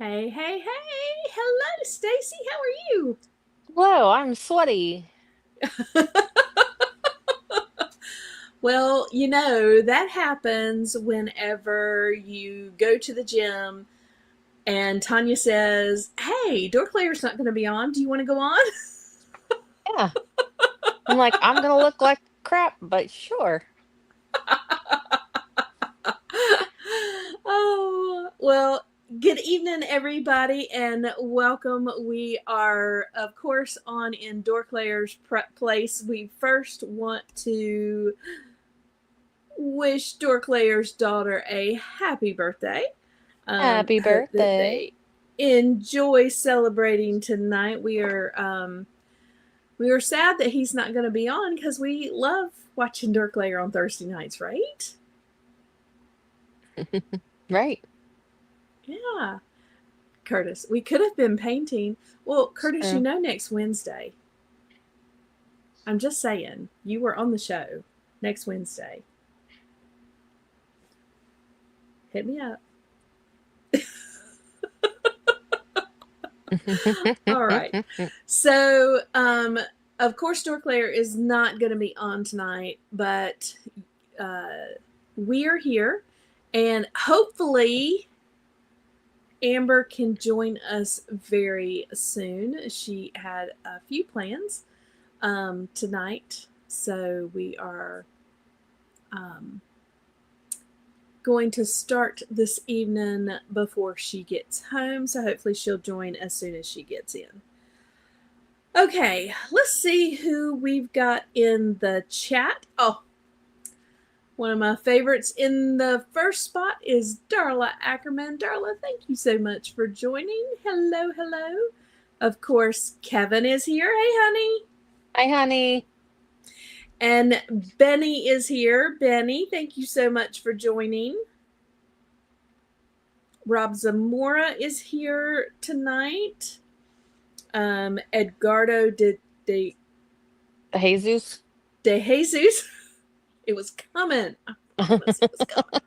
Hey, hey, hey. Hello, Stacy. How are you? Hello, I'm sweaty. Well, that happens whenever you go to the gym and Tanya says, "Hey, DorkLair's not going to be on. Do you want to go on?" Yeah. I'm like, I'm gonna look like crap, but sure. Oh, well, good evening, everybody, and welcome. We are, of course, on in DorkLair's place. We first want to wish DorkLayer's daughter a happy birthday. Happy Hope that birthday. they enjoy celebrating tonight. We are sad that he's not going to be on because we love watching DorkLayer on Thursday nights, right? Right. Yeah, Curtis. We could have been painting. Well, Curtis, True. next Wednesday. I'm just saying, you were on the show next Wednesday. Hit me up. All right. So, of course, DorkLayer is not going to be on tonight, but uh, we are here, and hopefully, Amber can join us very soon. She had a few plans tonight, so we are um, going to start this evening before she gets home. So hopefully, she'll join as soon as she gets in. Okay, let's see who we've got in the chat. Oh, one of my favorites in the first spot is Darla Ackerman. Darla, thank you so much for joining. Hello, hello. Of course, Kevin is here. Hey, honey. Hi, honey. And Benny is here. Benny, thank you so much for joining. Rob Zamora is here tonight. Edgardo Jesus. de Jesus. It was coming. I promise it was coming.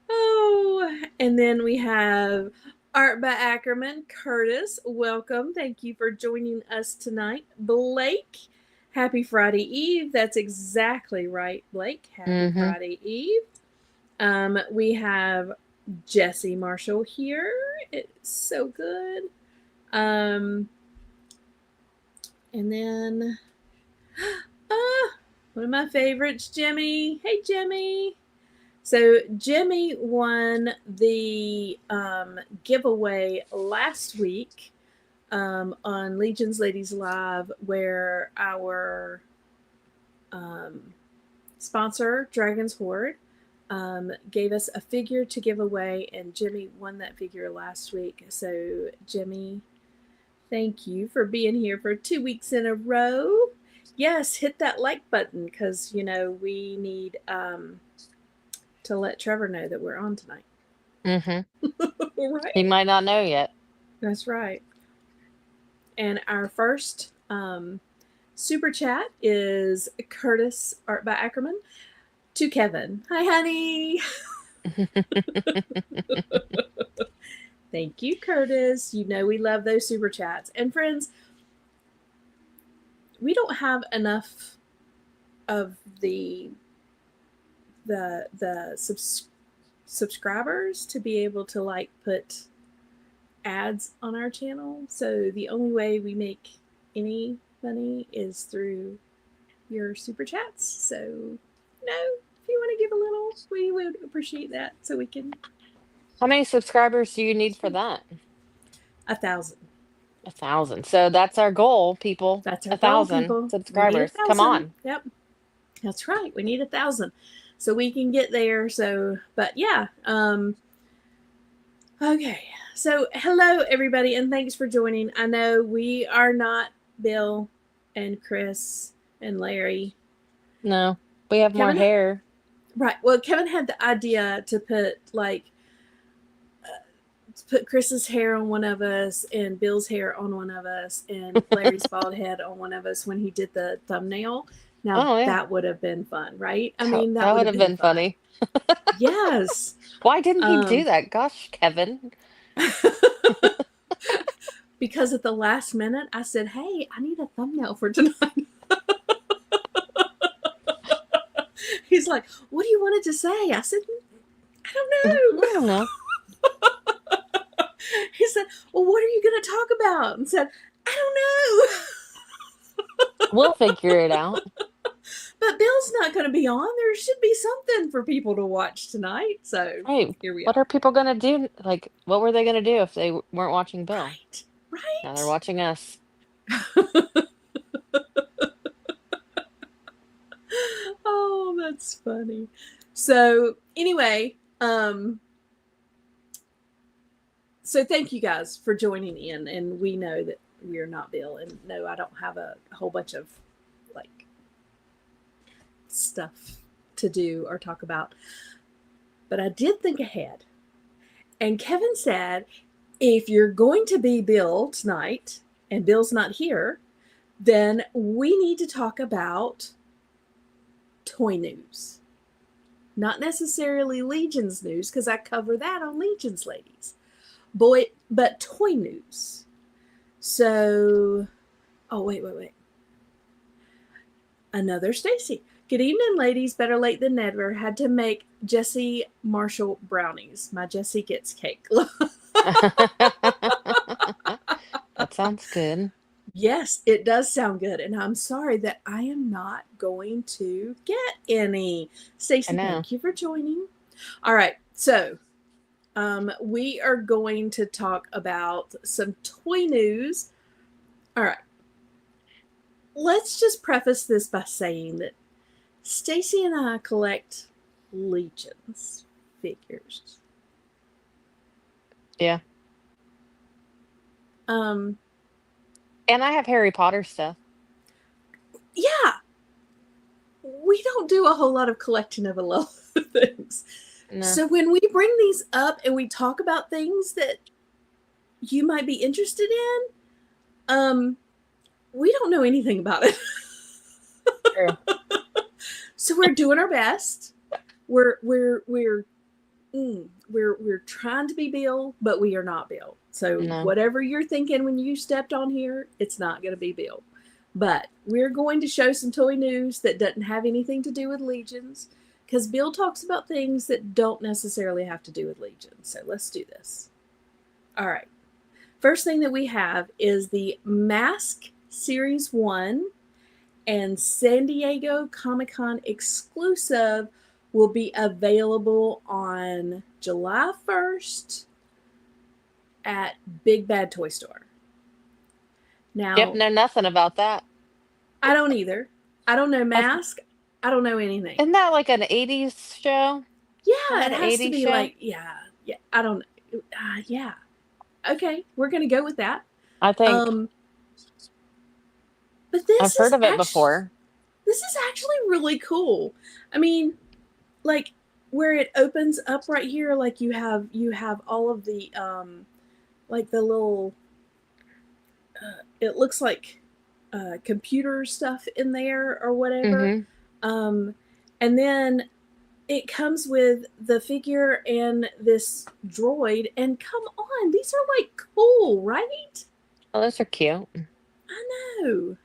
Oh, and then we have Art by Ackerman. Curtis, welcome. Thank you for joining us tonight. Blake, happy Friday Eve. That's exactly right, Blake. Happy Mm-hmm. Friday Eve. We have Jesse Marshall here. It's so good. Um, and then, one of my favorites, Jimmy. Hey, Jimmy. So Jimmy won the giveaway last week on Legion's Ladies Live, where our um, sponsor, Dragon's Horde, gave us a figure to give away, and Jimmy won that figure last week. So Jimmy, thank you for being here for 2 weeks in a row. Yes, hit that like button because we need to let Trevor know that we're on tonight. Mm-hmm. He Right? might not know yet. That's right. And our first super chat is Curtis Art by Ackerman to Kevin. Hi, honey. Thank you, Curtis. You know we love those super chats. And friends, we don't have enough of the subscribers to be able to like put ads on our channel. So the only way we make any money is through your super chats. So, if you want to give a little, we would appreciate that so we can. How many subscribers do you need for that? 1,000. 1,000. So that's our goal, people. That's our A goal, thousand people. We need a subscribers. Come thousand. on. Yep. That's right. We need 1,000 so we can get there. So, but yeah. Okay. So, hello, everybody, and thanks for joining. I know we are not Bill and Chris and Larry. No, we have more Kevin, hair. right. Well, Kevin had the idea to put Chris's hair on one of us and Bill's hair on one of us and Larry's bald head on one of us when he did the thumbnail. Now Oh yeah. that would have been fun, right? I That, mean, that that would would have have been been fun. funny. Yes. Why didn't he do Um, that? Gosh, Kevin. because at the last minute, I said, "Hey, I need a thumbnail for tonight." He's like, "What do you want it to say?" I said, "I I don't know." don't know. He said, "Well, what are you going to talk about?" And said, "I don't know." We'll figure it out. But Bill's not going to be on. There should be something for people to watch tonight. So Hey, here we what are. are people gonna do? Like, what were they gonna do if they weren't watching Bill? Right. Now they're Right. watching us. Oh, that's funny. So anyway, so thank you guys for joining in, and we know that we are not Bill, and no, I don't have a whole bunch of like stuff to do or talk about, but I did think ahead, and Kevin said, if you're going to be Bill tonight, and Bill's not here, then we need to talk about toy news. Not necessarily Legion's news, because I cover that on Legion's Ladies. Boy, but toy news. So, oh, wait. Another Stacy. Good evening, ladies. Better late than never. Had to make Jesse Marshall brownies. My Jesse gets cake. That sounds good. Yes, it does sound good. And I'm sorry that I am not going to get any. I Stacy, know. thank you for joining. All right. So, we are going to talk about some toy news. All right. Let's just preface this by saying that Stacy and I collect Legions figures. Yeah. Um, And I have Harry Potter stuff. yeah, we don't do a whole lot of collecting of a lot of things. No. So when we bring these up and we talk about things that you might be interested in, we don't know anything about it. True. So we're doing our best. We're trying to be Bill, but we are not Bill. So No. whatever you're thinking when you stepped on here, it's not going to be Bill. But we're going to show some toy news that doesn't have anything to do with Legions, because Bill talks about things that don't necessarily have to do with Legions. So let's do this. All right. First thing that we have is the Mask Series 1 and San Diego Comic Con exclusive will be available on July 1st at Big Bad Toy Store. Yep, Now, know nothing about that. I don't either. I don't know I, Mask. I don't know anything. isn't that like an 80s show? Isn't Yeah, that it an has to 80s be show? like, yeah. I don't yeah. Okay, we're going to go with that. I think Um, but I've heard of it before. this is actually really cool. I mean, like where it opens up right here, like you have all of the like the little it looks like computer stuff in there or whatever. Mm-hmm. Um, and then it comes with the figure and this droid. And come on, these are like cool, right? Oh, those are cute. I know.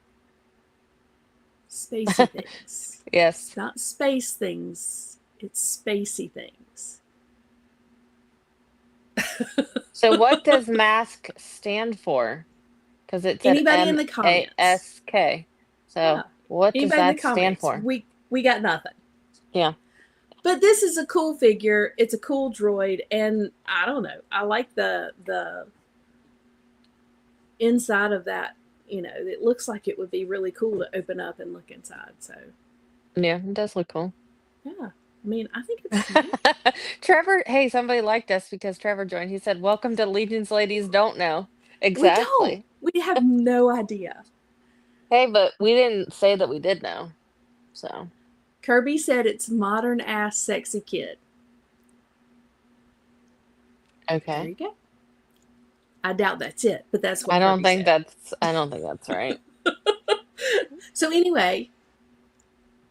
Spacey things. It's Yes. not space things, it's spacey things. So what does mask stand for? Because it said Anybody in the comments? MASK. Yeah. So what does Anybody in the that stand comments? for? We got nothing. Yeah. But this is a cool figure. It's a cool droid, and I don't know. I like the inside of that. You know, it looks like it would be really cool to open up and look inside. So Yeah, it does look cool. yeah, I mean, I think it's neat. Trevor, hey, somebody liked us because Trevor joined. He said, "Welcome to Legion's Ladies Don't Know." We don't. Exactly. We have no idea. Hey, but we didn't say that we did know. So, Kirby said it's modern ass sexy kid. There okay. you go. I doubt that's it, but that's what Kirby said. I don't think that's right. So anyway,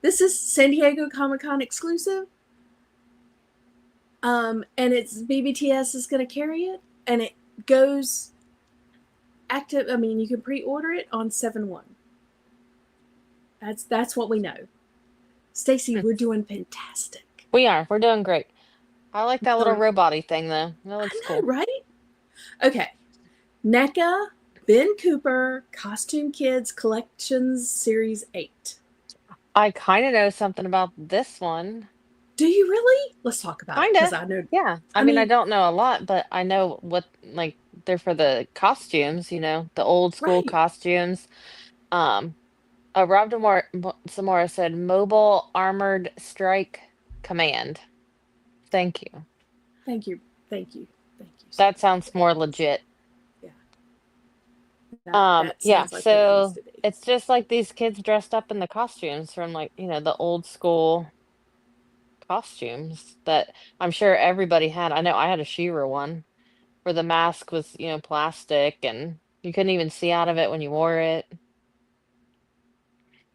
This is San Diego Comic-Con exclusive. And it's BBTS is going to carry it, and it goes active. I mean, you can pre-order it on 7/1. That's what we know. Stacy, we're doing fantastic. We are. We're doing great. I like that little Um, robot-y thing, though. That looks I know, cool. right? Okay. NECA, Ben Cooper, Costume Kids Collections Series 8. I kind of know something about this one. Do you really? Let's talk about it because Kinda. I know. Yeah. I I mean, I mean, don't know a lot, but I know what, like, they're for the costumes, the old school right. costumes. Um, Zamora said Mobile Armored Strike Command. Thank you. Thank you. Thank you. Thank you so That much. sounds more legit. Yeah. That Yeah, sounds like what it needs so to be. it's just like these kids dressed up in the costumes from like, the old school costumes that I'm sure everybody had. I know I had a She-Ra one where the mask was, plastic and you couldn't even see out of it when you wore it.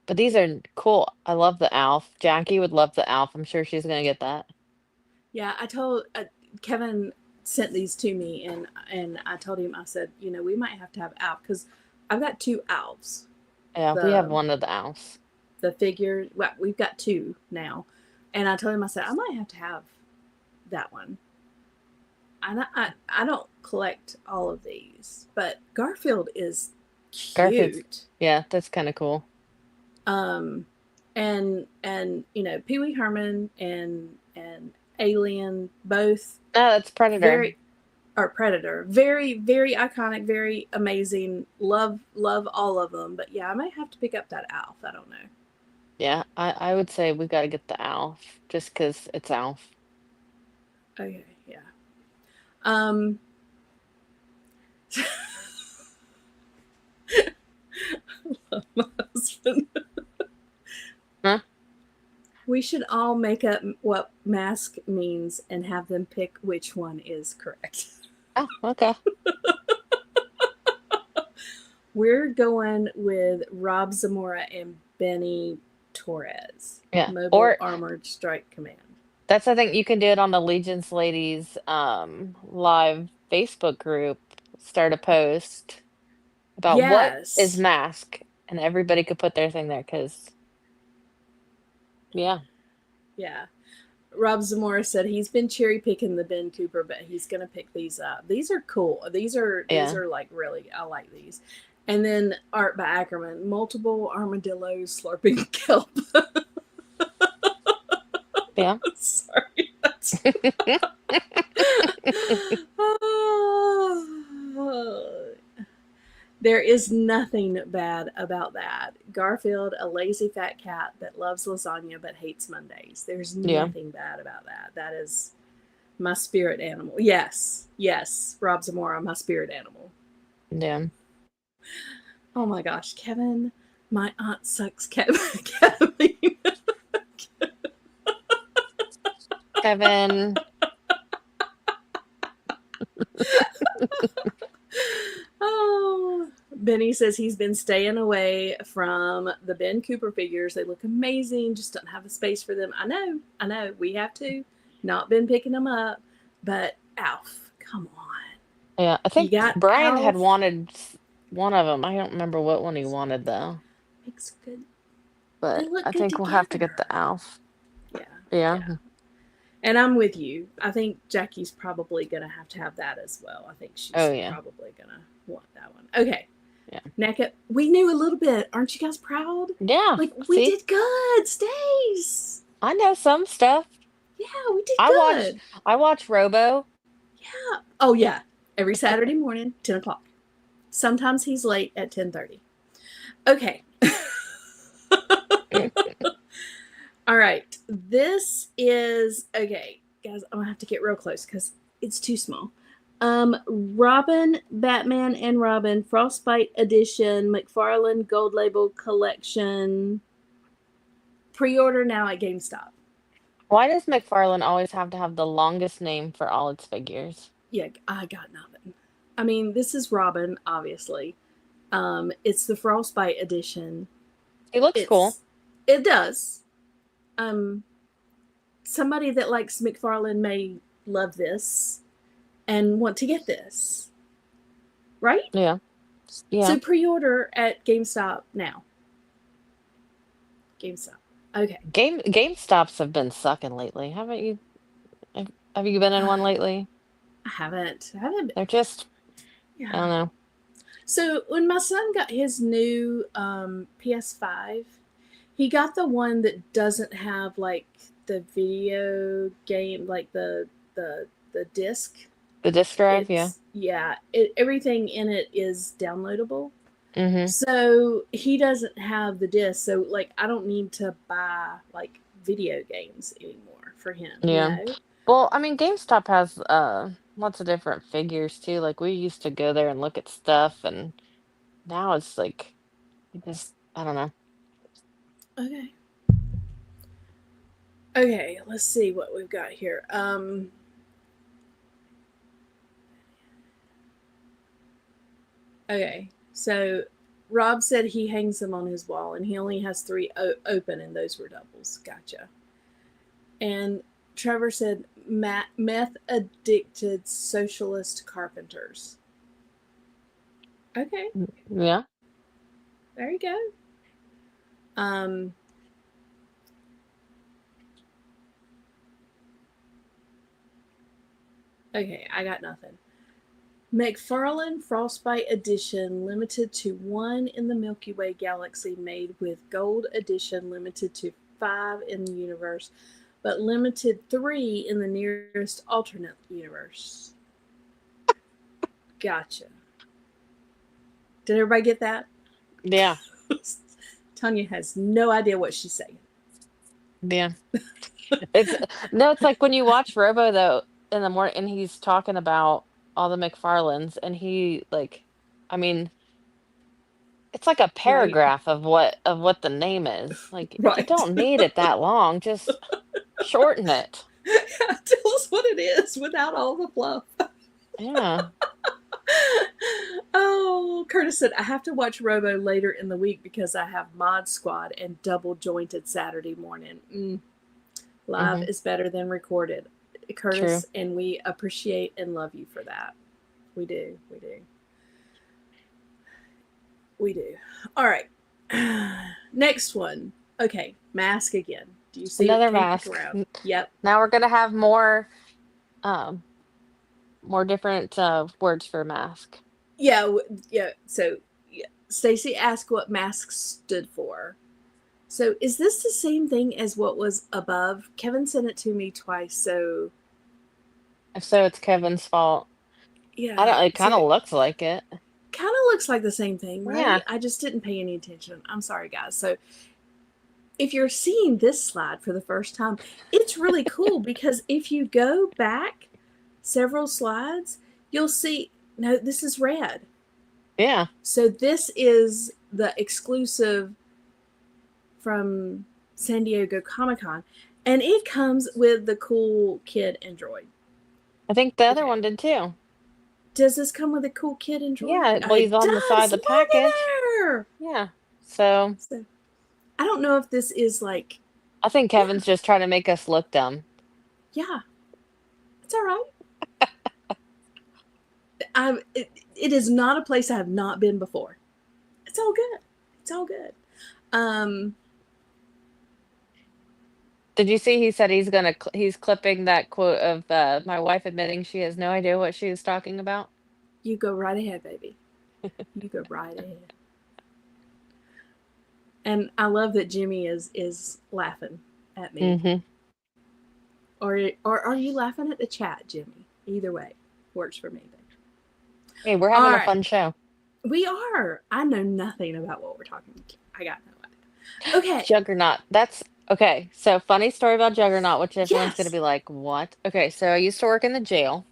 But these are cool. I love the Alf. Jackie would love the Alf. I'm sure she's gonna get that. Yeah, I told Kevin sent these to me, and I told him, I said, we might have to have Alf because I've got two Alves. Yeah, we have The one of the Alfs. the figure. Well, we've got two now, and I told him, I said, I might have to have that one. I don't collect all of these, but Garfield is Garfield's, cute. yeah, that's kind of cool. Um, and Pee Wee Herman and Alien both No, that's Predator. very or Predator, very very iconic, very amazing. Love all of them. But yeah, I might have to pick up that Alf. I don't know. Yeah, I would say we got to get the Alf just because it's Alf. Okay, yeah. Um, I love my husband. Huh? We should all make up what mask means and have them pick which one is correct. Oh, okay. We're going with Rob Zamora and Benny Torres, Yeah. Mobile Or Armored Strike Command. that's I think you can do it on the Legion's Ladies live Facebook group. Start a post about what is Yes. mask, and everybody could put their thing there because yeah, Yeah. Rob Zamora said he's been cherry picking the Ben Cooper, but he's gonna pick these up. These are cool. These yeah, are like really, I like these. And then art by Ackerman, multiple armadillos slurping kelp. yeah. Sorry. Oh. There is nothing bad about that. Garfield, a lazy fat cat that loves lasagna but hates Mondays. There's Yeah, nothing bad about that. That is my spirit animal. Yes, yes, Rob Zamora, my spirit animal. yeah. Oh my gosh, Kevin, my aunt sucks ketamine. Kevin, Oh, Benny says he's been staying away from the Ben Cooper figures. They look amazing, just don't have the space for them. I know. We have to. Not been picking them up, but Alf, come on. yeah. I You think got Brian had Alf. wanted one of them. I don't remember what one he wanted though, Makes good. They but look I good think we'll have to get together. the Alf. Yeah, Yeah. yeah. And I'm with you. I think Jackie's probably going to have that as well. I think Oh she's yeah. probably going to want that one. Okay. Yeah. NECA, we knew a little bit. Aren't you guys proud? Yeah. Like, we See, did good, Stace. I know some stuff. Yeah, we did I watch good. I watch Robo. Yeah. Oh, yeah. Every Saturday morning, 10 o'clock. Sometimes he's late at 10:30. Okay. All right. This is okay, guys. I'm gonna have to get real close because it's too small. Robin, Batman and Robin, Frostbite Edition, McFarlane Gold Label Collection. Pre-order now at GameStop. Why does McFarlane always have to have the longest name for all its figures? Yeah, I got nothing. I mean, this is Robin, obviously. It's the Frostbite Edition. He looks cool. It does. um, somebody that likes McFarlane may love this and want to get this, right? Yeah. Yeah. So pre-order at GameStop now. GameStop. Okay. GameStops have been sucking lately. Haven't you? Have you been in one lately? I haven't. I haven't. They're just, I Yeah. don't know. So when my son got his new PS5, he got the one that doesn't have like the video game, like the disc. The disk drive, yeah. It's yeah, everything in it is downloadable. Mm-hmm. So he doesn't have the disc. So like I don't need to buy like video games anymore for him, you Yeah. know? Well, I mean, GameStop has lots of different figures too. Like we used to go there and look at stuff, and now it's like you just I don't know. Okay. Okay, let's see what we've got here. Okay. So Rob said he hangs them on his wall and he only has three open and those were doubles. Gotcha. And Trevor said meth addicted socialist carpenters. Okay, Yeah. there you go. Um, okay, I got nothing. McFarlane Frostbite Edition, limited to one in the Milky Way galaxy, made with Gold Edition, limited to 5 in the universe, but limited 3 in the nearest alternate universe. Gotcha. Did everybody get that? Yeah. Tanya has no idea what she's saying. Yeah. It's no, it's like when you watch Robo though in the morning and he's talking about all the McFarlanes and he like I mean, it's like a Right, paragraph of what the name is. Like you right. don't need it that long, just shorten it. Tell us what it is without all the fluff. Yeah. Oh, Curtis said, I have to watch Robo later in the week because I have Mod Squad and double jointed Saturday morning. Live Hmm. is better than recorded. True. Curtis, and we appreciate and love you for that. We do. We do. We do. All right. Next one. Okay. Mask again. Do you see it Another came back mask. around? Yep. Now we're gonna have um more different words for mask. Yeah. Yeah. So, yeah. Stacy asked what mask stood for. So, is this the same thing as what was above? Kevin sent it to me twice. So, If so, it's Kevin's fault. I yeah. don't it So, kind of looks like it. kind of looks like the same thing, right? Yeah. I just didn't pay any attention. I'm sorry, guys. So, if you're seeing this slide for the first time, it's really cool because if you go back several slides, you'll see no, this is red. Yeah. So, this is the exclusive from San Diego Comic Con, and it comes with the cool kid android. I think the other Okay. one did too. Does this come with a cool kid android? Yeah, well, he's It on the side of does. the Look package. at there. Yeah. So So I don't know if this is like, I think yeah, Kevin's just trying to make us look dumb. yeah, it's all right. It is not a place I have not been before. It's all good. It's all good. Um, Did you see he said he's clipping that quote of my wife admitting she has no idea what she was talking about? you go right ahead, baby. You go right ahead. And I love that Jimmy is laughing at me. Hmm. Or are you laughing at the chat, Jimmy? Either way, works for me. Hey, we're All having a right, fun show. we are. I know nothing about what we're talking about. I got no idea. Okay. Juggernaut. That's okay. So funny story about Juggernaut, which everyone's gonna Yes. be like, what? Okay, so I used to work in the jail,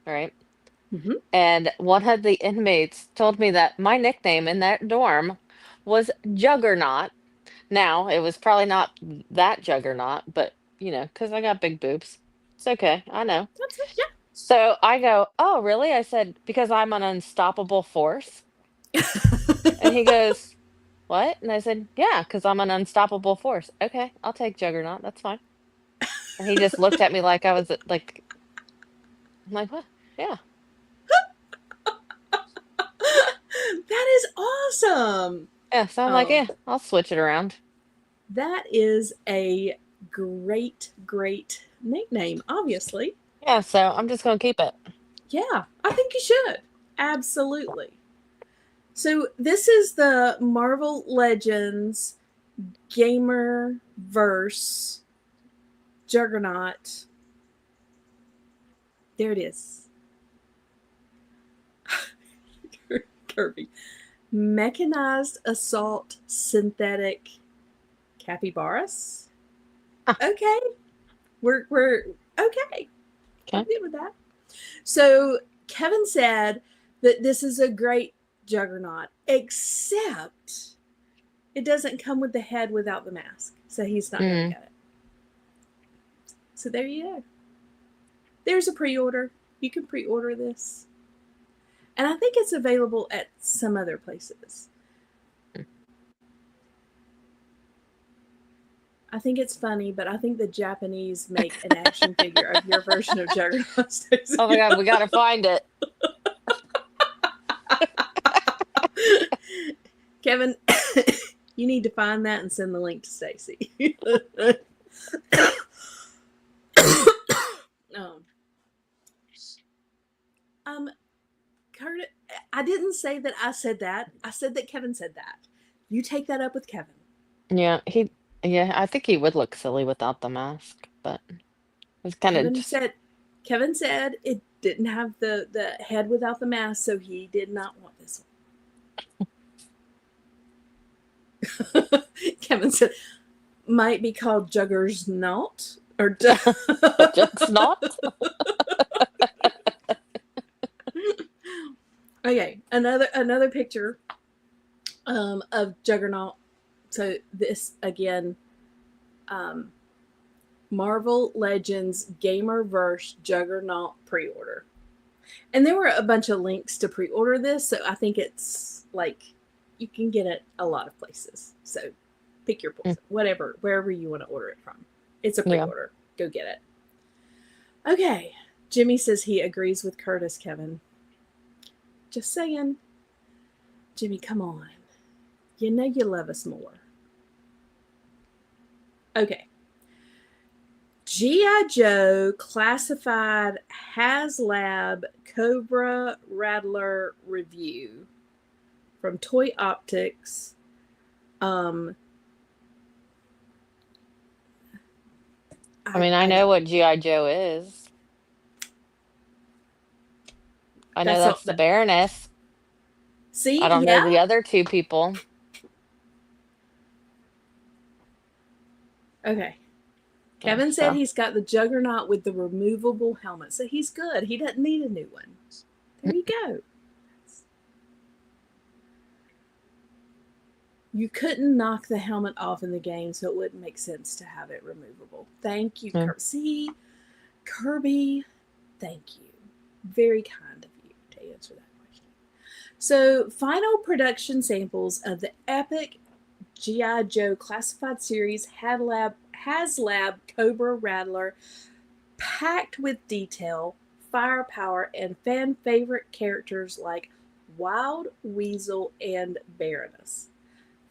right? Mm-hmm. And one of the inmates told me that my nickname in that dorm was Juggernaut. Now, it was probably not that Juggernaut, but because I got big boobs. It's okay. I know. That's it. So I go, "Oh, really?" I said, "Because I'm an unstoppable force." And he Yeah. goes, what? And I said, yeah, because I'm an unstoppable force. Okay, I'll take Juggernaut. That's fine. And he just looked at me like I was like, I'm like, what? Yeah. That is awesome. Yeah. So I'm like, Oh, yeah, I'll switch it around. that is a great, great nickname, obviously. Yeah. So I'm just going to keep it. Yeah, I think you should. Absolutely. So, this is the Marvel Legends Gamer Verse Juggernaut. There it is. Kirby. Mechanized Assault Synthetic Capybaras. Ah, Okay. We're okay. I'm okay. good with that. So Kevin said that this is a great juggernaut, except it doesn't come with the head without the mask. So he's not going to Mm. get it. So there you go. There's a pre order. You can pre order this. And I think it's available at some other places. I think it's funny, but I think the Japanese make an action figure of your version of Juggernaut, Oh my Stacey. God, we got to find it. Kevin, you need to find that and send the link to Stacy. um, um, Kurt, I didn't say that I said that. I said that Kevin said that. You take that up with Kevin. Yeah. Yeah, I think he would look silly without the mask, but it's kind of Kevin just, said, Kevin said it didn't have the head without the mask, so he did not want this one. Kevin said, might be called Jugger's Not or. just not. Okay, another picture of Juggernaut. So this again, um, Marvel Legends Gamerverse Juggernaut pre-order, and there were a bunch of links to pre-order this. So I think it's like you can get it a lot of places. So pick your Mm. poison, whatever, wherever you want to order it from. It's a Yeah. pre-order. Go get it. Okay, Jimmy says he agrees with Curtis. Kevin, just saying. Jimmy, come on. You know you love us more. Okay. G.I. Joe Classified HasLab Cobra Rattler Review from Toy Optics. Um, I mean, I I know don't. what G.I. Joe is. I know That's all. that's the Baroness. I See, don't know yeah. the other two people. Okay. Yeah, Kevin said so. he's got the Juggernaut with the removable helmet, so he's good. He doesn't need a new one. There you go. You couldn't knock the helmet off in the game, so it wouldn't make sense to have it removable. Thank you, Yeah. Kirby. See, Kirby, thank you. Very kind of you to answer that question. So, final production samples of the epic G.I. Joe Classified Series HasLab Cobra Rattler, packed with detail, firepower, and fan favorite characters like Wild Weasel and Baroness.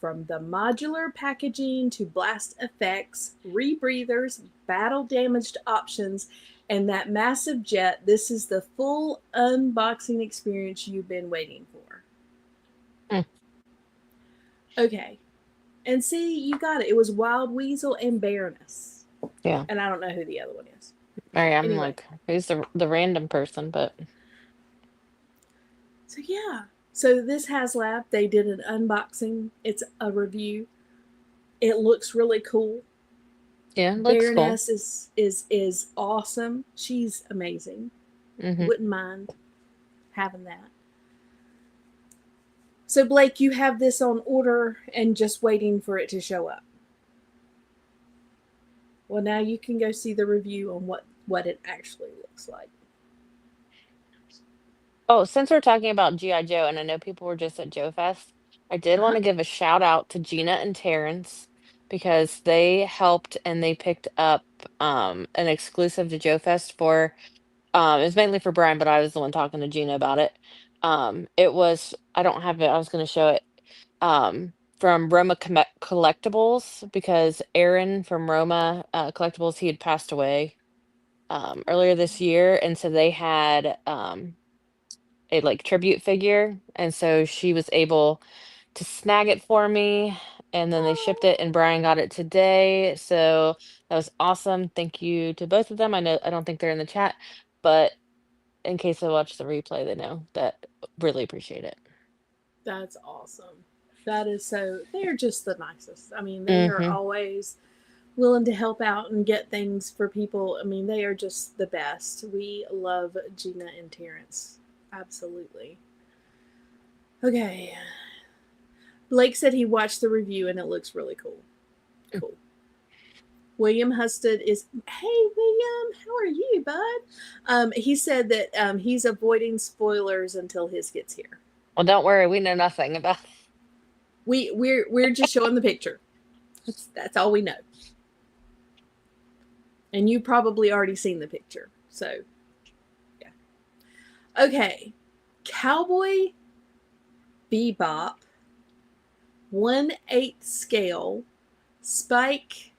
From the modular packaging to blast effects, rebreathers, battle damaged options, and that massive jet, this is the full unboxing experience you've been waiting for. Mm. Okay. And see, you got it. It was Wild Weasel and Baroness. Yeah. And I don't know who the other one is. I'm Anyway, like, who's the random person? But so yeah. So this HasLab, they did an unboxing. It's a review. It looks really cool. yeah, it looks cool. Baroness is awesome. She's amazing. Hmm. Wouldn't mind having that. So Blake, you have this on order and just waiting for it to show up. Well, now you can go see the review on what it actually looks like. Oh, since we're talking about G.I. Joe, and I know people were just at Joe Fest, I did want Uh-huh. to give a shout out to Gina and Terrence because they helped and they picked up an exclusive to Joe Fest for it was mainly for Brian, but I was the one talking to Gina about it. It was I don't have it, I was gonna show it. From Roma Collectibles because Aaron from Roma Collectibles, he had passed away earlier this year, and so they had a like tribute figure, and so she was able to snag it for me, and then they shipped it, and Brian got it today. So that was awesome. Thank you to both of them. I know I don't think they're in the chat, but in case they watch the replay, they know that really appreciate it. That's awesome. That is so, they're just the nicest. I mean, they are Mm-hmm. always willing to help out and get things for people. I mean, they are just the best. We love Gina and Terrence. Absolutely. Okay. Blake said he watched the review and it looks really cool. Cool. William Husted is, hey, William, how are you, bud? He said that he's avoiding spoilers until his gets here. Well, don't worry, we know nothing about. We're just showing the picture. That's all we know. And you probably already seen the picture. So, yeah. Okay. Cowboy Bebop, 1/8 scale, Spike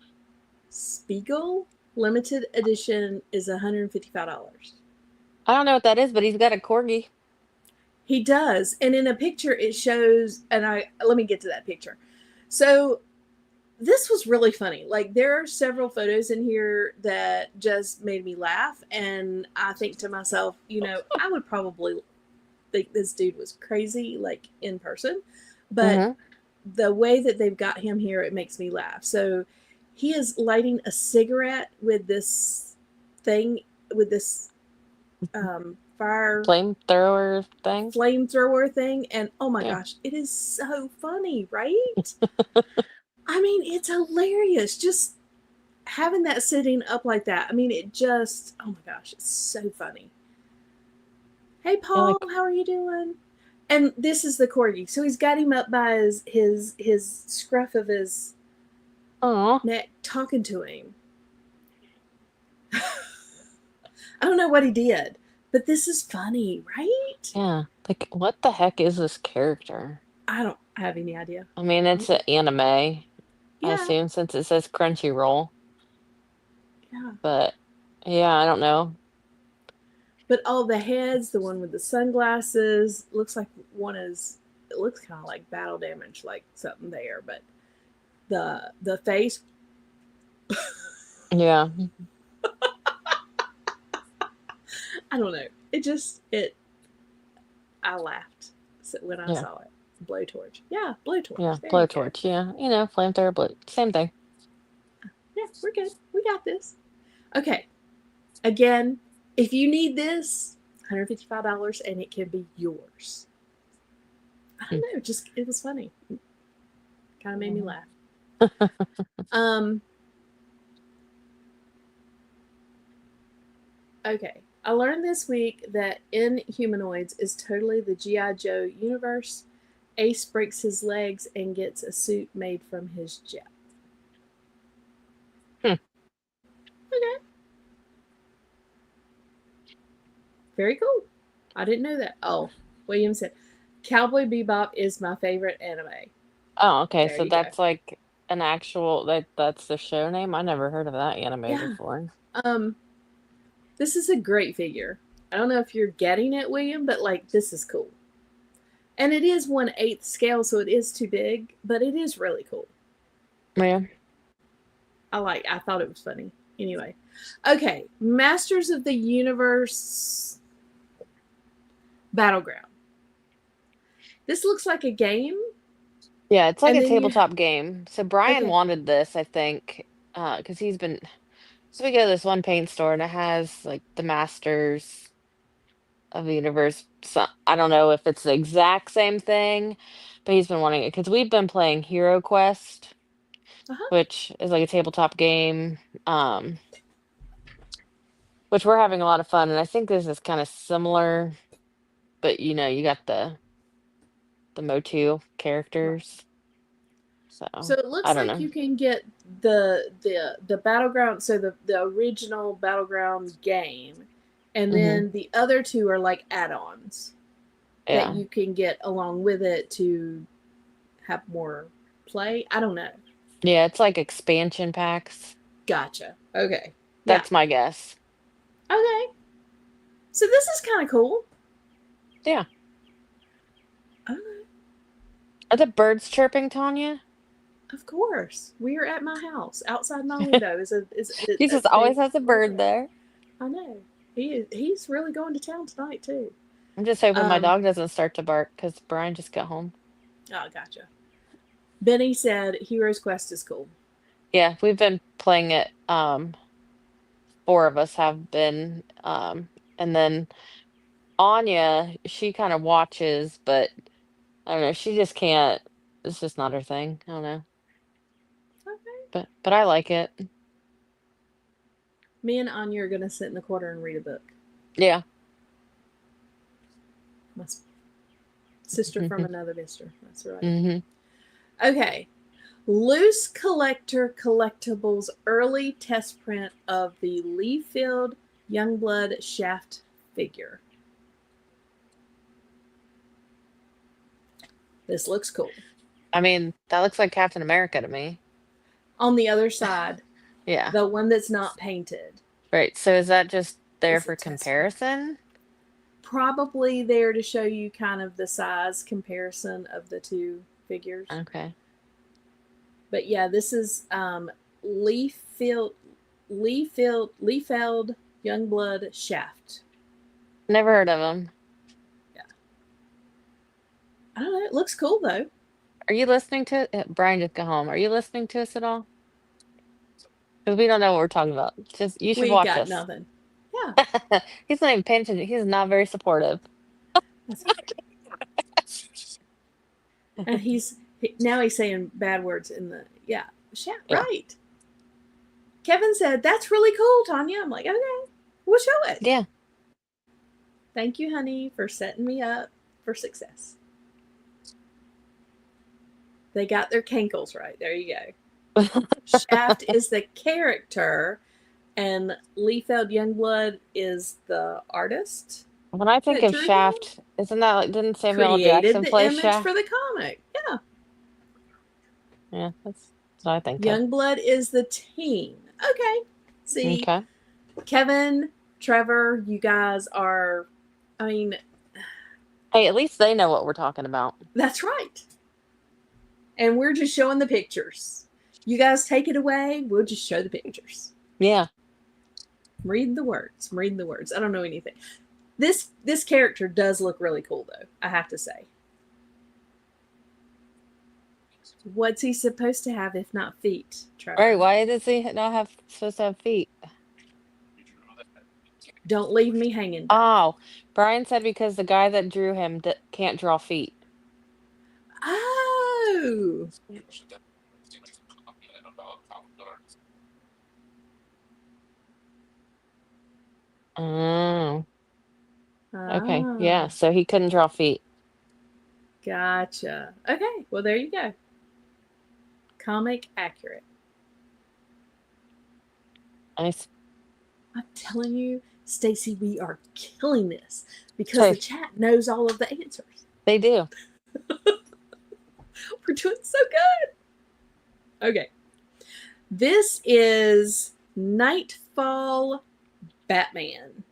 Spiegel, limited edition is $155. I don't know what that is, but he's got a corgi. He does. And in a picture, it shows, and let me get to that picture. So, this was really funny. Like, there are several photos in here that just made me laugh. And I think to myself, I would probably think this dude was crazy, like in person. But Mm-hmm. the way that they've got him here, it makes me laugh. So he is lighting a cigarette with this thing, with this fire Flamethrower thing. flamethrower thing. And oh my Yeah. gosh, it is so funny, right? I mean, it's hilarious. Just having that sitting up like that. I mean, it just, oh my gosh, it's so funny. Hey, Yeah, Paul, like, how are you doing? And this is the corgi. So he's got him up by his scruff of his oh, neck, talking to him. I don't know what he did, but this is funny, right? yeah. Like, what the heck is this character? I don't have any idea. I mean, I'm it's an just, anime, I yeah, assume, since it says Crunchyroll. yeah. But yeah, I don't know. But all the heads, the one with the sunglasses, looks like one is. It looks kind of like battle damage, like something there. But the face, Yeah, I don't know. It. I laughed when I yeah, saw it. Blowtorch, yeah, blowtorch. yeah. There you go. Blowtorch. Yeah, flamethrower, blow. Same thing. Yeah, we're good. We got this. Okay. Again, if you need this, $155 and it can be yours. I don't Hmm. know, just it was funny. Kind of made me Mhm. laugh. Um okay. I learned this week that Inhumanoids is totally the G.I. Joe universe. Ace breaks his legs and gets a suit made from his jet. Hmm. Okay. Very cool. I didn't know that. Oh, William said, Cowboy Bebop is my favorite anime. Oh, okay. There So you go. that's like an actual that's the show name. I never heard of that anime Yeah. before. Um, this is a great figure. I don't know if you're getting it, William, but like this is cool. And it is 1/8 scale, so it is too big, but it is really cool. Yeah. I thought it was funny. Anyway. Okay. Masters of the Universe Battleground. This looks like a game. Yeah, it's like And a then tabletop game. So Brian okay. wanted this, I think, because he's been. So we go to this one paint store and it has like the Masters of the Universe. So I don't know if it's the exact same thing, but he's been wanting it because we've been playing Hero Quest, Uh-huh. which is like a tabletop game, which we're having a lot of fun. And I think this is kind of similar, but you got the Motu Right. characters. So So it I looks don't like know. you can get the battleground, so the original battleground game, and Hmm. then the other two are like add-ons that Yeah. you can get along with it to have more play. I don't know. Yeah, it's like expansion packs. Gotcha. Okay. Yeah. That's my guess. Okay. So this is kind of cool. Yeah. Okay. Are the birds chirping, Tanya? Of course, we are at my house. Outside my window is Jesus a always big has a bird bird. there. I know. He's really going to town tonight too. I'm just hoping my Um. dog doesn't start to bark because Brian just got home. Oh, gotcha. Benny said Heroes Quest is cool. Yeah, we've been playing it. Four of us have been. And then Anya, she kind of watches, but I don't know, she just can't. It's just not her thing. I don't know. Okay. But I like it. Me and Anya are gonna sit in the corner and read a book. Yeah. My sister from another mister. That's right. Hmm. Okay. Loose Collector Collectibles early test print of the Leafield Youngblood Shaft figure. This looks cool. I mean, that looks like Captain America to me. On the other side, Yeah. the one that's not painted Right. So is that just there is a for test print. comparison? Probably there to show you kind of the size comparison of the two figures. Okay. But yeah, this is Leafeld Youngblood Shaft. Never heard of them. Yeah, I don't know. It looks cool though. Are you listening to it? Brian just got home. Are you listening to us at all? Because we don't know what we're talking about. Just you should We watch got us. nothing. Yeah, He's not even paying attention. He's not very supportive. that's okay. And now he's saying bad words in the shaft. Yeah. Right. Kevin said that's really cool, Tanya. I'm like, okay, we'll show it. Yeah. Thank you, honey, for setting me up for success. They got their cankles right. There you go. Shaft is the character, and Liefeld Youngblood is the artist When I think that of drew him, Shaft, isn't that like didn't Samuel L. created Jackson the play image for Shaft? the comic. Yeah. Yeah, that's what I think of. Youngblood is the team. Okay. See, Okay. Kevin, Trevor, you guys are, I mean, Hey, at least they know what we're talking about. that's right. And we're just showing the pictures. You guys take it away. We'll just show the pictures. Yeah. Read the words. Read the words. I don't know anything. This character does look really cool though, I have to say. What's he supposed to have if not feet, Right. Trevor? Why does he not have supposed to have feet? Don't leave me hanging, Brian. Oh, Brian said because the guy that drew him can't draw feet. Oh. Oh. Okay. Yeah. Ah. So he couldn't draw feet. Gotcha. Okay. Well, there you go. Comic accurate. Nice. I'm telling you, Stacy, we are killing this because the Hey, chat knows all of the answers. they do. We're doing so good. Okay. This is Nightfall Batman.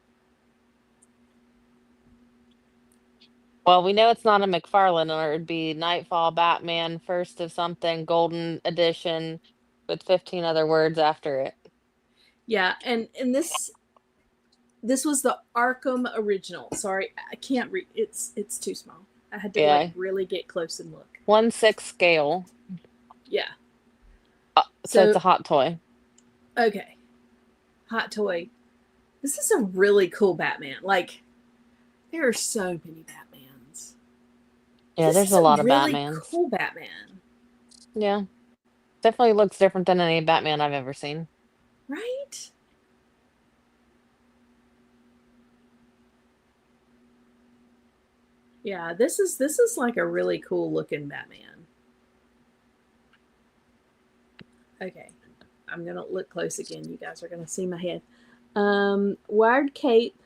Well, we know it's not a McFarlane, or it'd be Nightfall Batman, first of something, Golden Edition, with 15 other words after it. Yeah, and this was the Arkham original. Sorry, I can't read. It's too small. I had to like Yeah. really get close and look. 1/6 scale. Yeah. So it's So a hot toy. okay, hot toy. This is a really cool Batman. Like there are so many Batmans. Yeah, This there's is a a lot of really Batmans. cool Batman, Yeah. Definitely looks different than any Batman I've ever seen. right? Yeah, this is like a really cool looking Batman. Okay, I'm gonna look close again. You guys are gonna see my head. Wired cape,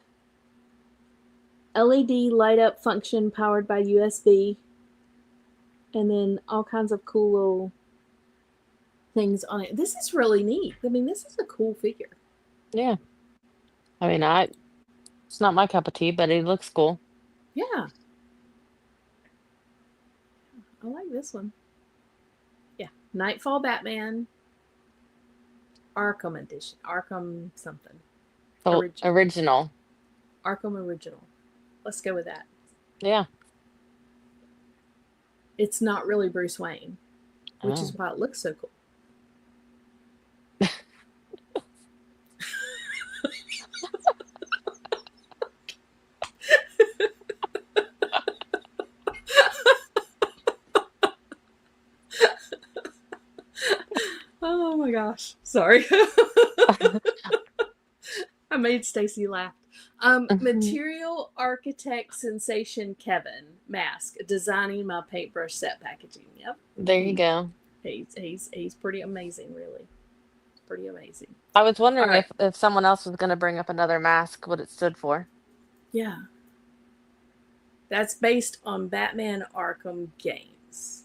LED light up function powered by USB, and then all kinds of cool little things on it. This is really neat. I mean, this is a cool figure. Yeah. I mean, it's not my cup of tea, but it looks cool. Yeah, I like this one. Yeah, Nightfall Batman, Arkham edition, Arkham something, The original, original. Arkham original. Let's go with that. Yeah. It's not really Bruce Wayne, which Oh. is why it looks so cool. Oh my gosh. Sorry. I made Stacy laugh. Material architect sensation Kevin mask designing my paintbrush set packaging. Yep. There you go. He's pretty amazing, really. Pretty amazing. I was All wondering right. if someone else was going to bring up another mask, what it stood for. Yeah. That's based on Batman Arkham games.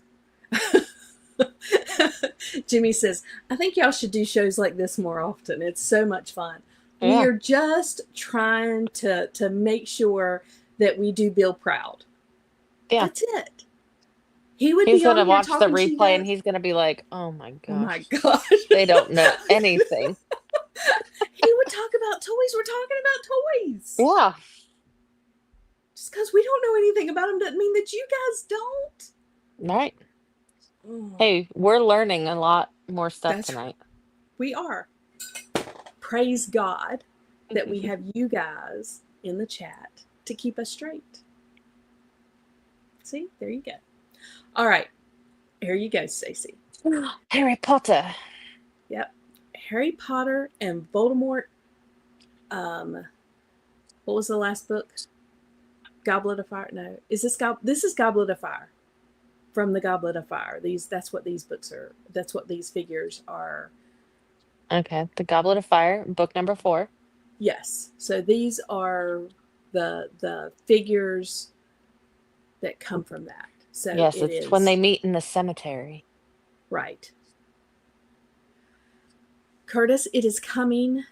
Jimmy says, I think y'all should do shows like this more often. It's so much fun. We Yeah. are just trying to make sure that we do Bill proud. Yeah. That's it. He would He's be going on to here watch the talking to you replay and guys. he's going to be like, oh my Oh my gosh, gosh. they don't know anything. He would talk about toys. We're talking about toys. Yeah. Just because we don't know anything about them doesn't mean that you guys don't. Right. Oh, Hey, we're learning a lot more stuff that's tonight. we are. Praise God that we have you guys in the chat to keep us straight. See, there you go. All right, here you go, Stacey. Harry Potter. Yep, Harry Potter and Voldemort. What was the last book? Goblet of Fire. No, is this This is Goblet of Fire, from the Goblet of Fire. That's what these books are. That's what these figures are. Okay, The Goblet of Fire, book number 4. Yes. So these are the figures that come from that. So Yes, it it's when they is meet in the cemetery. right. Curtis, it is coming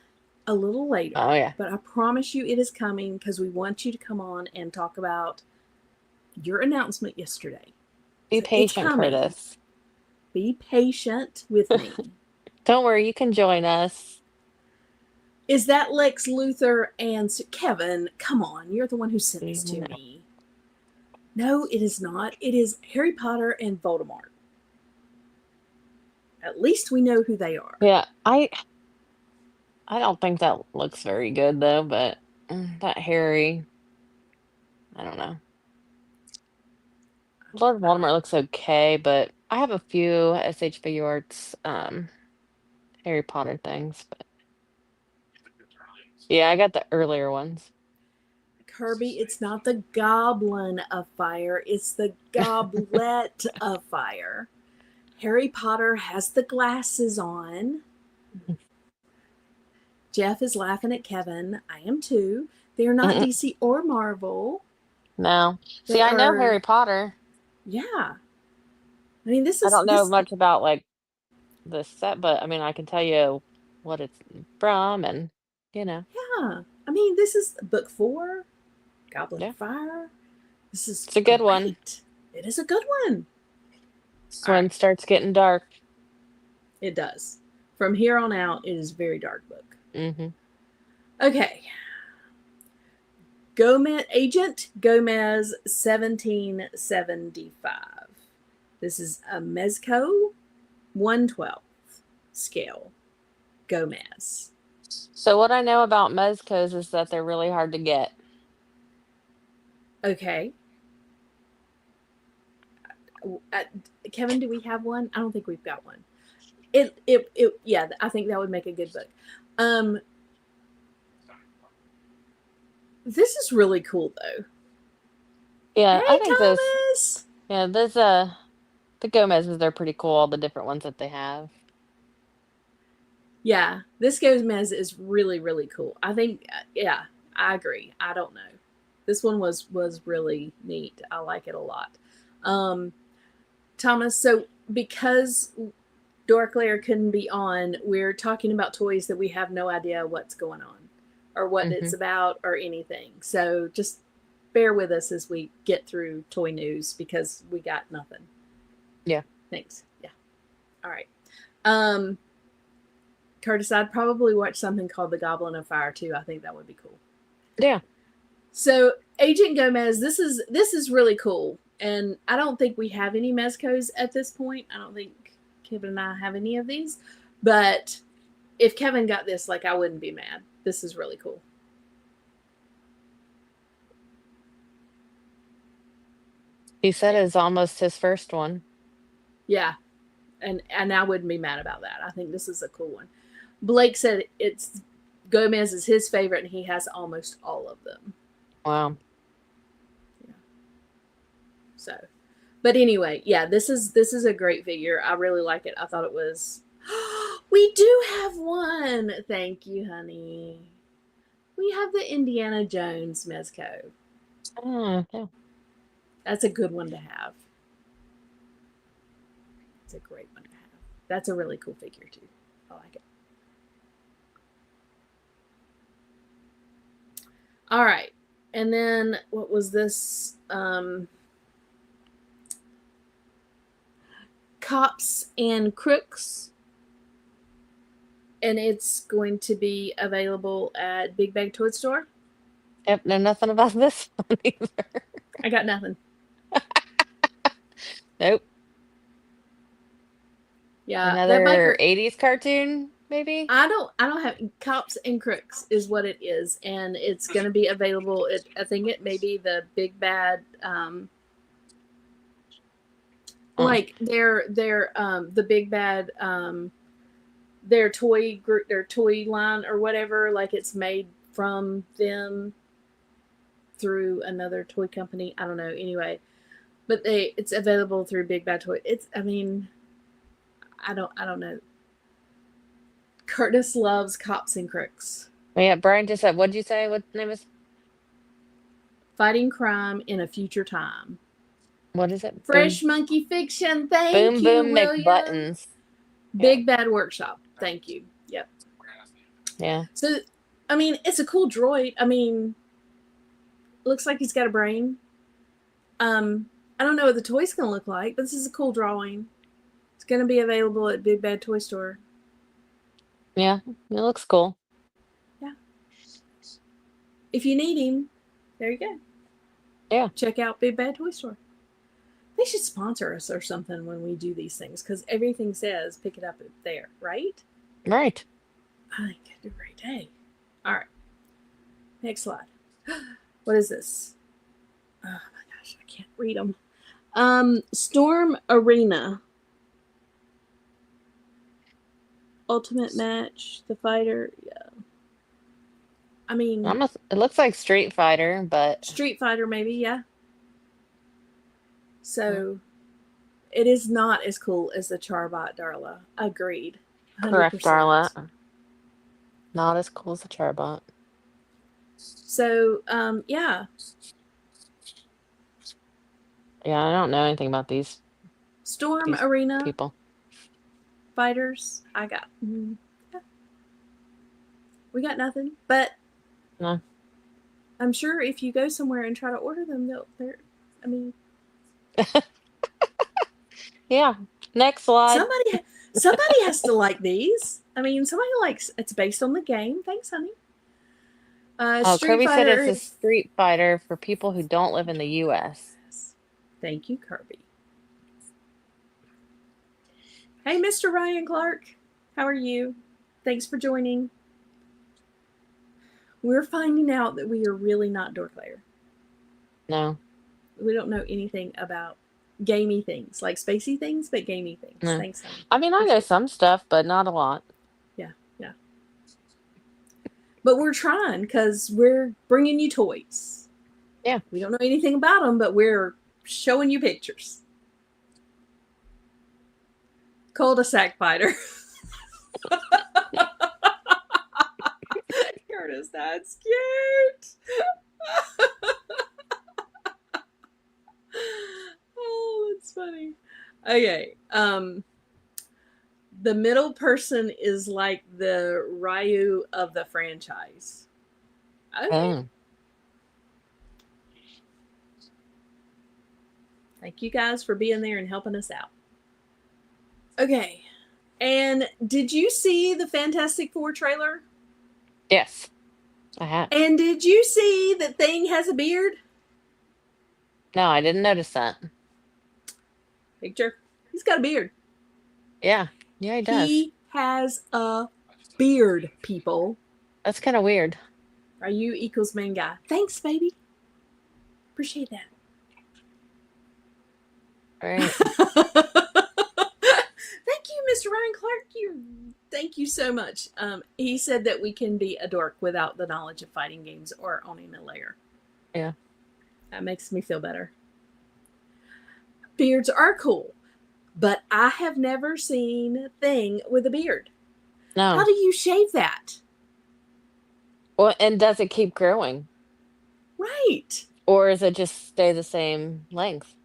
a little later. Oh, yeah. But I promise you it is coming because we want you to come on and talk about your announcement yesterday. Be So it's patient, coming. Curtis. Be patient with me. Don't worry, you can join us. Is that Lex Luthor and Kevin? Come on, you're the one who sent this to me. No, it is not. It is Harry Potter and Voldemort. At least we know who they are. Yeah, I don't think that looks very good though, but that Harry, I don't know. Lord Voldemort looks okay, but I have a few SH Figure Arts Harry Potter things, but yeah, I got the earlier ones. Kirby, it's not the Goblin of Fire, it's the Goblet of Fire. Harry Potter has the glasses on. Jeff is laughing at Kevin. I am too. They are not DC or Marvel. No. They See, I know are, Harry Potter. yeah. I mean, this I is don't know this. much about like the set, but I mean, I can tell you what it's from and, you know. Yeah. I mean, this is book 4, Goblet Yeah. of Fire. This is It's a good one. It is a good one. It's when it starts getting dark. It does. From here on out, it is a very dark book. Mm-hmm. Okay. Agent Gomez 1775. This is a Mezco 1/12 scale Gomez. So what I know about Mezcos is that they're really hard to get. Okay. Kevin, do we have one? I don't think we've got one. Yeah, I think that would make a good book. This is really cool though. Yeah, I Hey, think those. Thomas. Yeah, those. The Gomez's, they're pretty cool. All the different ones that they have. Yeah, this Gomez is really really cool. I think yeah, I agree. I don't know. This one was really neat. I like it a lot. Um Thomas, so because DorkLair couldn't be on, we're talking about toys that we have no idea what's going on or what Hmm. it's about or anything. So just bear with us as we get through toy news because we got nothing. Yeah. Thanks. Yeah. All right. Um Curtis, I'd probably watch something called The Goblin of Fire too. I think that would be cool. Yeah. So Agent Gomez, this is really cool, and I don't think we have any mezcos at this point. I don't think Kevin and I have any of these, but if Kevin got this, like I wouldn't be mad. This is really cool. He said Yeah, it's almost his first one. yeah, and I wouldn't be mad about that. I think this is a cool one. Blake said it's Gomez is his favorite, and he has almost all of them. Wow. Yeah. So, but anyway, yeah, this is a great figure. I really like it. I thought it was. We do have one. Thank you, honey. We have the Indiana Jones Mezco. Oh, yeah. That's a good one to have. It's a great one to have. That's a really cool figure too. I like it. All right, and then what was this? Cops and Crooks, and it's going to be available at Big Bag Toy Store. Yep. Know nothing about this one either. I got nothing. Nope. Yeah, that Another biker. 80s cartoon, maybe? I don't have Cops and Crooks is what it is, and it's going to be available. I think it may be the Big Bad, Oh, like their the Big Bad their toy group, their toy line or whatever. Like it's made from them through another toy company. I don't know. Anyway, but it's available through Big Bad Toy. It's I mean I don't know. Curtis loves Cops and Crooks. yeah. Brian just said, what'd you say? What name is? Fighting crime in a future time. What is it? Fresh Monkey Fiction. Thank Boom you, Boom William. McButtons. Yeah. Big Bad Workshop. Thank you. Yep. Yeah. So, I mean, it's a cool droid. I mean, looks like he's got a brain. I don't know what the toy's gonna look like, but this is a cool drawing. It's gonna be available at Big Bad Toy Store. Yeah. It looks cool. Yeah. If you need him, there you go. Yeah. Check out Big Bad Toy Store. They should sponsor us or something when we do these things because everything says pick it up there, right? Right. I think it'd be a great day. All right. Next slide. What is this? Oh my gosh, I can't read them. Storm Arena. Ultimate Match. The Fighter. Yeah. I mean, Almost, it looks like Street Fighter, but Street Fighter, maybe. Yeah. yeah. So it is not as cool as the Charbot Darla. Agreed. Correct, 100%. Darla. Not as cool as the Charbot. So, yeah. Yeah, I don't know anything about Storm these Arena people. fighters. I got. Yeah, we got nothing. But No. I'm sure if you go somewhere and try to order them, they're. I mean, Yeah. Next slide. somebody has to like these. I mean, somebody likes. It's based on the game. Thanks, honey. Oh, Street Kirby said it's Fighter. a Street Fighter for people who don't live in the US. Yes. Thank you, Kirby. Hey, Mr. Ryan Clark. How are you? Thanks for joining. We're finding out that we are really not DorkLair. No. We don't know anything about gamey things, like spacey things, but gamey things. No. Thanks, honey. I mean, I know Appreciate some stuff, but not a lot. Yeah, yeah. But we're trying because we're bringing you toys. Yeah. We don't know anything about them, but we're showing you pictures. Cul-de-sac fighter. Curtis, that's cute. Oh, that's funny. Okay. The middle person is like the Ryu of the franchise. Okay. Oh. Thank you guys for being there and helping us out. Okay. And did you see the Fantastic Four trailer? Yes, I have. And did you see that Thing has a beard? No, I didn't notice that. Picture. He's got a beard. Yeah. Yeah, he does. He has a beard, people. That's kind of weird. Ryu equals main guy. Thanks, baby. Appreciate that. Right. Thank you, Mr. Ryan Clark. Thank you so much. He said that we can be a dork without the knowledge of fighting games or owning a lair. Yeah. That makes me feel better. Beards are cool, but I have never seen a thing with a beard. How No. do you shave that? Well, and does it keep growing? Right. Or is it just stay the same length?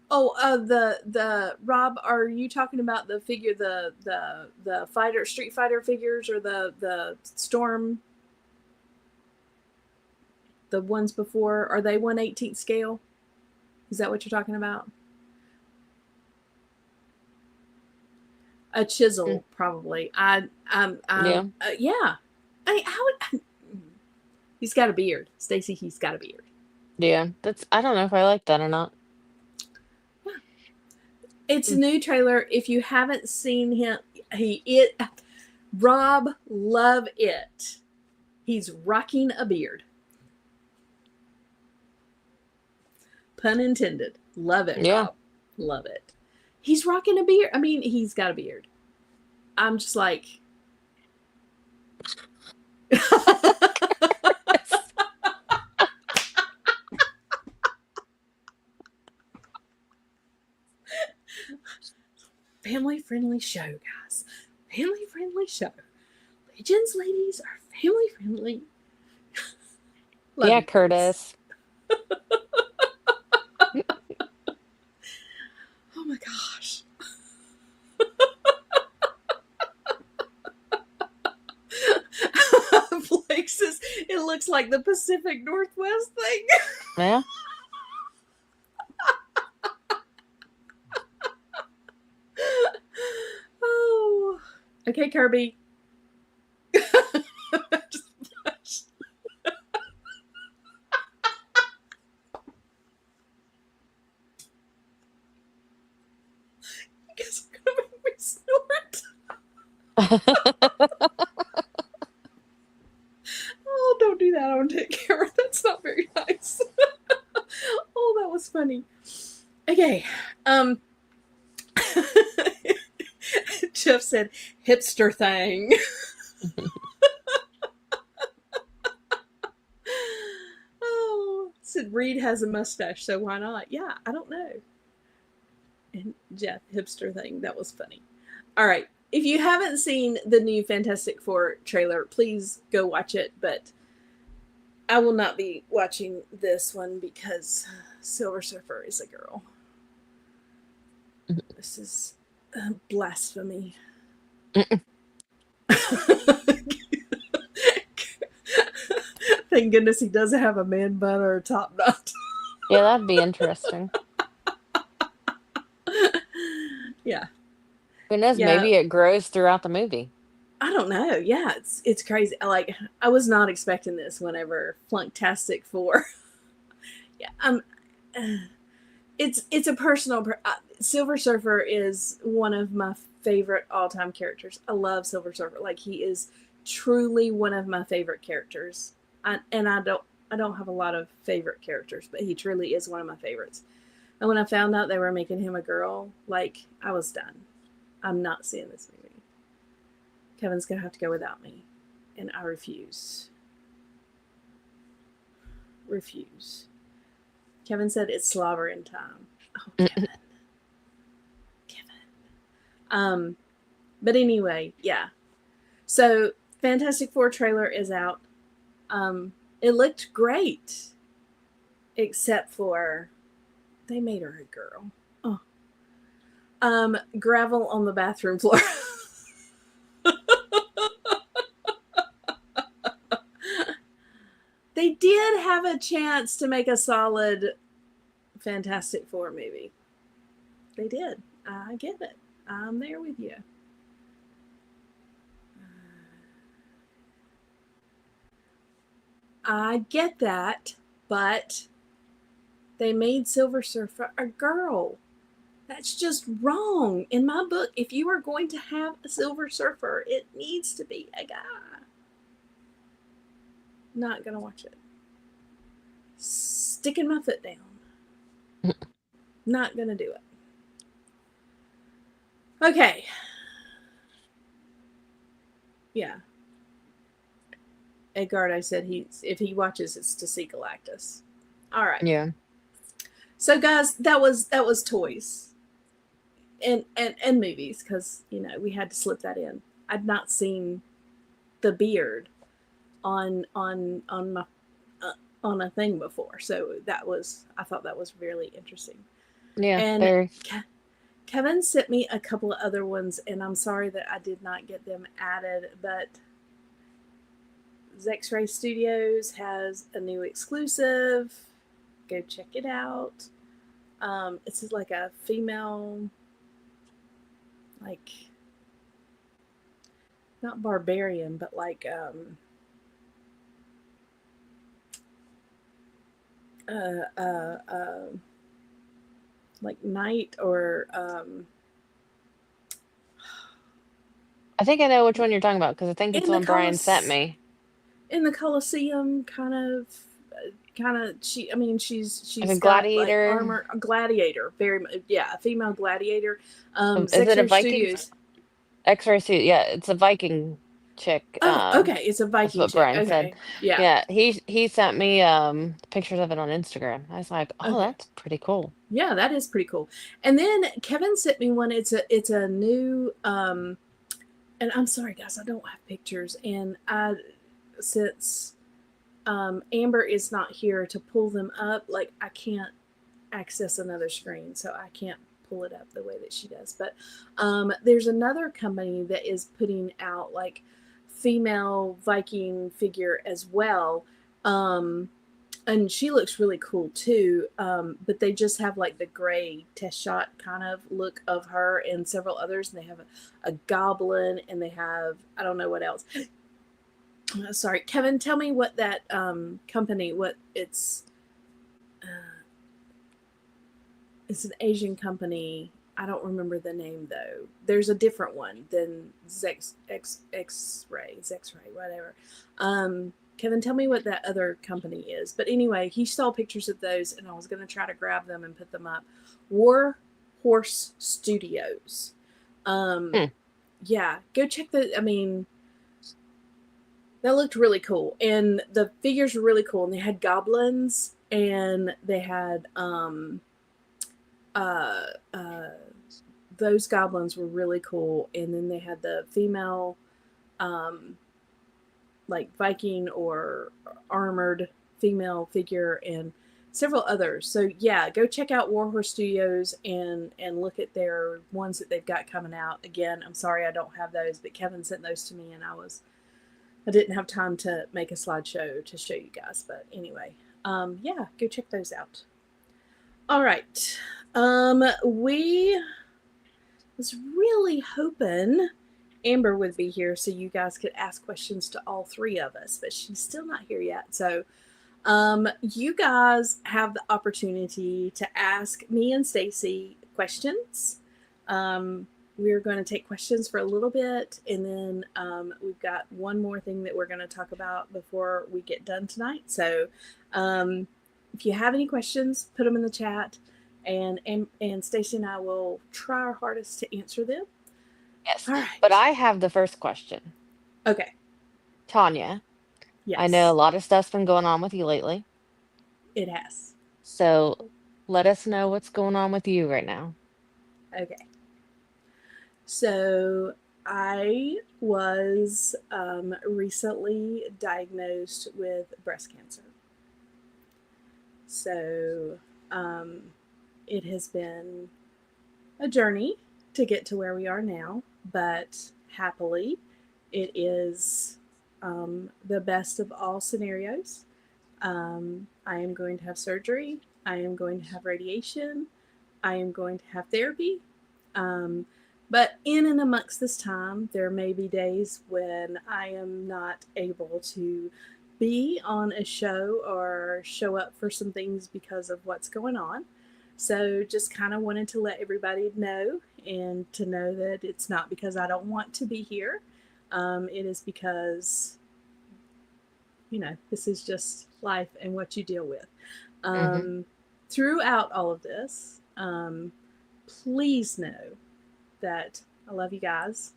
Oh, the Rob, are you talking about the figure, the fighter, Street Fighter figures, or the Storm, the ones before? Are they 1/18 scale? Is that what you're talking about? A Mm. chisel, probably. Yeah. Yeah. How would he's got a beard, Stacy? He's got a beard. Yeah. I don't know if I like that or not. Yeah. It's a Mm. new trailer. If you haven't seen him, Rob love it. He's rocking a beard. Pun intended. Love it, Yeah. Rob. Love it. He's rocking a beard. I mean, he's got a beard. I'm just like. Family friendly show, guys. Family friendly show. Legends ladies are family friendly. Love Yeah, you, Curtis. Curtis. Oh my gosh. Blake says it looks like the Pacific Northwest thing. Yeah. Oh. Okay, Kirby. Just you guys are gonna make me snort. Oh, don't do that. I don't take care. That's not very nice. Oh, that was funny. Okay. Jeff said hipster thing. Oh, said Reed has a mustache, so why not? Yeah, I don't know. And Jeff, hipster thing. That was funny. All right. If you haven't seen the new Fantastic Four trailer, please go watch it. But I will not be watching this one because Silver Surfer is a girl. This is blasphemy. Thank goodness he doesn't have a man bun or a top knot. Yeah, that'd be interesting. Yeah. Who knows? Yeah. Maybe it grows throughout the movie. I don't know. Yeah, it's crazy. Like I was not expecting this whenever Flunktastic Four. Yeah, it's a personal. Silver Surfer is one of my favorite all time characters. I love Silver Surfer. Like he is truly one of my favorite characters. I don't have a lot of favorite characters, but he truly is one of my favorites. And when I found out they were making him a girl, like I was done. I'm not seeing this movie. Kevin's gonna have to go without me, and I refuse. refuse. Kevin said it's slobbering time. Oh, Mm. Kevin. Kevin. Um, but anyway, yeah. So Fantastic Four trailer is out. It looked great, except for they made her a girl. Oh. Gravel on the bathroom floor. They did have a chance to make a solid Fantastic Four movie. They did. I get it. I'm there with you. I get that, but they made Silver Surfer a girl. That's just wrong. In my book, if you are going to have a Silver Surfer, it needs to be a guy. Not gonna watch it. Sticking my foot down. Not gonna do it. Okay. Yeah. Edgard, I said if he watches, it's to see Galactus. All right. Yeah. So guys, that was toys and movies because we had to slip that in. I'd not seen the beard on my on a thing before, so I thought that was really interesting. Yeah. And Very. Kevin sent me a couple of other ones, and I'm sorry that I did not get them added, but X-Ray Studios has a new exclusive. Go check it out. It's like a female, like not barbarian, but uh, uh, uh, like knight or I think I know which one you're talking about because I think it's in the the one Brian sent me. in the Colosseum kind of she I mean Like a she's got like gladiator. armor, a gladiator, very much, yeah, a female gladiator. Is it a X-Ray Viking? Studios. X-ray suit. Yeah, it's a Viking chick. Oh, okay, it's a That's Viking what chick. Brian said. Okay, yeah, Yeah, he sent me pictures of it on Instagram. I was like, oh, okay, that's pretty cool. yeah, that is pretty cool. And then Kevin sent me one. It's a new and I'm sorry guys, I don't have pictures, and I since Amber is not here to pull them up, like I can't access another screen, so I can't pull it up the way that she does. But there's another company that is putting out like female Viking figure as well. And she looks really cool too. But they just have like the gray test shot kind of look of her and several others. And they have a goblin, and they have, I don't know what else. Sorry, Kevin, tell me what that company, what it's an Asian company. I don't remember the name though. There's a different one than X-Ray, whatever. Kevin, tell me what that other company is. But anyway, he saw pictures of those, and I was going to try to grab them and put them up. War Horse Studios. Um, Hmm. yeah, go check the. I mean, that looked really cool, and the figures were really cool. And they had goblins, and they had uh, uh, those goblins were really cool. And then they had the female, um, like Viking or armored female figure, and several others. So yeah, go check out Warhorse Studios and look at their ones that they've got coming out. Again, I'm sorry I don't have those, but Kevin sent those to me, and I didn't have time to make a slideshow to show you guys. But anyway, yeah, go check those out. All right. We was really hoping Amber would be here so you guys could ask questions to all three of us, but she's still not here yet. So you guys have the opportunity to ask me and Stacy questions. We're going to take questions for a little bit, and then we've got one more thing that we're going to talk about before we get done tonight. So if you have any questions, put them in the chat, and Stacy and I will try our hardest to answer them. Yes, All but right. I have the first question. Okay. Tanya, I know a Yes. lot of stuff's been going on with you lately. It has. So let us know what's going on with you right now. Okay. So I was recently diagnosed with breast cancer. So um, it has been a journey to get to where we are now, but happily, it is the best of all scenarios. I am going to have surgery. I am going to have radiation. I am going to have therapy. Um, but in and amongst this time, there may be days when I am not able to be on a show or show up for some things because of what's going on. So just kind of wanted to let everybody know and to know that it's not because I don't want to be here. It is because, this is just life and what you deal with. Hmm. Um, Throughout all of this, please know that I love you guys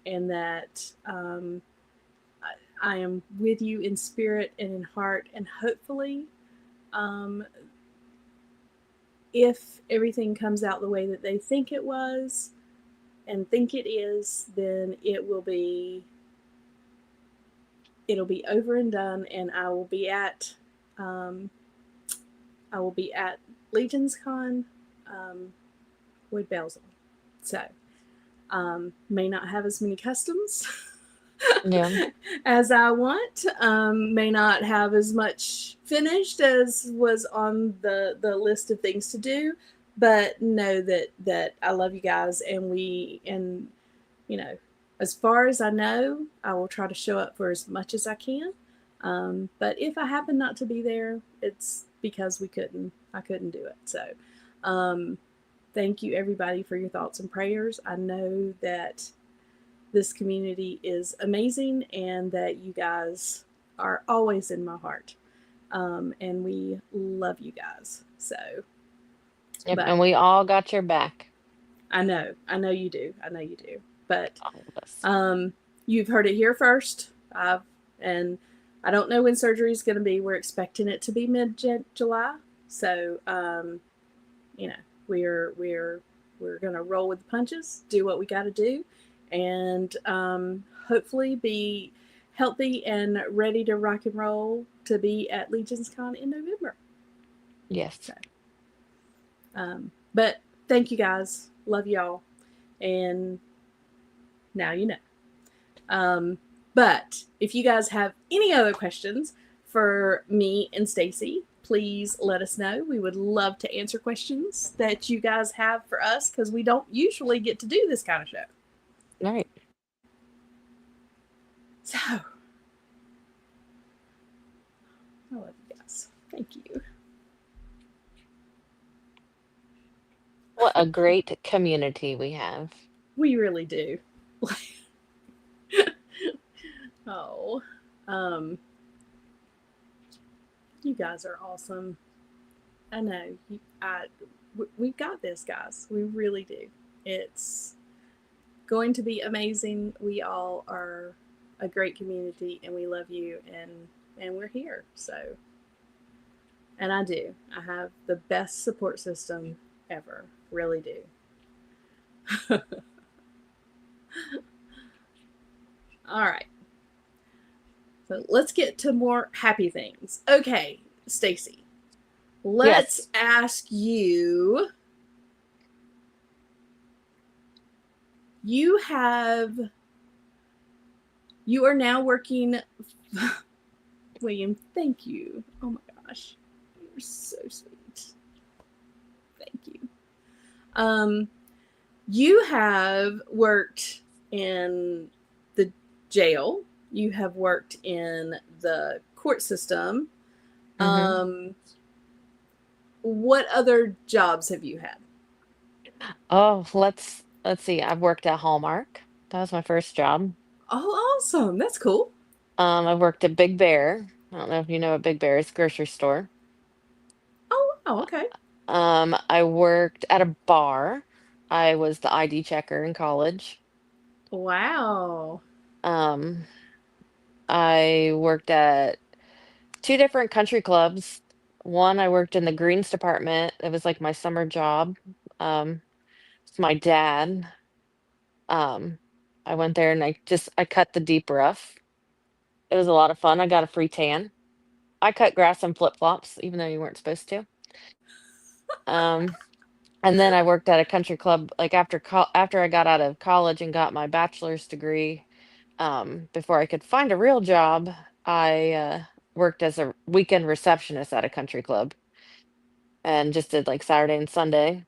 and that I am with you in spirit and in heart. And hopefully, um, if everything comes out the way that they think it was and think it is, then it'll be over and done, and um, I will be at Legion's Con with Bells on. So may not have as many customs Yeah. as I want. May not have as much finished as was on the list of things to do, but know that I love you guys, and you know, as far as I know, I will try to show up for as much as I can. But if I happen not to be there, it's because I couldn't do it. So, um, thank you everybody for your thoughts and prayers. I know that this community is amazing and that you guys are always in my heart. And we love you guys. So, Yep. but And we all got your back. I know you do. I know you do. But All of us. um, you've heard it here first. And I don't know when surgery is going to be. We're expecting it to be mid July. So, you know, we're we're we're going to roll with the punches, do what we got to do, and hopefully be healthy and ready to rock and roll to be at Legion's Con in November. Yes. So, but thank you guys. Love y'all. And now you know. Um, but if you guys have any other questions for me and Stacy, please let us know. We would love to answer questions that you guys have for us because we don't usually get to do this kind of show. All right. So, I love you guys. Thank you. What a great community we have. We really do. Oh, um, you guys are awesome. I know. We've got this, guys. We really do. It's going to be amazing. We all are a great community, and we love you, and we're here. So, and I do. I have the best support system ever. Really do. All right. So let's get to more happy things. Okay, Stacy. Let's Yes. ask you. You have. You are now working. William, thank you. Oh my gosh, you're so sweet. Thank you. Um, you have worked in the jail. You have worked in the court system. Hmm. Um, what other jobs have you had? Oh, let's see. I've worked at Hallmark. That was my first job. Oh, awesome. That's cool. I've worked at Big Bear. I don't know if you know what Big Bear is, grocery store. Oh, wow. Okay. I worked at a bar. I was the ID checker in college. Wow. Um, I worked at two different country clubs. One, I worked in the greens department. It was like my summer job. It's my dad. Um, I went there and I cut the deep rough. It was a lot of fun. I got a free tan. I cut grass in flip-flops, even though you weren't supposed to. Um, and then I worked at a country club like after I got out of college and got my bachelor's degree. Before I could find a real job, I worked as a weekend receptionist at a country club and just did like Saturday and Sunday.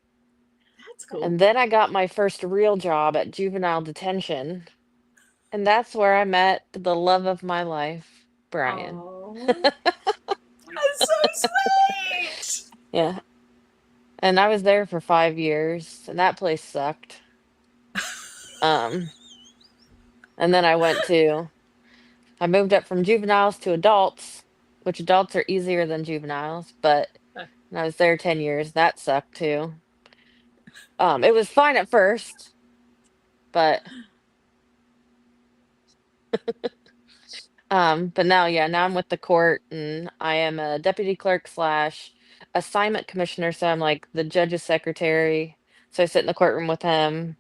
That's cool. And then I got my first real job at juvenile detention, and that's where I met the love of my life, Brian. Oh, that's so sweet. Yeah. And I was there for 5 years, and that place sucked. Um, and then I moved up from juveniles to adults, which adults are easier than juveniles, but and I was there 10 years. That sucked too. It was fine at first, but but now, yeah, now I'm with the court and I am a deputy clerk slash assignment commissioner. So I'm like the judge's secretary. So I sit in the courtroom with him.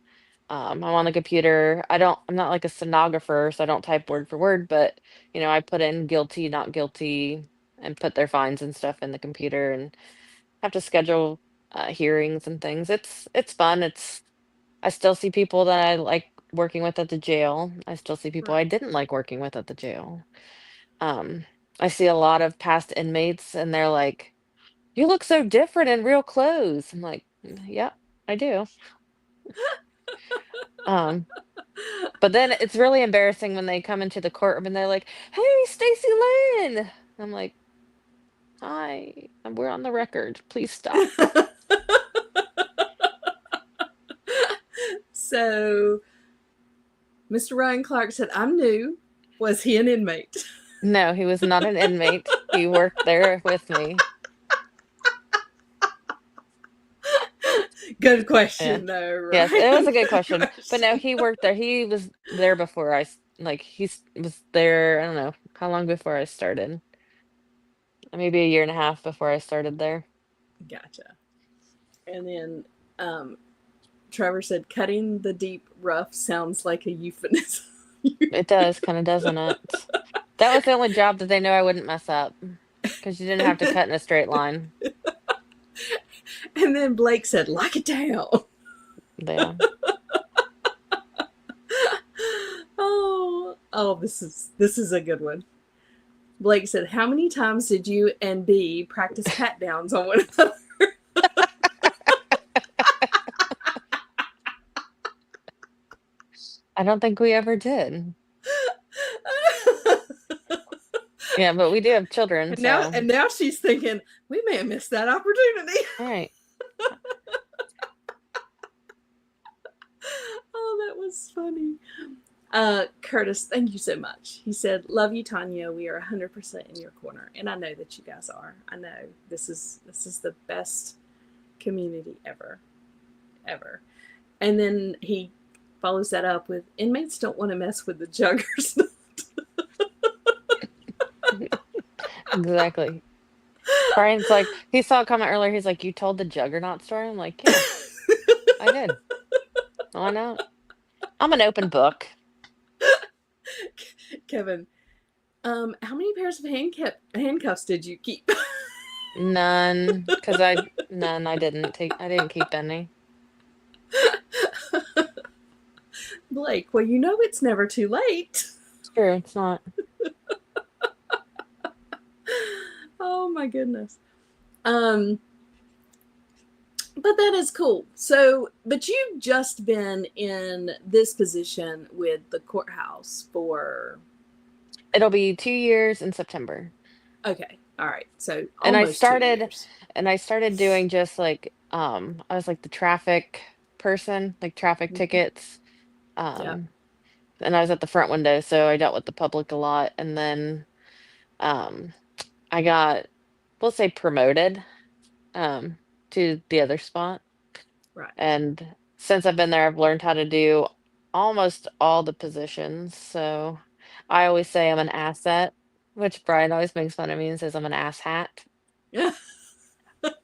I'm on the computer. I'm not like a stenographer, so I don't type word for word, but I put in guilty, not guilty, and put their fines and stuff in the computer and have to schedule hearings and things. It's fun. I still see people that I like working with at the jail. I still see people I Right. didn't like working with at the jail. Um, I see a lot of past inmates and they're like, "You look so different in real clothes." I'm like, "Yeah, I do." Um, but then it's really embarrassing when they come into the courtroom and they're like, "Hey, Stacy Lynn." I'm like, "Hi, we're on the record. Please stop." So, Mr. Ryan Clark said, I'm new. Was he an inmate? No, he was not an inmate. He worked there with me. Good Yeah. question, though, Yes, it was Ryan. a good Good question. But no, question. he worked there. He was there before like was there, I don't know, how long before I started. Maybe a year and a half before I started there. Gotcha. And then um, Trevor said, cutting the deep rough sounds like a euphemism. It does, kind of, doesn't it? That was the only job that they knew I wouldn't mess up because you didn't have and, to then, cut in a straight line. and then Blake said, lock it down. Yeah. Oh, this is a good one. Blake said, how many times did you and B practice pat downs on one another? I don't think we ever did. Yeah, but we do have children, and now so and now she's thinking, we may have missed that opportunity. all right. Oh, that was funny. Curtis, thank you so much. He said, love you, Tanya. We are 100% in your corner. And I know that you guys are. I know this is the best community ever. Ever. And then he follows that up with, inmates don't want to mess with the juggers. Exactly. Brian's like, he saw a comment earlier. He's like, "You told the Juggernaut story?" I'm like, "Yeah, I did. Why not? I'm an open book." Kevin, how many pairs of handcuffs did you keep? None. I didn't keep any. Blake, well, it's never too late. It's true. It's not. Oh my goodness. Um, but that is cool. So, but you've just been in this position with the courthouse for, It'll be 2 years in September. okay, all right. So And I almost two started years. and I started doing just like I was like the traffic person, like traffic Mm-hmm. tickets. Yep. Um and I was at the front window, so I dealt with the public a lot. And then um I got, we'll say, promoted um to the other spot. Right. And since I've been there, I've learned how to do almost all the positions. So I always say I'm an asset, which Brian always makes fun of me and says I'm an ass hat. Yeah.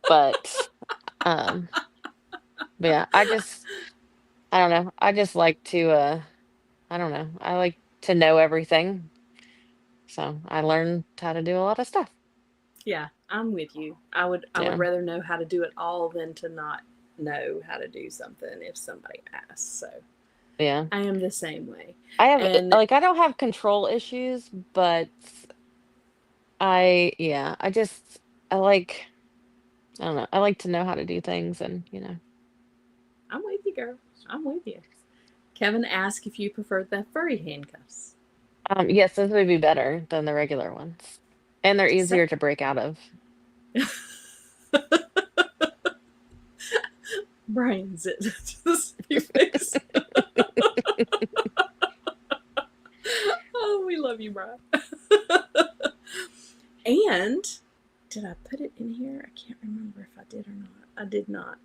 But um but yeah, I don't know. I just like to I don't know. I like to know everything. So I learned how to do a lot of stuff. Yeah, I'm with you. I would Yeah. rather know how to do it all than to not know how to do something if somebody asks. So Yeah. I am the same way. I have And like I don't have control issues, but I just I like I don't know. I like to know how to do things and, I'm with you, girl. I'm with you. Kevin asked if you prefer the furry handcuffs. yes, those would be better than the regular ones. And they're So, easier to break out of. Brian's it. Just you face. Oh, we love you, Brian. And did I put it in here? I can't remember if I did or not. I did not.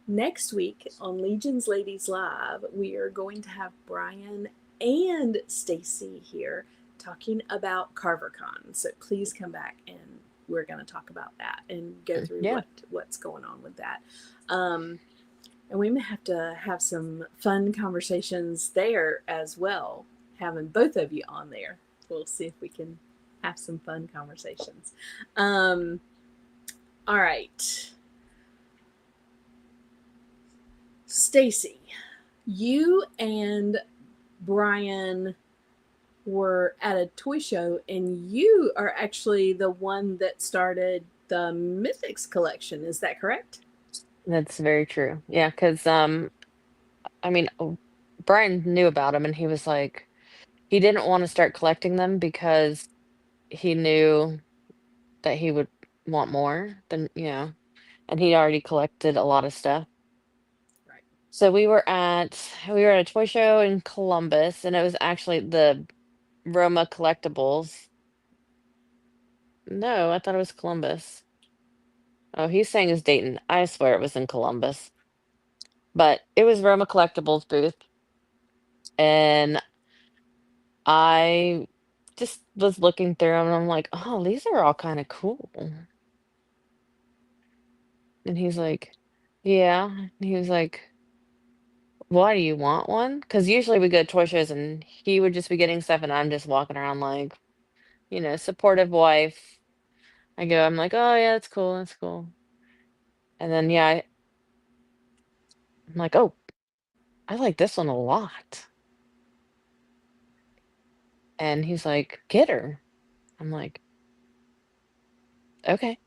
Next week on Legion's Ladies Live, we are going to have Brian and Stacy here talking about CarverCon. So please come back and we're going to talk about that and go through Yeah. what's going on with that. Um, and we may have to have some fun conversations there as well, having both of you on there. We'll see if we can have some fun conversations. Um, all right. Stacy, you and Brian were at a toy show, and you are actually the one that started the Mythics collection. Is that correct? That's very true. Yeah, because I mean, Brian knew about them and he was like he didn't want to start collecting them because he knew that he would want more than, and he already collected a lot of stuff. Right. So we were at a toy show in Columbus, and it was actually the Roma Collectibles. No, I thought it was Columbus. Oh, he's saying it's Dayton. I swear it was in Columbus. But it was Roma Collectibles booth, and I just was looking through them, and I'm like, oh, these are all kind of cool. And he's like, yeah. And he was like, why do you want one? Because usually we go to toy shows and he would just be getting stuff, and I'm just walking around like, supportive wife. I'm like, oh yeah, that's cool, that's cool. And then yeah, I'm like, oh, I like this one a lot. And he's like, get her. I'm like, okay.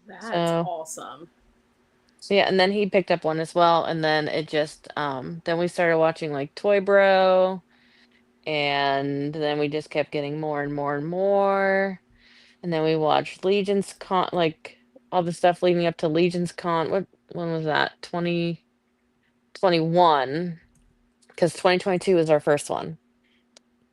That's So awesome. yeah, and then he picked up one as well, and then it just then we started watching like Toy Bro, and then we just kept getting more and more and more. And then we watched Legion's Con, like all the stuff leading up to Legion's Con. When was that? 2021, because 2022 was our first one.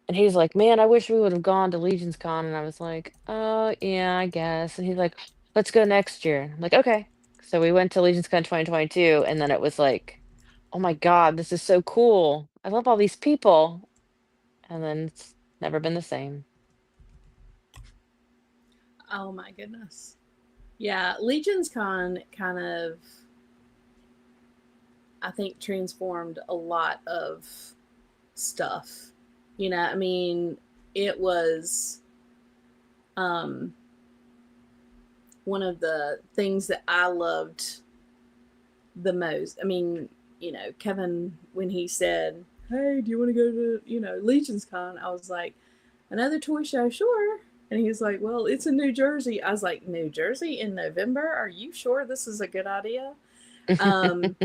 And he's like, "Man, I wish we would have gone to Legion's Con." And I was like, "Oh, yeah, I guess." And he's like, "Let's go next year." I'm like, "Okay." So we went to Legion's Con 2022, and then it was like, "Oh my God, this is so cool. I love all these people." And then it's never been the same. Oh my goodness. Yeah, Legion's Con kind of, I think, transformed a lot of stuff. I mean, it was um, one of the things that I loved the most. I mean, Kevin, when he said, "Hey, do you want to go to, Legion's Con?" I was like, "Another toy show, sure." And he was like, "Well, it's in New Jersey." I was like, "New Jersey in November? Are you sure this is a good idea?" Um,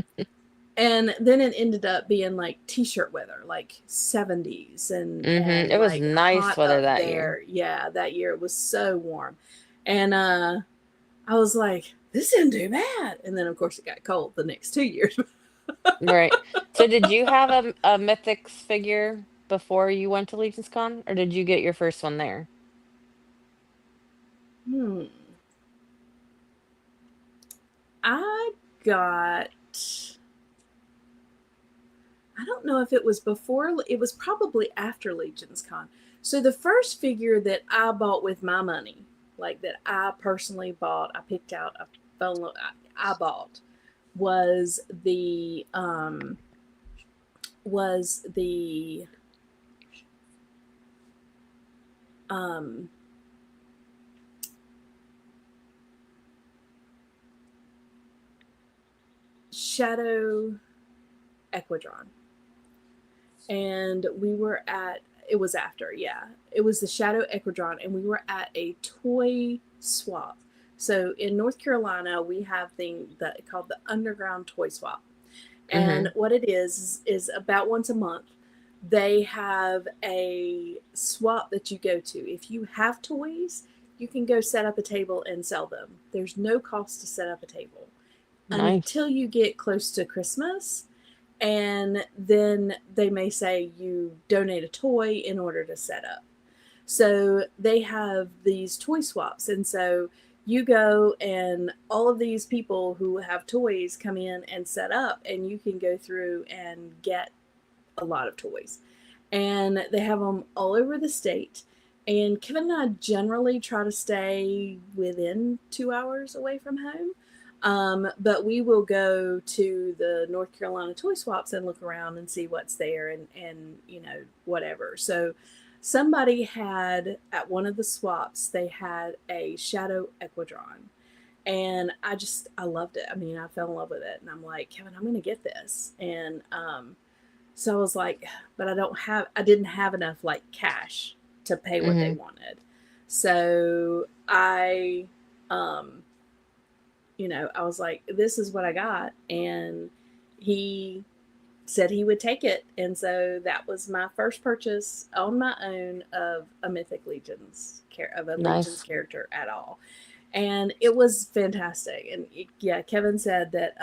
and then it ended up being like t-shirt weather, like 70s and It was like nice hot weather up that year. there. Yeah, that year it was so warm. And I was like, this isn't too bad. And then of course it got cold the next 2 years. Right. So did you have a Mythics figure before you went to Legion's Con, or did you get your first one there? hmm. I got I don't know if it was before, it was probably after Legion's Con. So the first figure that I bought with my money, like that I personally bought, I picked out, I fell in love, I bought was the um Shadow Equidron. And we were at, it was after, yeah. It was the Shadow Equidron, and we were at a toy swap. So in North Carolina, we have thing that called the Underground Toy Swap. And Mhm. what it is about once a month, they have a swap that you go to. If you have toys, you can go set up a table and sell them. There's no cost to set up a table Nice. until you get close to Christmas, and then they may say you donate a toy in order to set up. So they have these toy swaps, and so you go and all of these people who have toys come in and set up, and you can go through and get a lot of toys. And they have them all over the state. And Kevin and I generally try to stay within 2 hours away from home. But we will go to the North Carolina toy swaps and look around and see what's there, and whatever. So somebody had at one of the swaps, they had a Shadow Equidron, and I loved it. I mean, I fell in love with it, and I'm like, Kevin, I'm gonna get this. And so I was like, but I didn't have enough like cash to pay what they Mhm. wanted. So um, I was like, this is what I got. And he said he would take it. And so that was my first purchase on my own of a Mythic Legions, of a Legion's Nice. character at all. And it was fantastic. And yeah, Kevin said that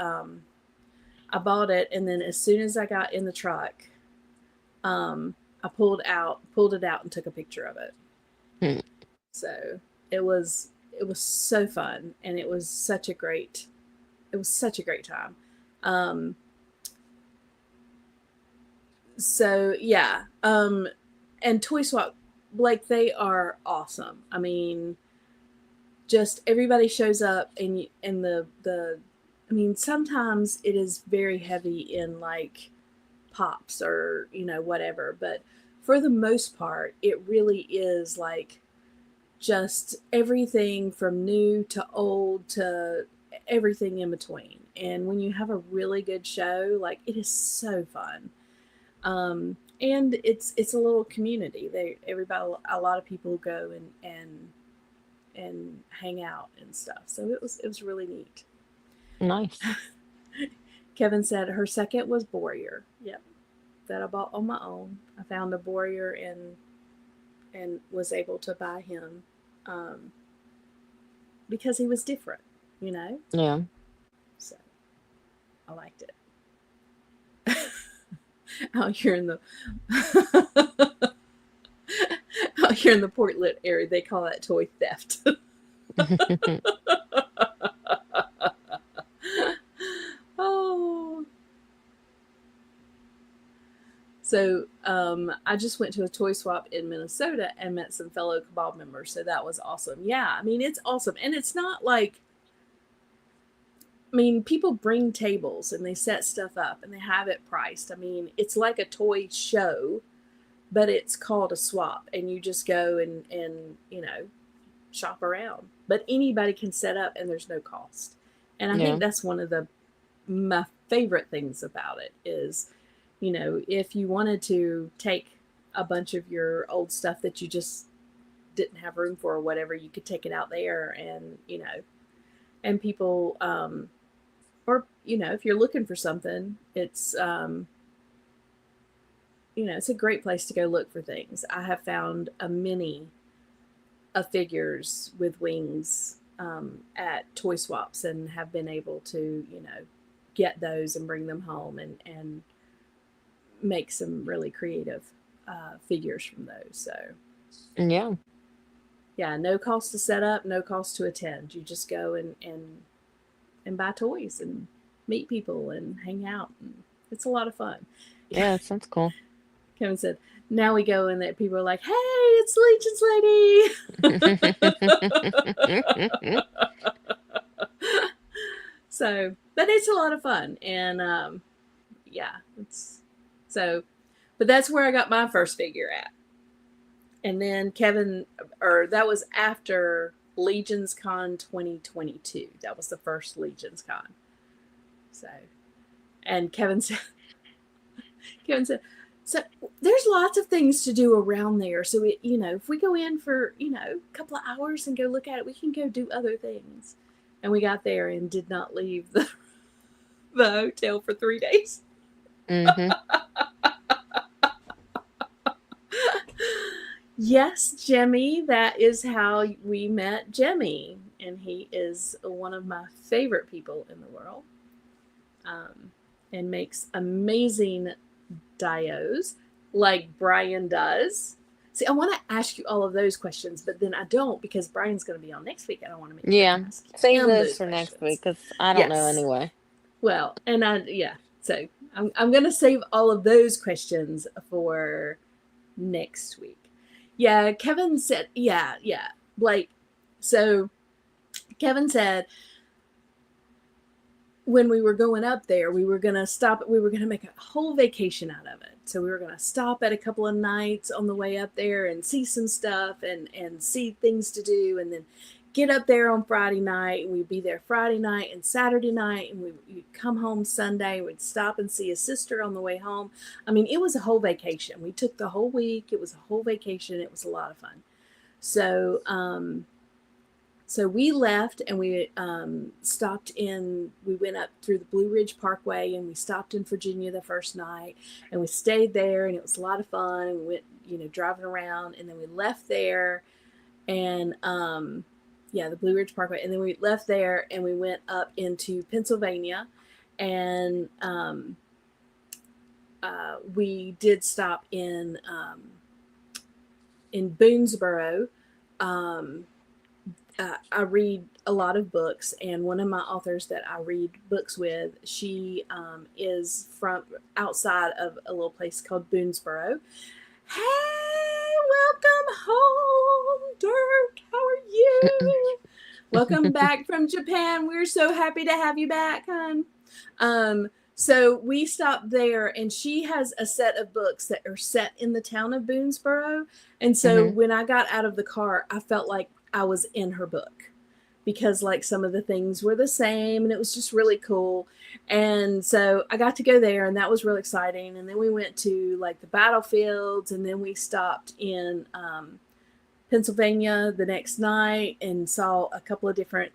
I bought it. And then as soon as I got in the truck, I pulled it out and took a picture of it. Hmm. So it was so fun, and it was such a great time. Um, so yeah, and Toy Swap, Blake, they are awesome. I mean, just everybody shows up, and the I mean, sometimes it is very heavy in like pops or whatever, but for the most part, it really is like just everything from new to old to everything in between. And when you have a really good show, like it is so fun. And it's a little community. Everybody, a lot of people go and hang out and stuff. So it was really neat. Nice. Kevin said her second was Boyer. Yep, that I bought on my own. I found a Boyer and was able to buy him, um, because he was different, you know. Yeah. So I liked it. Out here in the out here in the Portland area, they call that toy theft. Oh, so I just went to a toy swap in Minnesota and met some fellow Cabal members. So that was awesome. Yeah, I mean it's awesome, and it's not like, I mean, people bring tables and they set stuff up and they have it priced. I mean, it's like a toy show, but it's called a swap, and you just go and shop around. But anybody can set up, and there's no cost. And I think Yeah. that's one of the my favorite things about it is, if you wanted to take a bunch of your old stuff that you just didn't have room for or whatever, you could take it out there, and people, or if you're looking for something, it's a great place to go look for things. I have found a mini of figures with wings, at toy swaps, and have been able to get those and bring them home, and make some really creative figures from those. So Yeah. yeah, no cost to set up, no cost to attend. You just go and buy toys and meet people and hang out, and it's a lot of fun. Yeah, that sounds cool. Kevin said, now we go in there. People are like, hey, it's Legion's Lady. So, but it's a lot of fun. And yeah, it's so, but that's where I got my first figure at. And then Kevin, or that was after Legion's Con 2022. That was the first Legion's Con. So, and Kevin said, so there's lots of things to do around there. So, if we go in for, a couple of hours and go look at it, we can go do other things. And we got there and did not leave the hotel for 3 days. Mm-hmm. Yes, Jemmy, that is how we met Jemmy. And he is one of my favorite people in the world, and makes amazing dios like Brian does. See, I want to ask you all of those questions, but then I don't because Brian's going to be on next week. I don't want to make sure Yeah. to ask Save him those those for next week questions. because I don't know Yes. anyway. Well, and yeah. So I'm going to save all of those questions for next week. Yeah, Kevin said, yeah. Blake. So Kevin said, when we were going up there, we were going to stop. We were going to make a whole vacation out of it. So we were going to stop at a couple of nights on the way up there and see some stuff and see things to do. And then get up there on Friday night. And we'd be there Friday night and Saturday night. And we'd come home Sunday. We'd stop and see a sister on the way home. I mean, it was a whole vacation. We took the whole week. It was a whole vacation. It was a lot of fun. So, so we left and we stopped in, we went up through the Blue Ridge Parkway and we stopped in Virginia the first night and we stayed there and it was a lot of fun. And we went, driving around, and then we left there and, yeah, the Blue Ridge Parkway. And then we left there and we went up into Pennsylvania, and we did stop in Boonesboro. I read a lot of books, and one of my authors that I read books with, she is from outside of a little place called Boonesboro. Hey, welcome home, Dirk. How are you? Welcome back from Japan. We're so happy to have you back, hon. So we stopped there, and she has a set of books that are set in the town of Boonesboro. And so Mm-hmm. when I got out of the car, I felt like I was in her book because like some of the things were the same, and it was just really cool. And so I got to go there, and that was really exciting. And then we went to like the battlefields, and then we stopped in Pennsylvania the next night and saw a couple of different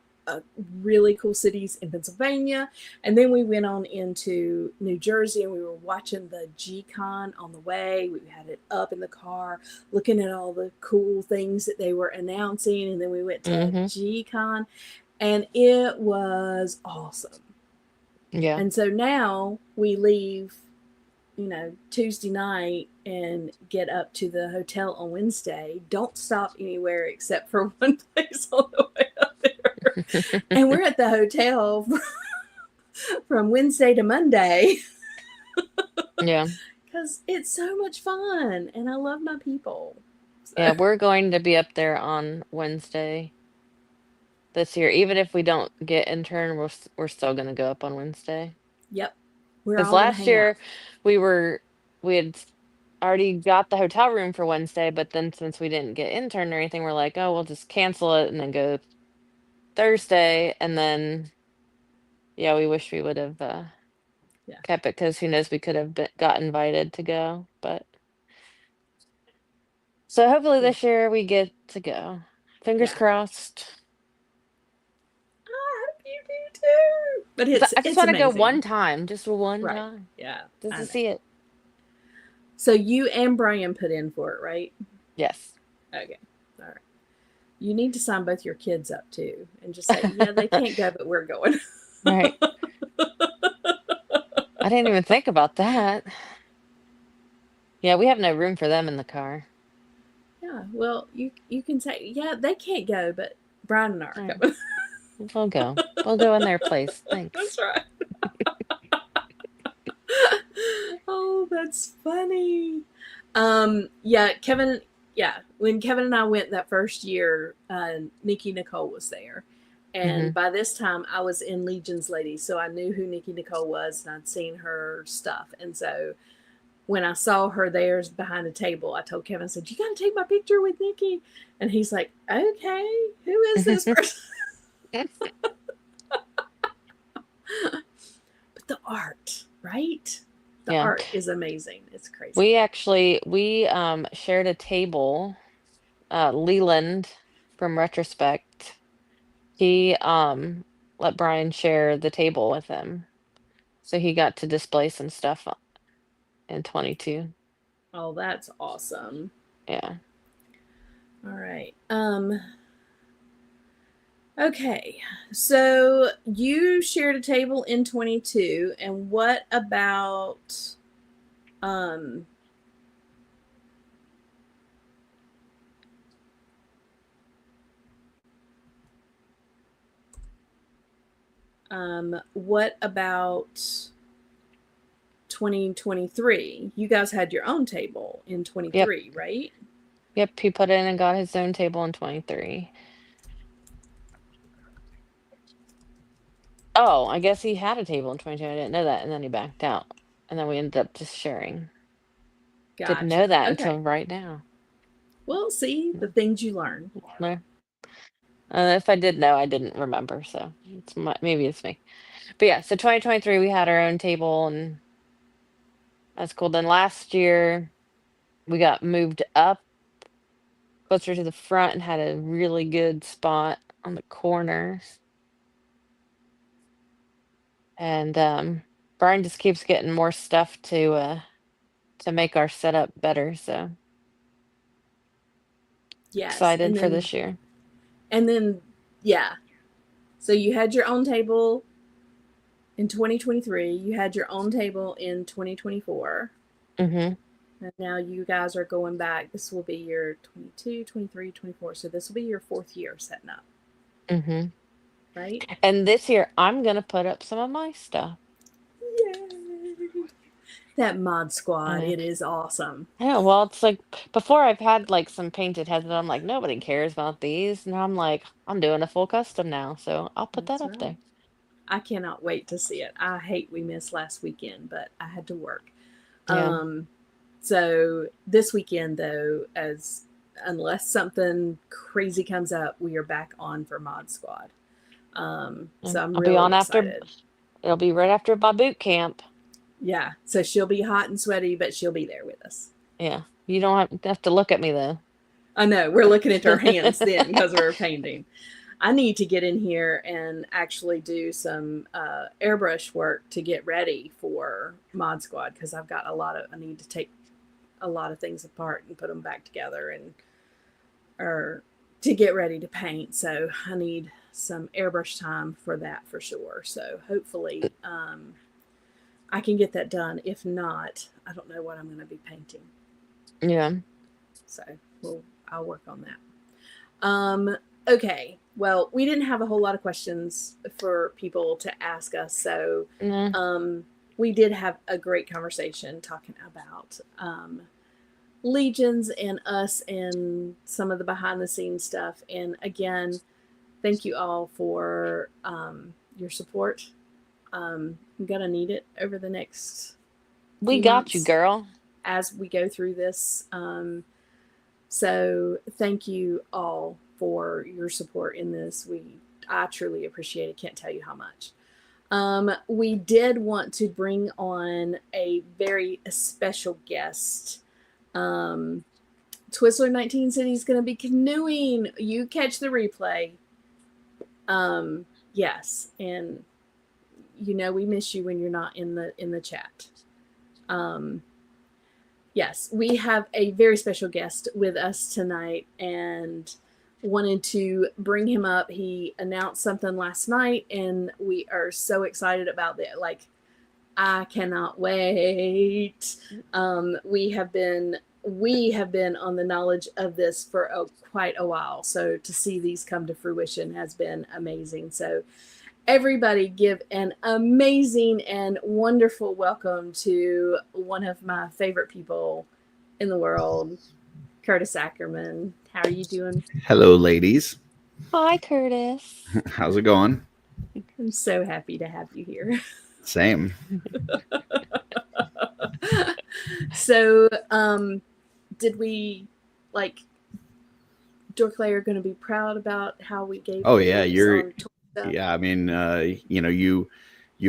really cool cities in Pennsylvania. And then we went on into New Jersey, and we were watching the G-Con on the way. We had it up in the car looking at all the cool things that they were announcing. And then we went to Mm-hmm. G-Con, and it was awesome. Yeah. And so now we leave, Tuesday night and get up to the hotel on Wednesday. Don't stop anywhere except for one place on the way up there. And we're at the hotel from Wednesday to Monday Yeah. because it's so much fun and I love my people. Yeah, So, we're going to be up there on Wednesday this year. Even if we don't get intern, we're still gonna go up on Wednesday. yep, we're Because all going to last hang out. year we were we had already got the hotel room for Wednesday, but then since we didn't get intern or anything, we're like, oh, we'll just cancel it and then go Thursday. And then yeah, we wish we would have Yeah, kept it because who knows, we could have got invited to go. But so hopefully yeah, this year we get to go. Fingers yeah. crossed. I hope you do too. But 'Cause I just it's want to go one amazing. time, just for one Right. time, Yeah, just I to know. see it. So you and Brian put in for it, right? Yes. Okay. All right. You need to sign both your kids up too and just say, yeah, they can't go, but we're going. Right. I didn't even think about that. Yeah, we have no room for them in the car. Yeah. Well, you can say, yeah, they can't go, but Brian and I are All right, coming. we'll go. We'll go in their place. Thanks. That's right. Oh that's funny. Yeah, Kevin. Yeah, when Kevin and I went that first year, Nikki Nicole was there, and Mhm. by this time I was in Legion's Ladies, so I knew who Nikki Nicole was, and I'd seen her stuff, and so when I saw her there behind a table, I told Kevin, I said, "You got to take my picture with Nikki," and he's like, "Okay, who is this person?" But the art, right? The Yeah. art is amazing. It's crazy. We shared a table. Leland from Retrospect, he let Brian share the table with him. So he got to display some stuff in 22. Oh, that's awesome. Yeah. All right. Okay. So you shared a table in 22, and what about um what about 2023? You guys had your own table in Yep. 23, right? Yep. He put in and got his own table in 23. Oh, I guess he had a table in 22. I didn't know that. And then he backed out. And then we ended up just sharing. Didn't know Gotcha. that until Okay. right now. Well, see the things you learn. No. If I did know, I didn't remember. So maybe it's me. But yeah, so 2023, we had our own table and that's cool. Then last year, we got moved up closer to the front and had a really good spot on the corners. And Brian just keeps getting more stuff to make our setup better. So Yes. excited for this year. And then yeah. So you had your own table in 2023, you had your own table in 2024. Mm-hmm. And now you guys are going back. This will be your 22, 23, 24. So this will be your fourth year setting up, Mm-hmm. right? And this year I'm gonna put up some of my stuff. Yay! That mod squad, Uh, it is awesome. yeah, well, it's like before I've had like some painted heads, but I'm like, nobody cares about these. Now I'm like, I'm doing a full custom now, so I'll put that That's up right. there. I cannot wait to see it. I hate we missed last weekend, but I had to work. Yeah. Um, so this weekend, though, as unless something crazy comes up, we are back on for Mod Squad. Yeah. So I'm I'll be really on after, excited. it'll be right after my boot camp. Yeah. So she'll be hot and sweaty, but she'll be there with us. Yeah. You don't have to look at me though. I know we're looking at our hands then because we're painting. I need to get in here and actually do some airbrush work to get ready for Mod Squad because I need to take a lot of things apart and put them back together and or to get ready to paint. So I need some airbrush time for that for sure. So hopefully I can get that done. If not, I don't know what I'm going to be painting. Yeah. So I'll work on that. Okay. Well, we didn't have a whole lot of questions for people to ask us. So Nah. we did have a great conversation talking about legions and us and some of the behind the scenes stuff. And again, thank you all for your support. I'm going to need it over the next We few got you, months girl. as we go through this. So thank you all for your support in this. I truly appreciate it. Can't tell you how much. We did want to bring on a very special guest. Twizzler 19 City is going to be canoeing. You catch the replay. Yes, and we miss you when you're not in the chat. Yes, we have a very special guest with us tonight and wanted to bring him up. He announced something last night and we are so excited about that. Like, I cannot wait. We have been on the knowledge of this for quite a while. So to see these come to fruition has been amazing. So everybody give an amazing and wonderful welcome to one of my favorite people in the world, Curtis Ackerman. How are you doing? Hello, ladies. Hi, Curtis. How's it going? I'm so happy to have you here. Same. So, did we like DorkLair going to be proud about how we gave? Oh yeah, you're. on toy stuff? Yeah, I mean, you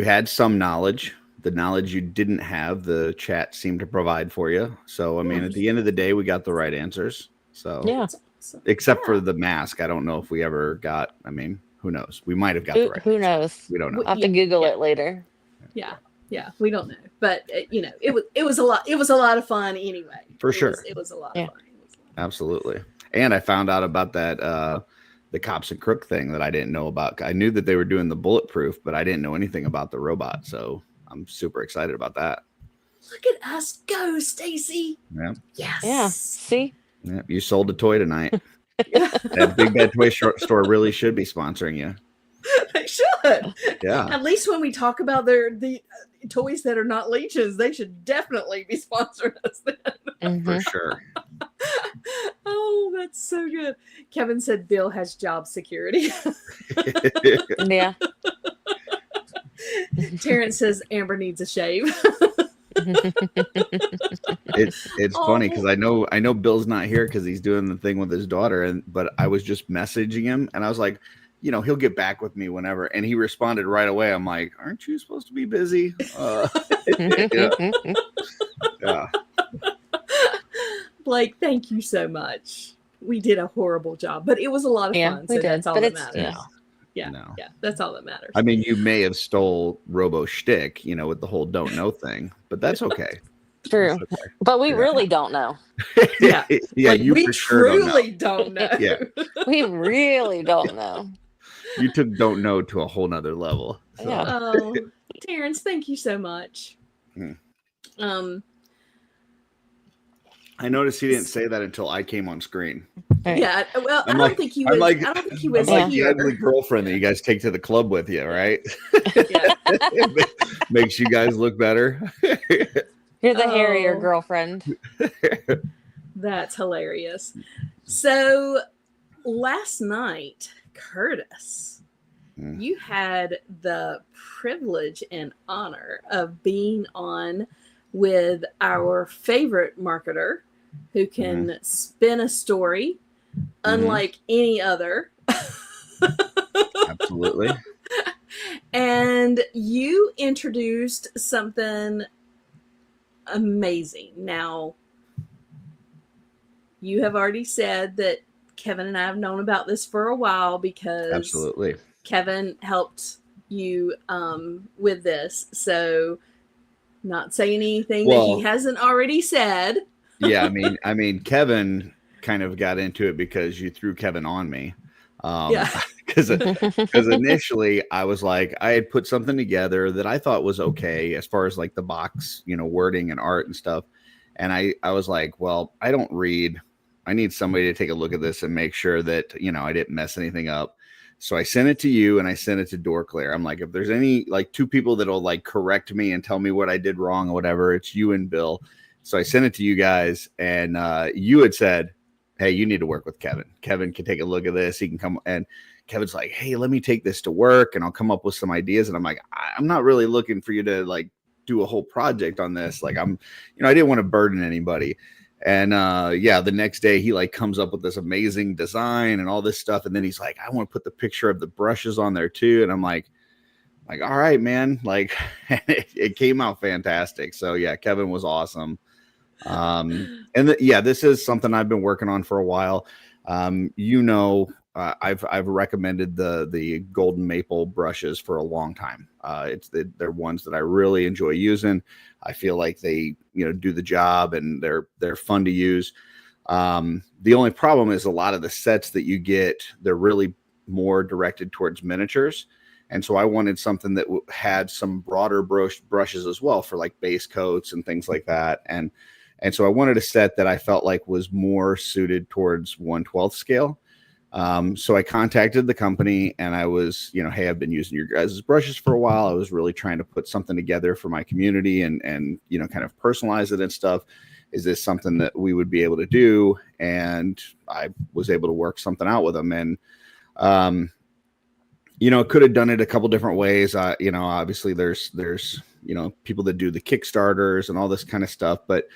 had some knowledge. The knowledge you didn't have, the chat seemed to provide for you. So I mean, at the end of the day, we got the right answers. So Yeah. That's awesome. except for the mask, I don't know if we ever got. I mean, who knows? We might have got the right. Who answer. knows? We don't know. I'll have to Google it later. Yeah, we don't know, but it was a lot. It was a lot of fun anyway. For sure. It was a lot Yeah. of fun. Absolutely. And I found out about that the cops and crook thing that I didn't know about. I knew that they were doing the bulletproof, but I didn't know anything about the robot. So I'm super excited about that. Look at us go, Stacy. Yeah. Yes. Yeah. See? Yeah. You sold a toy tonight. That Big Bad Toy Store really should be sponsoring you. They should. Yeah. At least when we talk about the toys that are not leeches, they should definitely be sponsoring us then. For Mhm. sure. Oh, that's so good. Kevin said Bill has job security. Yeah. Terrence says Amber needs a shave. It's funny because I know Bill's not here because he's doing the thing with his daughter, but I was just messaging him and I was like, he'll get back with me whenever, and he responded right away. I'm like, aren't you supposed to be busy? Yeah. Blake, thank you so much. We did a horrible job, but it was a lot of Yeah, fun. we So did, that's all but that it's- matters. yeah. No. Yeah, that's all that matters. I mean, you may have stole Robo shtick, with the whole don't know thing, but that's okay. True. That's okay. But we Yeah. really don't know. Yeah. Yeah, Like, you we for sure truly don't know. Yeah. We really don't know. You took don't know to a whole nother level. So. Yeah. Oh, Terrence, thank you so much. Hmm. I noticed he didn't say that until I came on screen. Right. Yeah. Well, I'm I don't think he was. I don't think he was I'm like the here. ugly girlfriend that you guys take to the club with you, right? Yeah. Makes you guys look better. You're the hairier Oh. girlfriend. That's hilarious. So last night, Curtis, you had the privilege and honor of being on with our favorite marketer who can spin a story unlike any other. Absolutely. And you introduced something amazing. Now, you have already said that Kevin and I have known about this for a while because Absolutely. Kevin helped you with this. So, not saying anything that Well- he hasn't already said. Yeah, I mean, Kevin kind of got into it because you threw Kevin on me. Yeah. Because initially I was like, I had put something together that I thought was okay as far as like the box, wording and art and stuff. And I was like, well, I don't read. I need somebody to take a look at this and make sure that, I didn't mess anything up. So I sent it to you and I sent it to DorkLair. I'm like, if there's any like two people that'll like correct me and tell me what I did wrong or whatever, it's you and Bill. So I sent it to you guys and you had said, hey, you need to work with Kevin. Kevin can take a look at this. He can come, and Kevin's like, hey, let me take this to work and I'll come up with some ideas. And I'm like, I'm not really looking for you to like do a whole project on this. Like I didn't want to burden anybody. And the next day he like comes up with this amazing design and all this stuff. And then he's like, I want to put the picture of the brushes on there too. And I'm like, all right, man, like it came out fantastic. So yeah, Kevin was awesome. This is something I've been working on for a while. I've recommended the golden maple brushes for a long time. They're ones that I really enjoy using. I feel like they, do the job and they're fun to use. The only problem is a lot of the sets that you get, they're really more directed towards miniatures. And so I wanted something that had some broader brushes as well for like base coats and things like that. And so I wanted a set that I felt like was more suited towards 1/12 scale. So I contacted the company and I was, hey, I've been using your guys' brushes for a while. I was really trying to put something together for my community and kind of personalize it and stuff. Is this something that we would be able to do? And I was able to work something out with them. And, could have done it a couple different ways. Obviously there's, people that do the Kickstarters and all this kind of stuff, but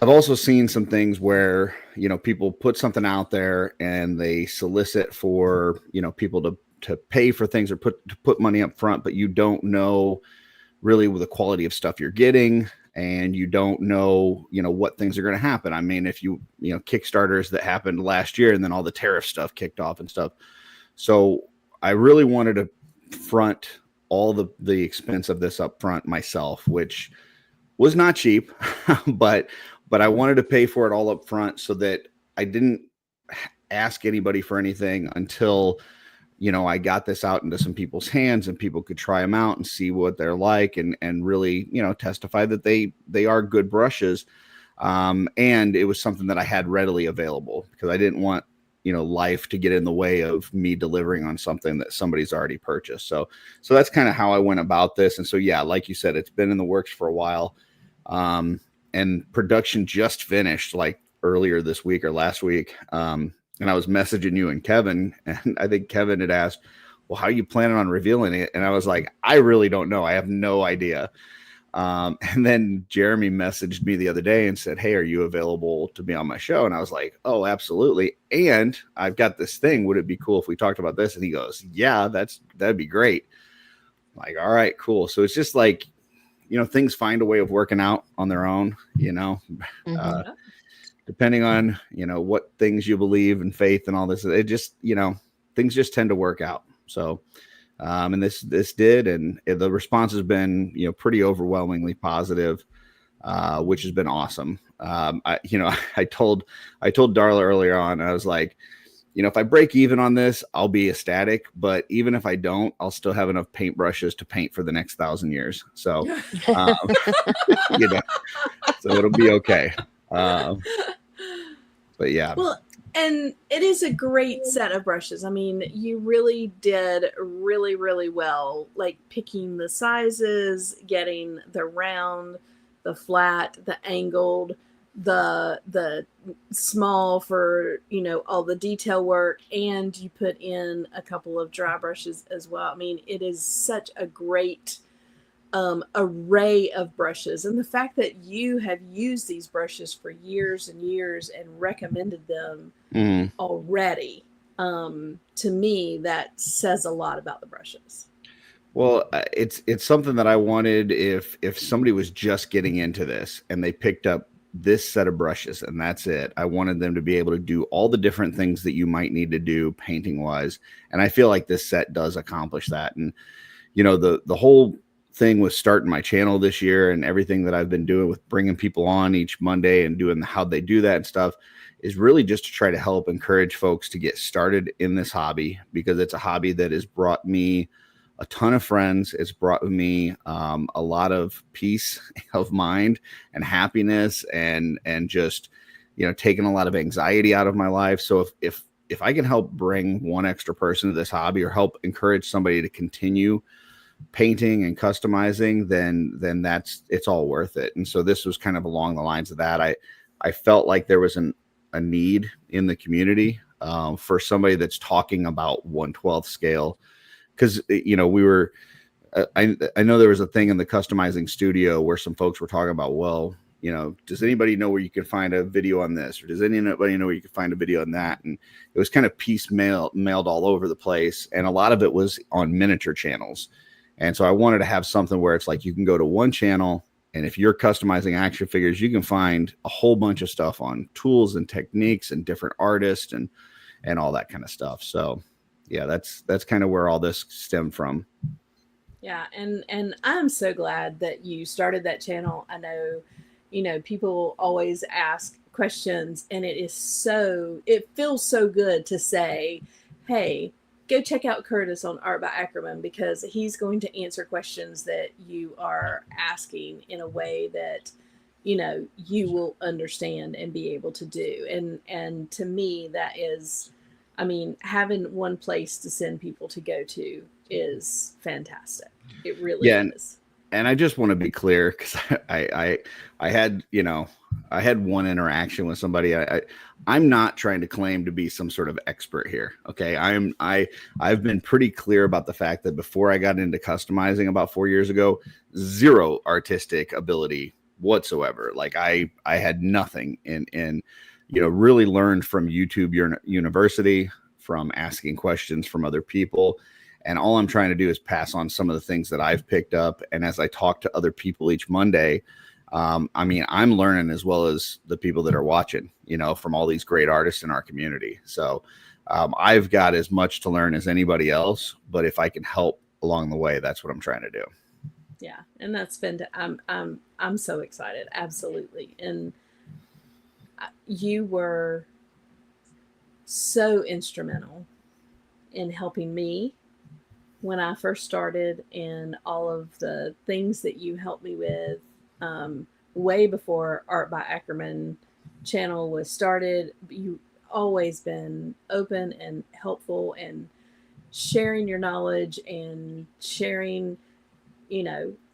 I've also seen some things where, people put something out there and they solicit for, people to pay for things or put money up front, but you don't know really the quality of stuff you're getting, and you don't know, what things are going to happen. I mean, if Kickstarters that happened last year and then all the tariff stuff kicked off and stuff. So I really wanted to front all the expense of this up front myself, which was not cheap, but I wanted to pay for it all up front so that I didn't ask anybody for anything until, I got this out into some people's hands and people could try them out and see what they're like and really, testify that they are good brushes. And it was something that I had readily available because I didn't want, life to get in the way of me delivering on something that somebody's already purchased. So that's kind of how I went about this. And so, yeah, like you said, it's been in the works for a while. And production just finished like earlier this week or last week. And I was messaging you and Kevin, and I think Kevin had asked, well, how are you planning on revealing it? And I was like, I really don't know. I have no idea. And then Jeremy messaged me the other day and said, hey, are you available to be on my show? And I was like, oh, absolutely. And I've got this thing. Would it be cool if we talked about this? And he goes, yeah, that'd be great. I'm like, all right, cool. So it's just like, things find a way of working out on their own, Mm-hmm. Depending on, what things you believe and faith and all this, it just, things just tend to work out. So, and this did, and the response has been, pretty overwhelmingly positive, which has been awesome. I told Darla earlier on, I was like, if I break even on this, I'll be ecstatic. But even if I don't, I'll still have enough paintbrushes to paint for the next 1,000 years. So, so it'll be okay. But yeah. Well, and it is a great set of brushes. I mean, you really did really, really well, like picking the sizes, getting the round, the flat, the angled, the small for, all the detail work, and you put in a couple of dry brushes as well. I mean, it is such a great array of brushes, and the fact that you have used these brushes for years and years and recommended them already, to me, that says a lot about the brushes. Well, it's something that I wanted. If somebody was just getting into this and they picked up this set of brushes and that's it, I wanted them to be able to do all the different things that you might need to do painting wise, and I feel like this set does accomplish that. And the whole thing with starting my channel this year and everything that I've been doing with bringing people on each Monday and doing how they do that and stuff is really just to try to help encourage folks to get started in this hobby, because it's a hobby that has brought me a ton of friends. It's brought me a lot of peace of mind and happiness and just, taking a lot of anxiety out of my life. So if I can help bring one extra person to this hobby or help encourage somebody to continue painting and customizing, then it's all worth it. And so this was kind of along the lines of that. I felt like there was a need in the community for somebody that's talking about 1/12 scale, because we were I know there was a thing in the customizing studio where some folks were talking about, well, does anybody know where you can find a video on this, or does anybody know where you can find a video on that? And it was kind of mailed all over the place, and a lot of it was on miniature channels. And so I wanted to have something where it's like you can go to one channel, and if you're customizing action figures, you can find a whole bunch of stuff on tools and techniques and different artists and all that kind of stuff. So yeah, that's kind of where all this stemmed from. Yeah, and I'm so glad that you started that channel. I know, people always ask questions, and it feels so good to say, hey, go check out Curtis on Art by Ackerman, because he's going to answer questions that you are asking in a way that, you will understand and be able to do. And to me, that is I mean, having one place to send people to go to is fantastic. It really Yeah, is. and I just want to be clear because I had I had one interaction with somebody. I'm not trying to claim to be some sort of expert here. Okay, I've been pretty clear about the fact that before I got into customizing about 4 years ago, zero artistic ability whatsoever. Like I had nothing, and really learned from YouTube University, from asking questions from other people. And all I'm trying to do is pass on some of the things that I've picked up. And as I talk to other people each Monday, I mean, I'm learning as well as the people that are watching, from all these great artists in our community. So I've got as much to learn as anybody else. But if I can help along the way, that's what I'm trying to do. Yeah, and that's been. I'm so excited. Absolutely, and you were so instrumental in helping me when I first started, and all of the things that you helped me with, way before Art by Ackerman channel was started. You always been open and helpful and sharing your knowledge and sharing,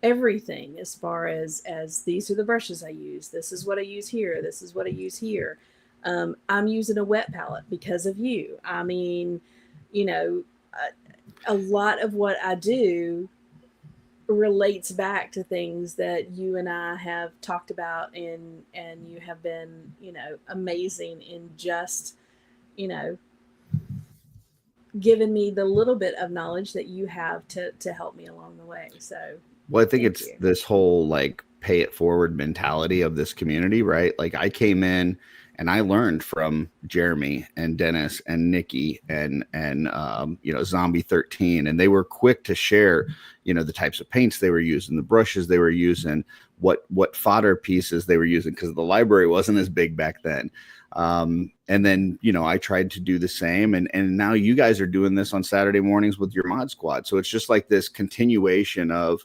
everything, as far as these are the brushes I use, this is what I use here, this is what I use here. I'm using a wet palette because of you. I mean, you know a lot of what I do relates back to things that you and I have talked about, and you have been, amazing in just, you know given me the little bit of knowledge that you have to help me along the way. So Well, I think thank it's you. this whole like pay it forward mentality of this community, right? Like I came in and I learned from Jeremy and Dennis and Nikki and Zombie 13, and they were quick to share, the types of paints they were using, the brushes they were using, what fodder pieces they were using, because the library wasn't as big back then. And then, I tried to do the same, and now you guys are doing this on Saturday mornings with your mod squad. So it's just like this continuation of,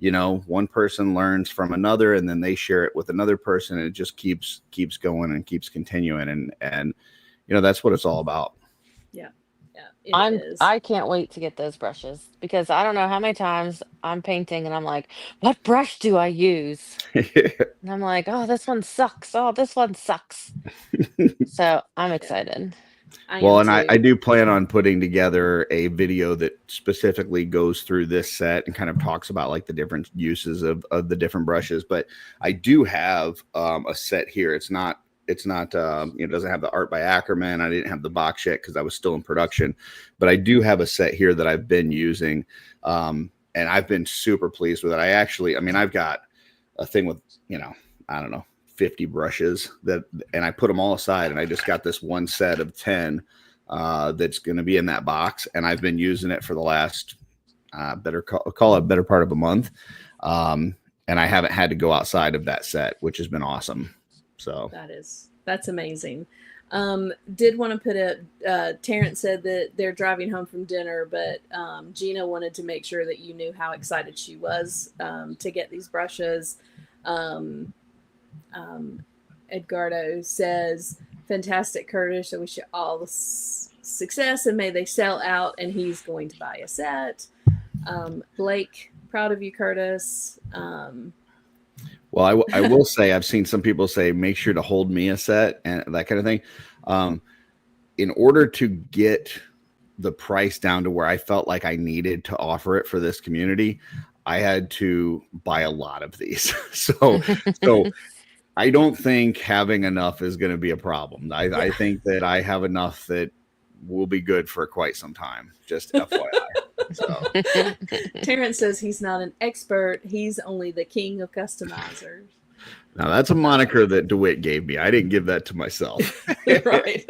one person learns from another, and then they share it with another person, and it just keeps going and keeps continuing. And that's what it's all about. Yeah, yeah, it is. I can't wait to get those brushes because I don't know how many times I'm painting and I'm like, what brush do I use? And I'm like, oh, this one sucks. Oh, this one sucks. So I'm Yeah, excited. I Well, am and I too. do plan on putting together a video that specifically goes through this set and kind of talks about like the different uses of the different brushes. But I do have a set here. It's not it doesn't have the art by Ackerman. I didn't have the box yet because I was still in production, but I do have a set here that I've been using, and I've been super pleased with it. I've got a thing with, I don't know, 50 brushes and I put them all aside, and I just got this one set of 10 that's going to be in that box, and I've been using it for the last call it better part of a month, and I haven't had to go outside of that set, which has been awesome. So That's amazing. Did want to put Terrence said that they're driving home from dinner, but Gina wanted to make sure that you knew how excited she was to get these brushes. Um, Edgardo says, fantastic, Curtis. I wish you all the success, and may they sell out, and he's going to buy a set. Blake, proud of you, Curtis. well, I will say I've seen some people say make sure to hold me a set and that kind of thing. In order to get the price down to where I felt like I needed to offer it for this community, I had to buy a lot of these. So I don't think having enough is going to be a problem. I think that I have enough that will be good for quite some time. Just FYI. So Terrence says he's not an expert. He's only the king of customizers. now that's a moniker that DeWitt gave me. I didn't give that to myself. Right.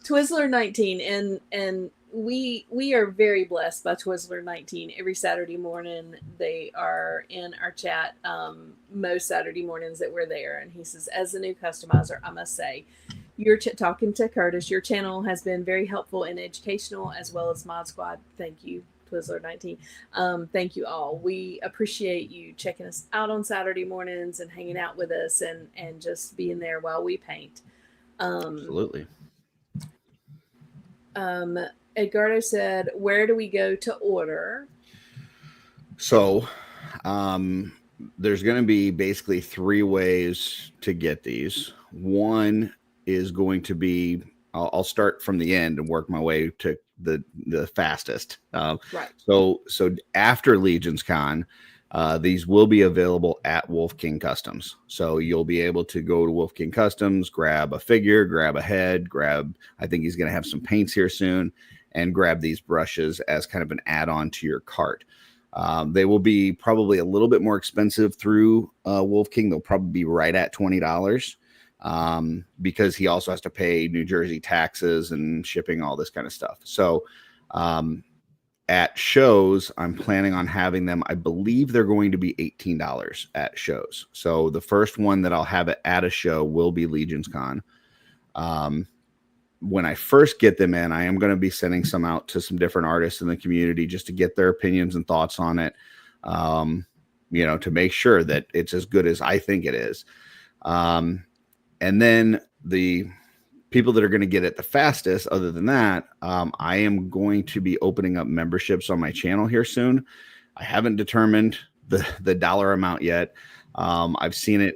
Twizzler 19, and we are very blessed by Twizzler 19. Every Saturday morning they are in our chat, most Saturday mornings that we're there, and he says, as a new customizer, I must say, you're talking to Curtis, your channel has been very helpful and educational, as well as Mod Squad. Thank you, Twizzler 19. Thank you all. We appreciate you checking us out on Saturday mornings and hanging out with us, and just being there while we paint. Absolutely. Um, Edgardo said, "Where do we go to order?" So, there's going to be basically three ways to get these. One is going to be I'll start from the end and work my way to the fastest. Right. So after Legion's Con, these will be available at Wolf King Customs. So you'll be able to go to Wolf King Customs, grab a figure, grab a head, grab. I think he's going to have some paints here soon, and grab these brushes as kind of an add-on to your cart. They will be probably a little bit more expensive through Wolf King. They'll probably be right at $20 because he also has to pay New Jersey taxes and shipping, all this kind of stuff. So at shows, I'm planning on having them. I believe they're going to be $18 at shows. So the first one that I'll have it at a show will be Legion's Con. When I first get them in, I am going to be sending some out to some different artists in the community just to get their opinions and thoughts on it, to make sure that it's as good as I think it is. And then the people that are going to get it the fastest, other than that, I am going to be opening up memberships on my channel here soon. I haven't determined the dollar amount yet. I've seen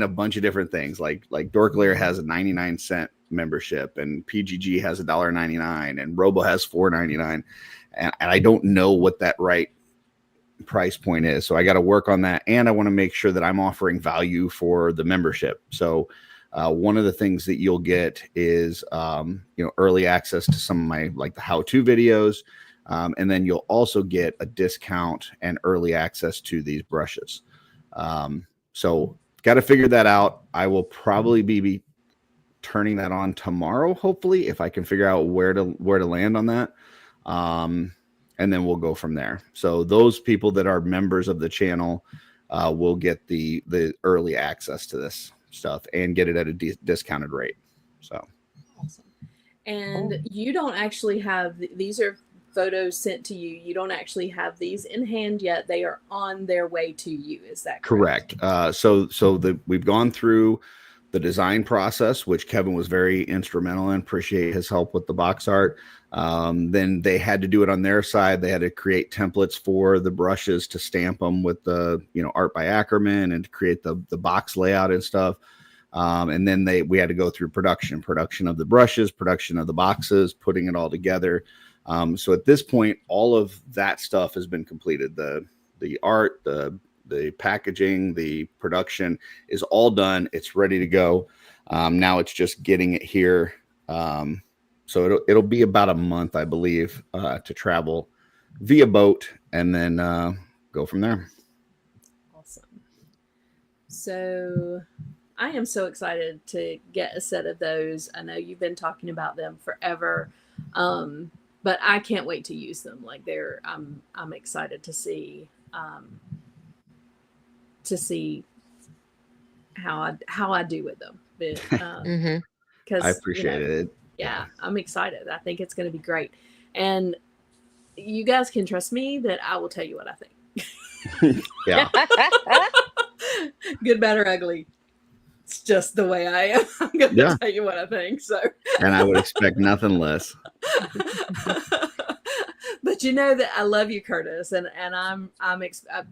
a bunch of different things. Like DorkLair has a 99-cent membership, and PGG has $1.99, and Robo has $4.99, and I don't know what that right price point is. So I got to work on that, and I want to make sure that I'm offering value for the membership. So one of the things that you'll get is early access to some of my the how-to videos, and then you'll also get a discount and early access to these brushes. So got to figure that out. I will probably be turning that on tomorrow, hopefully, if I can figure out where to land on that. And then we'll go from there. So those people that are members of the channel will get the early access to this stuff and get it at a discounted rate. So awesome. And you don't actually have these are photos sent to you. You don't actually have these in hand yet. They are on their way to you. Is that correct? So we've gone through the design process, which Kevin was very instrumental in. Appreciate his help with the box art. Then they had to do it on their side. They had to create templates for the brushes to stamp them with the art by Ackerman and to create the box layout and stuff. And then we had to go through production of the brushes, production of the boxes, putting it all together. So at this point, all of that stuff has been completed. The art, the packaging, the production is all done. It's ready to go. Now it's just getting it here. So it'll be about a month, I believe, to travel via boat and then go from there. Awesome. So I am so excited to get a set of those. I know you've been talking about them forever. But I can't wait to use them. I'm excited to see how I do with them. But, I appreciate it. Yeah, I'm excited. I think it's going to be great. And you guys can trust me that I will tell you what I think. Yeah. Good, bad, or ugly. It's just the way I am. I'm going to tell you what I think. So, and I would expect nothing less. But you know that I love you, Curtis, and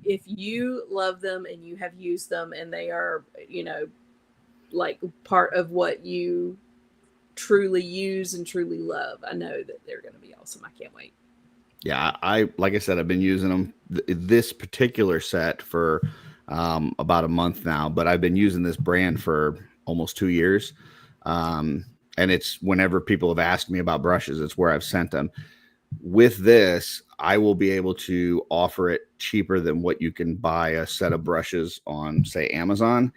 if you love them and you have used them and they are part of what you truly use and truly love, I know that they're going to be awesome. I can't wait. Yeah, like I said, I've been using them this particular set for about a month now, but I've been using this brand for almost 2 years. And it's whenever people have asked me about brushes, it's where I've sent them. With this, I will be able to offer it cheaper than what you can buy a set of brushes on, say, Amazon.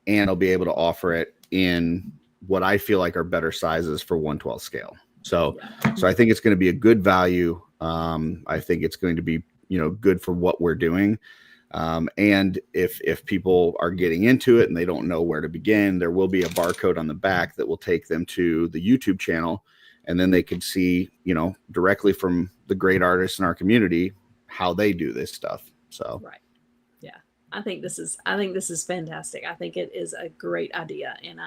And I'll be able to offer it in what I feel like are better sizes for 1/12 scale. So I think it's going to be a good value. I think it's going to be, good for what we're doing. And if people are getting into it and they don't know where to begin, there will be a barcode on the back that will take them to the YouTube channel. And then they can see, directly from the great artists in our community, how they do this stuff. So, right. Yeah. I think this is fantastic. I think it is a great idea. And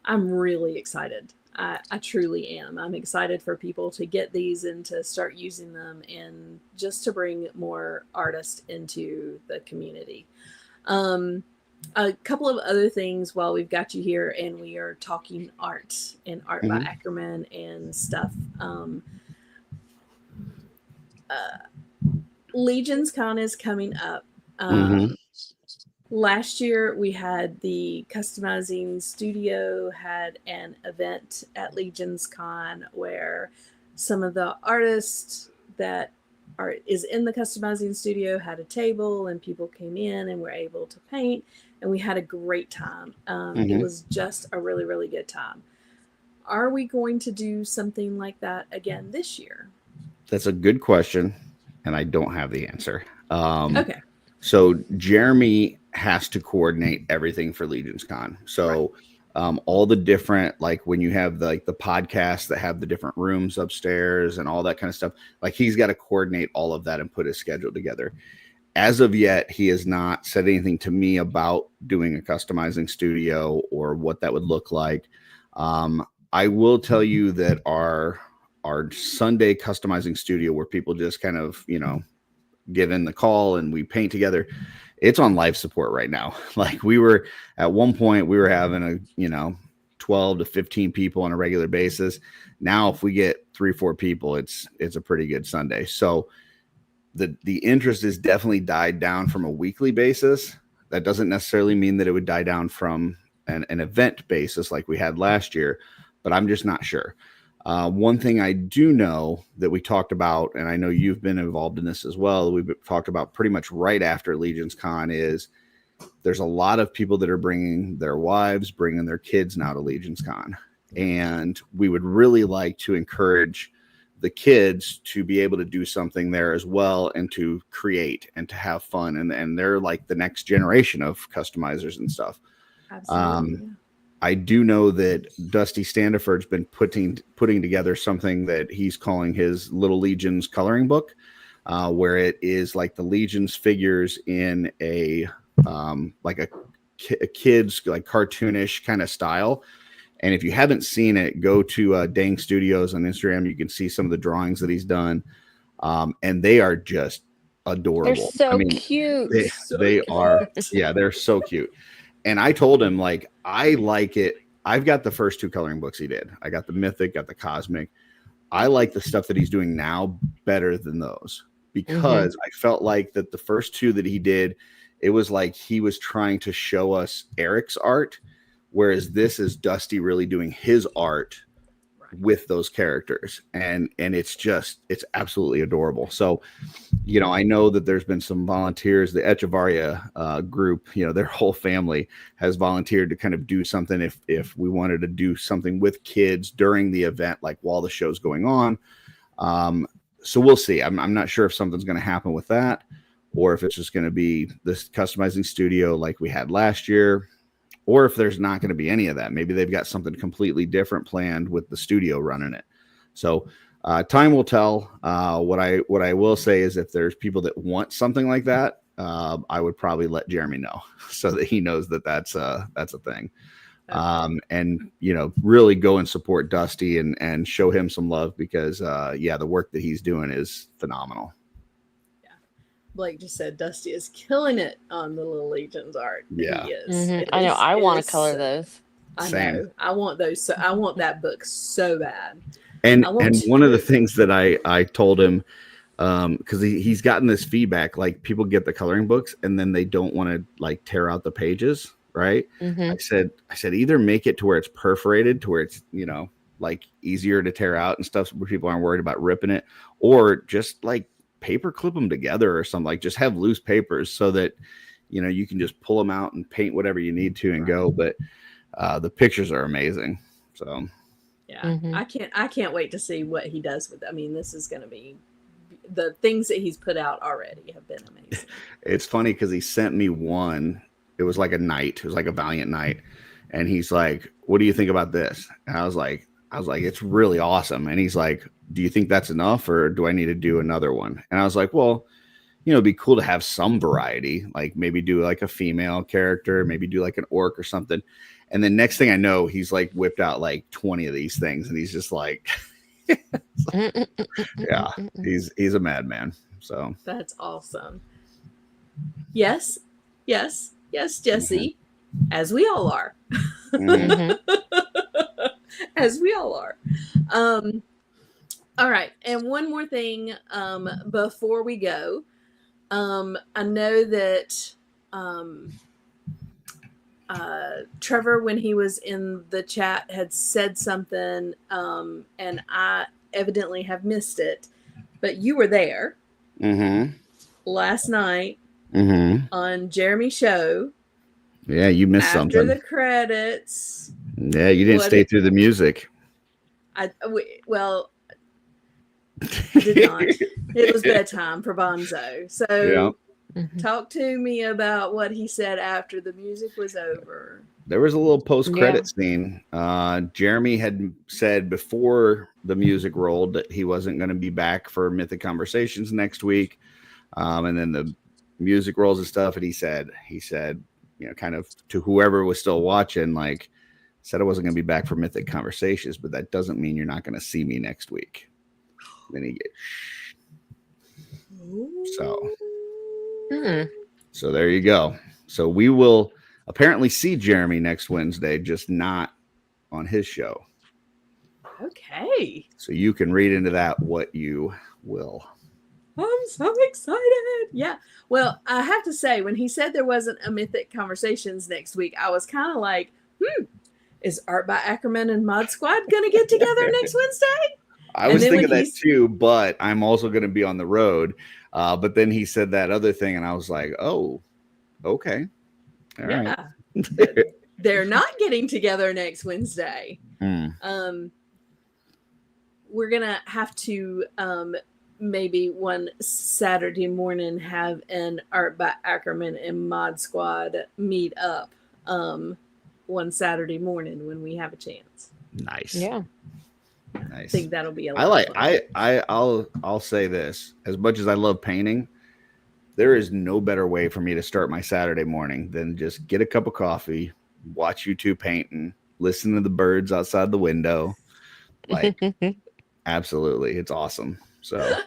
I'm really excited. I truly am. I'm excited for people to get these and to start using them, and just to bring more artists into the community. Um, a couple of other things while we've got you here and we are talking art and art by Mhm. Ackerman and stuff. Uh, Legion's Con is coming up. Mhm. Last year we had the customizing studio had an event at Legion's Con where some of the artists that is in the customizing studio had a table and people came in and were able to paint, and we had a great time. It Mhm. was just a really, really good time. Are we going to do something like that again this year? That's a good question, and I don't have the answer. Okay. So Jeremy has to coordinate everything for Legion's Con. Right. So all the different, like when you have the podcasts that have the different rooms upstairs and all that kind of stuff, like he's got to coordinate all of that and put his schedule together. As of yet, he has not said anything to me about doing a customizing studio or what that would look like. I will tell you that our Sunday customizing studio, where people just kind of, get in the call and we paint together, it's on life support right now. Like we were at one point, we were having 12 to 15 people on a regular basis. Now, if we get 3-4 people, it's a pretty good Sunday. So the interest is definitely died down from a weekly basis. That doesn't necessarily mean that it would die down from an event basis like we had last year, but I'm just not sure. One thing I do know that we talked about, and I know you've been involved in this as well, we've talked about pretty much right after Legion's Con, is there's a lot of people that are bringing their wives, bringing their kids now to Legion's Con. And we would really like to encourage the kids to be able to do something there as well, and to create and to have fun. And they're like the next generation of customizers and stuff. Absolutely. I do know that Dusty Standiford's been putting together something that he's calling his Little Legions coloring book, where it is like the Legions figures in a like a kid's like cartoonish kind of style. And if you haven't seen it, go to Dang Studios on Instagram. You can see some of the drawings that he's done, and they are just adorable. They're so I mean, cute. they are, yeah, they're so cute. And I told him, like, I like it. I've got the first 2 coloring books he did. I got the Mythic, got the Cosmic. I like the stuff that he's doing now better than those, because I felt like that the first 2 that he did, it was like he was trying to show us Eric's art, whereas this is Dusty really doing his art with those characters. And it's absolutely adorable. So, I know that there's been some volunteers. The Echevarria group, their whole family has volunteered to kind of do something if we wanted to do something with kids during the event, like while the show's going on. So we'll see. I'm not sure if something's going to happen with that, or if it's just going to be this customizing studio like we had last year, or if there's not going to be any of that. Maybe they've got something completely different planned with the studio running it. So time will tell. What I will say is, if there's people that want something like that, I would probably let Jeremy know so that he knows that that's a thing. And really go and support Dusty and show him some love, because the work that he's doing is phenomenal. Yeah, Blake just said Dusty is killing it on the Little Legions art. Yeah, he is. I know. I want to color those. I Same. know. I want those. So I want that book so bad. And one of the things that I told him, because he's gotten this feedback, like people get the coloring books and then they don't want to like tear out the pages, right? I said either make it to where it's perforated, to where it's like easier to tear out and stuff, where people aren't worried about ripping it, or just like paper clip them together or something. Like just have loose papers so that you can just pull them out and paint whatever you need to and go. But the pictures are amazing. So yeah, I can't wait to see what he does with it. I mean, this is going to be, the things that he's put out already have been amazing. It's funny because he sent me one. It was like a knight. It was like a Valiant Knight. And he's like, "What do you think about this?" And I was like, "It's really awesome." And he's like, "Do you think that's enough, or do I need to do another one?" And I was like, "Well, it'd be cool to have some variety, like maybe do like a female character, maybe do like an orc or something." And then next thing I know, he's like whipped out like 20 of these things, and he's just like, yeah, he's a madman. So That's awesome. Yes, Jesse, as we all are. As we all are. All right. And one more thing before we go. I know that Trevor, when he was in the chat, had said something, and I evidently have missed it, but you were there last night on Jeremy's show. Yeah, you missed something. After the credits. Yeah, you didn't stay through the music. I did not. It was bedtime for Bonzo. So talk to me about what he said after the music was over. There was a little post-credit scene. Jeremy had said before the music rolled that he wasn't going to be back for Mythic Conversations next week. And then the music rolls and stuff. And he said, you know, kind of to whoever was still watching, like, said I wasn't going to be back for Mythic Conversations, but that doesn't mean you're not going to see me next week. Then he gets so there you go. So we will apparently see Jeremy next Wednesday, just not on his show. Okay. So you can read into that what you will. I'm so excited. Yeah. Well, I have to say, when he said there wasn't a Mythic Conversations next week, I was kind of like, is Art by Ackerman and Mod Squad going to get together next Wednesday? I was thinking that too, but I'm also going to be on the road. But then he said that other thing, and I was like, oh, okay. All right. They're not getting together next Wednesday. We're going to have to maybe one Saturday morning have an Art by Ackerman and Mod Squad meet up one Saturday morning when we have a chance. Nice. Yeah. I Nice. think that'll be a lot of fun. I'll say this. As much as I love painting, there is no better way for me to start my Saturday morning than just get a cup of coffee, watch you two painting, listen to the birds outside the window. Like, absolutely. It's awesome. So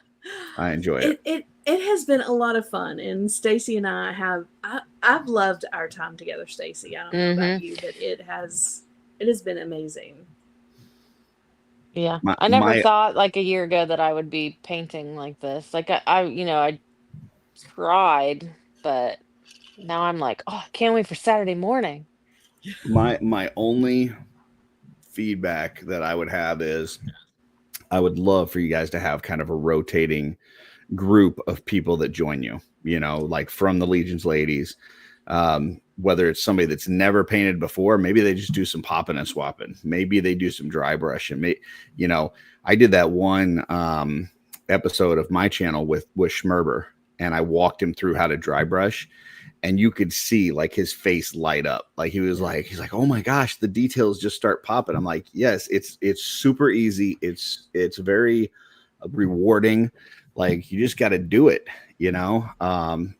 I enjoy it. It has been a lot of fun, and Stacy and I've loved our time together, Stacy. I don't know about you, but it has been amazing. Yeah. I never thought like a year ago that I would be painting like this. Like I tried, but now I'm like, oh, I can't wait for Saturday morning. My only feedback that I would have is I would love for you guys to have kind of a rotating group of people that join you, you know, like from the Legion's ladies, whether it's somebody that's never painted before, maybe they just do some popping and swapping. Maybe they do some dry brushing. I did that one episode of my channel with Schmerber, and I walked him through how to dry brush, and you could see like his face light up. Like he's like, oh my gosh, the details just start popping. I'm like, yes, it's super easy. It's very rewarding. Like you just got to do it, you know?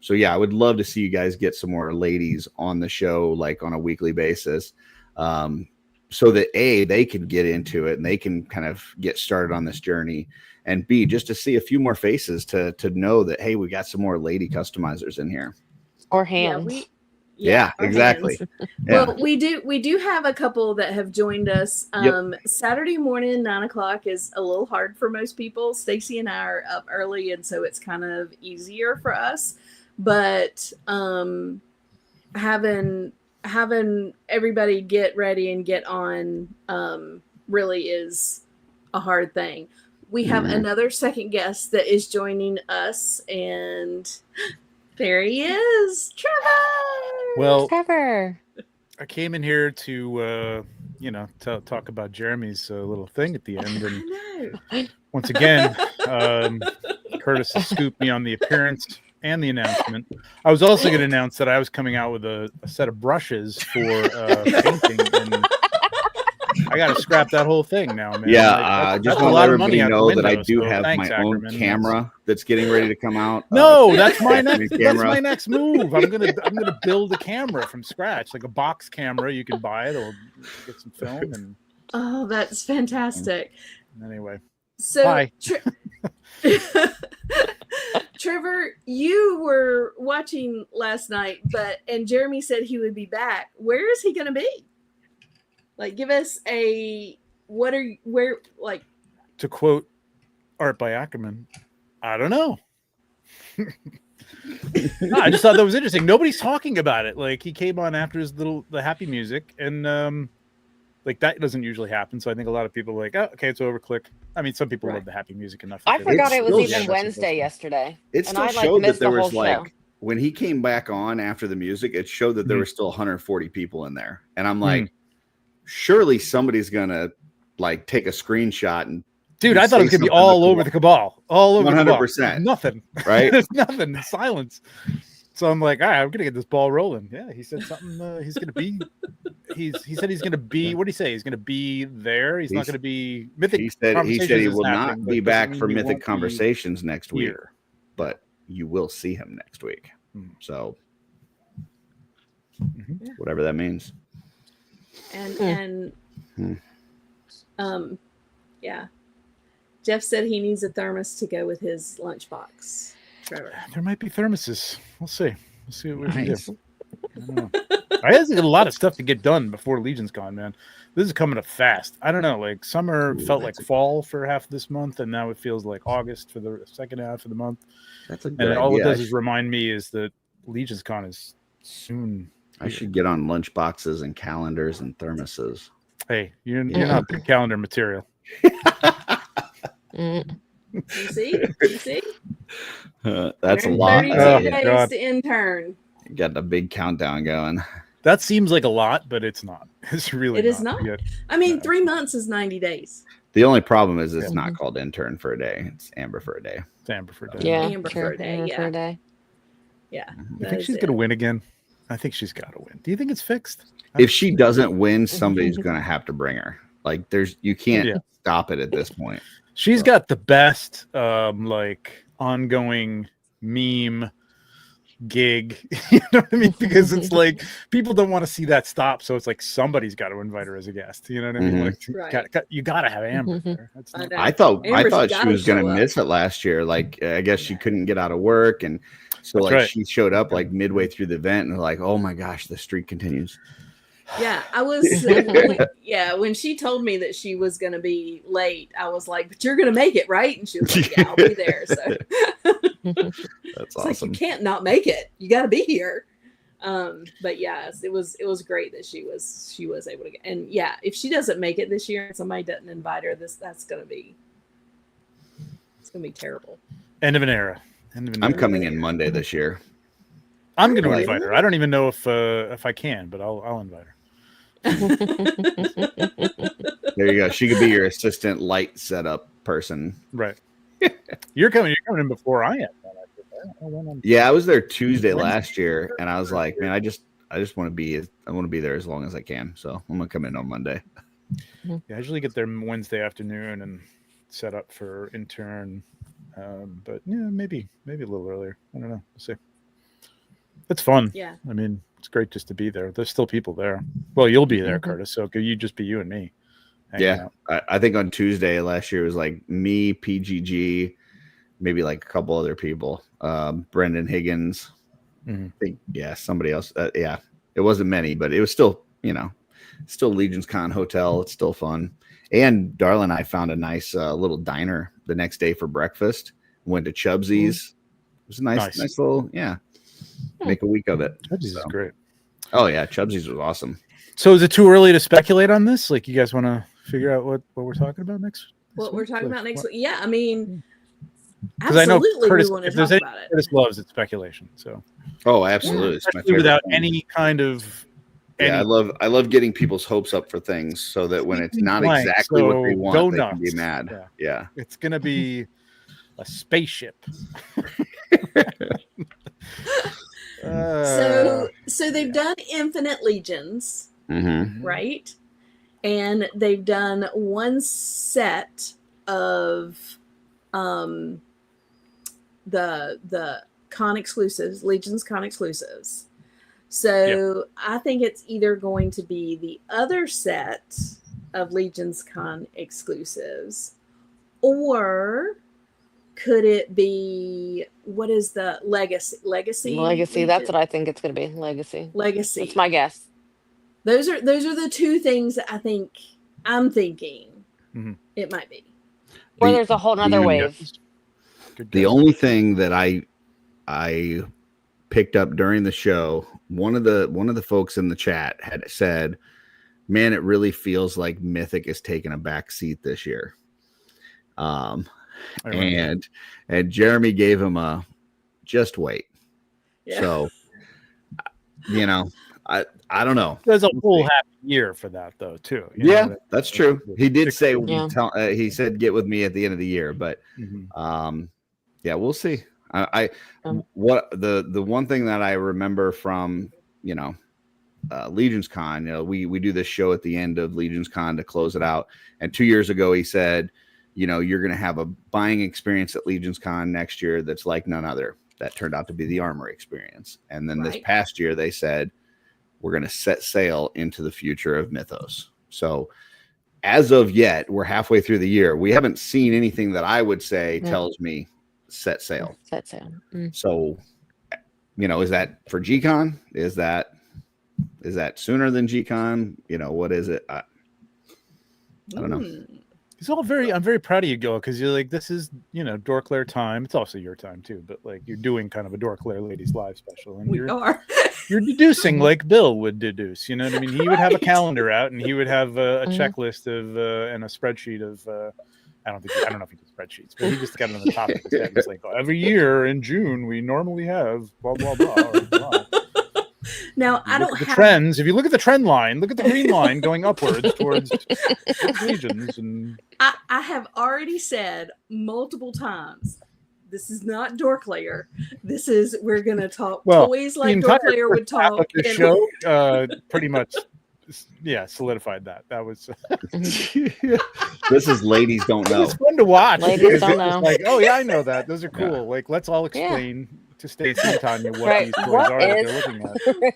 So yeah, I would love to see you guys get some more ladies on the show, like on a weekly basis. So that A, they can get into it and they can kind of get started on this journey, and B, just to see a few more faces to know that, hey, we got some more lady customizers in here. Or hands. Yeah, exactly. Yeah. Well, we do have a couple that have joined us. Saturday morning, 9:00 is a little hard for most people. Stacy and I are up early, and so it's kind of easier for us. But having everybody get ready and get on really is a hard thing. We have another second guest that is joining us, and there he is, Trevor. Well, Trevor. I came in here to, talk about Jeremy's little thing at the end. And once again, Curtis has scooped me on the appearance and the announcement. I was also going to announce that I was coming out with a set of brushes for painting. And I got to scrap that whole thing now, man. Yeah, Like, just that's a want to let lot of money everybody out the know that I window, do so have thanks, my own Ackerman. camera that's getting ready to come out. No, that's my next. That's camera. my next move. I'm gonna build a camera from scratch, like a box camera. You can buy it. It'll get some film and. Oh, that's fantastic. Anyway, So, hi. Trevor, you were watching last night, and Jeremy said he would be back. Where is he going to be? Like, give us like. To quote Art by Ackerman, I don't know. No, I just thought that was interesting. Nobody's talking about it. Like, he came on after the happy music, and like that doesn't usually happen. So I think a lot of people are like, oh, okay, it's over. Click. I mean, some people love the happy music enough. I forgot it was still even Wednesday yesterday. It and still I showed that missed there the was whole like show. when he came back on after the music, it showed that there were still 140 people in there, and I'm like, surely somebody's gonna like take a screenshot and. Dude, I thought it was gonna be all over the cabal, all over 100%. Nothing, right? There's nothing. Silence. So I'm like, all right, I'm gonna get this ball rolling. Yeah, he said something. He's gonna be. He said he's gonna be. What did he say? He's gonna be there. He's not gonna be Mythic. He said he will not be back for Mythic Conversations next week, but you will see him next week. So whatever that means. And yeah. Jeff said he needs a thermos to go with his lunchbox. Trevor. There might be thermoses. We'll see. We'll see what we can do. I don't know. I have a lot of stuff to get done before Legion's Con, man. This is coming up fast. I don't know. Like summer felt like fall for half this month, and now it feels like August for the second half of the month. That's a good and idea. all it does is remind me is that Legion's Con is soon. I should get on lunch boxes and calendars and thermoses. Hey, you're not the calendar material. You see? That's a lot. 32 days to intern. Got a big countdown going. That seems like a lot, but it's not. It's really it is not. I mean, 3 months is 90 days. The only problem is it's not called intern for a day. It's Amber for a day. It's Amber for a day. Yeah, Amber for a day. Amber for a day. Yeah. You think she's going to win again? I think she's got to win. Do you think it's fixed? If she doesn't win, somebody's going to have to bring her. Like you can't stop it at this point. She's got the best like ongoing meme gig. You know what I mean? Because it's like people don't want to see that stop, so it's like somebody's got to invite her as a guest. You know what I mean? Like you got to have Amber there. I thought she was going to miss it last year. Like I guess she couldn't get out of work, and so she showed up like midway through the event, and like, oh my gosh, the streak continues. Yeah, I was. When she told me that she was going to be late, I was like, "But you're going to make it, right?" And she was like, "Yeah, I'll be there." So that's awesome. Like, you can't not make it. You got to be here. But yes, it was great that she was able to get. And yeah, if she doesn't make it this year, and somebody doesn't invite her, it's going to be terrible. End of an era. I'm coming in Monday this year. I'm going to invite her. I don't even know if I can, but I'll invite her. There you go. She could be your assistant light setup person. Right. You're coming in before I am. Yeah, I was there Tuesday last year, and I was like, man, I just want to be there as long as I can. So I'm gonna come in on Monday. Yeah, I usually get there Wednesday afternoon and set up for intern. But yeah, maybe a little earlier. I don't know. We'll see. It's fun. Yeah. I mean, it's great just to be there. There's still people there. Well, you'll be there, Curtis. So could you just be you and me? Yeah. I think on Tuesday last year it was like me, PGG, maybe like a couple other people. Brendan Higgins. I think, somebody else. It wasn't many, but it was still, still Legion's Con Hotel. It's still fun. And Darla and I found a nice little diner the next day for breakfast. Went to Chubsy's. It was a nice little, make a week of it. Chubsy's is great. Oh yeah, Chubsy's was awesome. So is it too early to speculate on this? Like, you guys want to figure out what we're talking about next? What we're talking about next week? Yeah, I mean, absolutely, I know Curtis, we want to talk about it. Curtis loves it speculation. So. Oh, absolutely. It's my favorite without thing. any kind of. I love getting people's hopes up for things so that when it's not exactly what they want, they can be mad. Yeah. It's gonna be a spaceship. So they've done Infinite Legions, right? and they've done one set of the con exclusives, Legion's con exclusives. So I think it's either going to be the other set of Legion's con exclusives, or could it be, what is the Legacy? Legacy. That's what I think it's going to be. Legacy. That's my guess. Those are the two things that I'm thinking it might be. Or there's a whole nother wave. The only thing that I picked up during the show, one of the folks in the chat had said, "Man, it really feels like Mythic is taking a back seat this year." And Jeremy gave him a just wait. Yeah. So, I don't know. There's a whole half year for that though, too. That's true. He did say he said get with me at the end of the year, but we'll see. What the one thing that I remember from Legion's Con, we do this show at the end of Legion's Con to close it out, and 2 years ago he said, you're going to have a buying experience at Legion's Con next year that's like none other. That turned out to be the Armory experience, and then this past year they said, we're going to set sail into the future of Mythos. So as of yet, we're halfway through the year. We haven't seen anything that I would say tells me set sail. Set sail. So, is that for G-Con? Is that sooner than G-Con? What is it? I don't know. It's all I'm very proud of you, Gil, because you're like, this is, DorkLair time. It's also your time too, but like you're doing kind of a DorkLair Ladies Live special. And you're deducing like Bill would deduce, you know what I mean? He would have a calendar out and he would have a checklist of and a spreadsheet of I don't know if he does spreadsheets, but he just got it on the top of his head. It's like, every year in June we normally have blah blah blah. Now I don't have trends. If you look at the trend line, look at the green line going upwards towards regions. And I have already said multiple times, this is not DorkLair. We're going to talk toys like DorkLair would talk. The show pretty much, solidified that. That was. This is Ladies Don't Know. It's fun to watch. Ladies Don't Know. Like, I know that. Those are cool. Yeah. Like, let's all explain to Stacey and Tanya what these toys are that they're looking